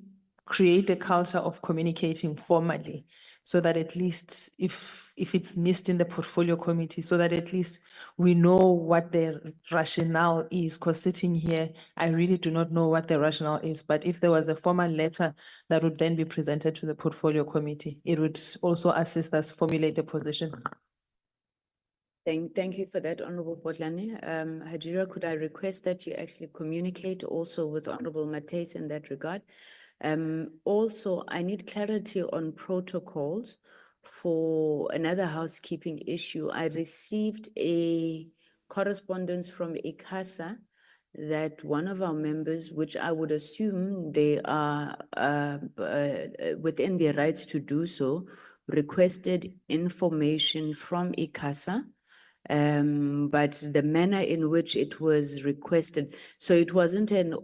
create a culture of communicating formally so that at least if it's missed in the portfolio committee, so that at least we know what the rationale is, because sitting here, I really do not know what the rationale is, but if there was a formal letter that would then be presented to the portfolio committee, it would also assist us formulate a position. Thank you for that, Honorable Potlane. Hajira, could I request that you actually communicate also with Honorable Mateis in that regard? Also, I need clarity on protocols for another housekeeping issue. I received a correspondence from ICASA that one of our members, which I would assume they are within their rights to do so, requested information from ICASA. But the manner in which it was requested, so it wasn't an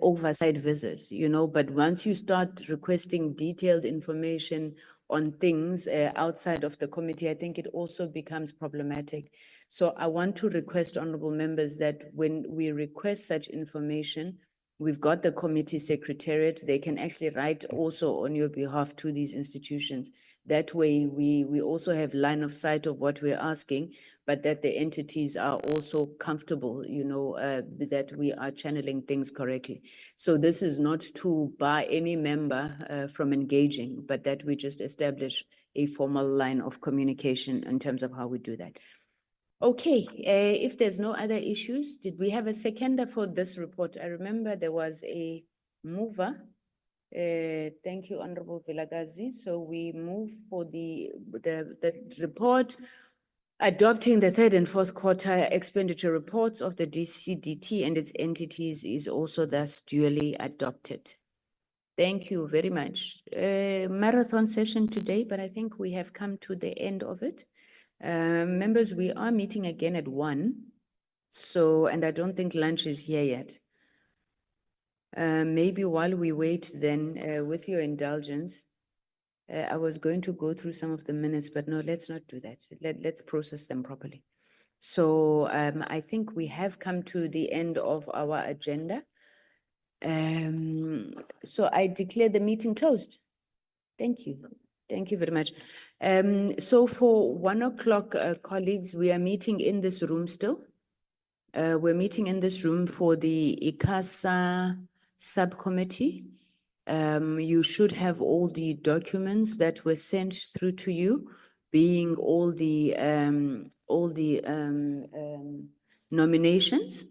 oversight visit, you know, but once you start requesting detailed information on things outside of the committee, I think it also becomes problematic. So I want to request honorable members that when we request such information, we've got the committee secretariat, they can actually write also on your behalf to these institutions. That way we also have line of sight of what we're asking, but that the entities are also comfortable, you know, that we are channeling things correctly. So this is not to bar any member from engaging, but that we just establish a formal line of communication in terms of how we do that. Okay, if there's no other issues, did we have a seconder for this report? I remember there was a mover. Thank you, Honorable Vilagazi. So we move for the report adopting the third and fourth quarter expenditure reports of the DCDT and its entities is also thus duly adopted. Thank you very much. Marathon session today, but I think we have come to the end of it. Members, we are meeting again at 1. So, and I don't think lunch is here yet. Maybe while we wait then, with your indulgence, I was going to go through some of the minutes, but no, let's not do that. Let's process them properly. So I think we have come to the end of our agenda. So I declare the meeting closed. Thank you. Thank you very much. So for 1 o'clock, colleagues, we are meeting in this room still. We're meeting in this room for the ICASA subcommittee. You should have all the documents that were sent through to you, being all the nominations.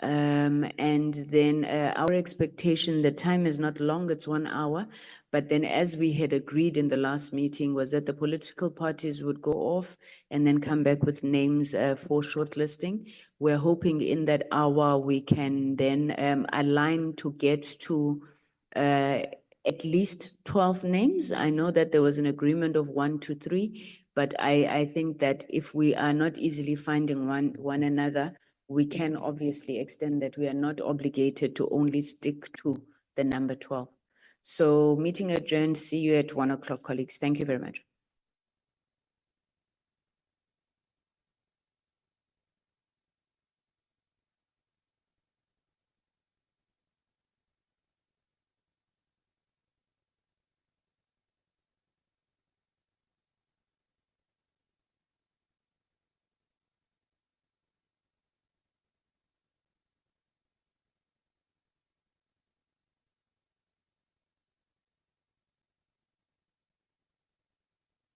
And then our expectation, the time is not long, it's 1 hour. But then as we had agreed in the last meeting was that the political parties would go off and then come back with names for shortlisting. We're hoping in that hour we can then align to get to at least 12 names. I know that there was an agreement of 1 to 3, but I think that if we are not easily finding one another, we can obviously extend that. We are not obligated to only stick to the number 12. So meeting adjourned. See you at 1 o'clock, colleagues. Thank you very much.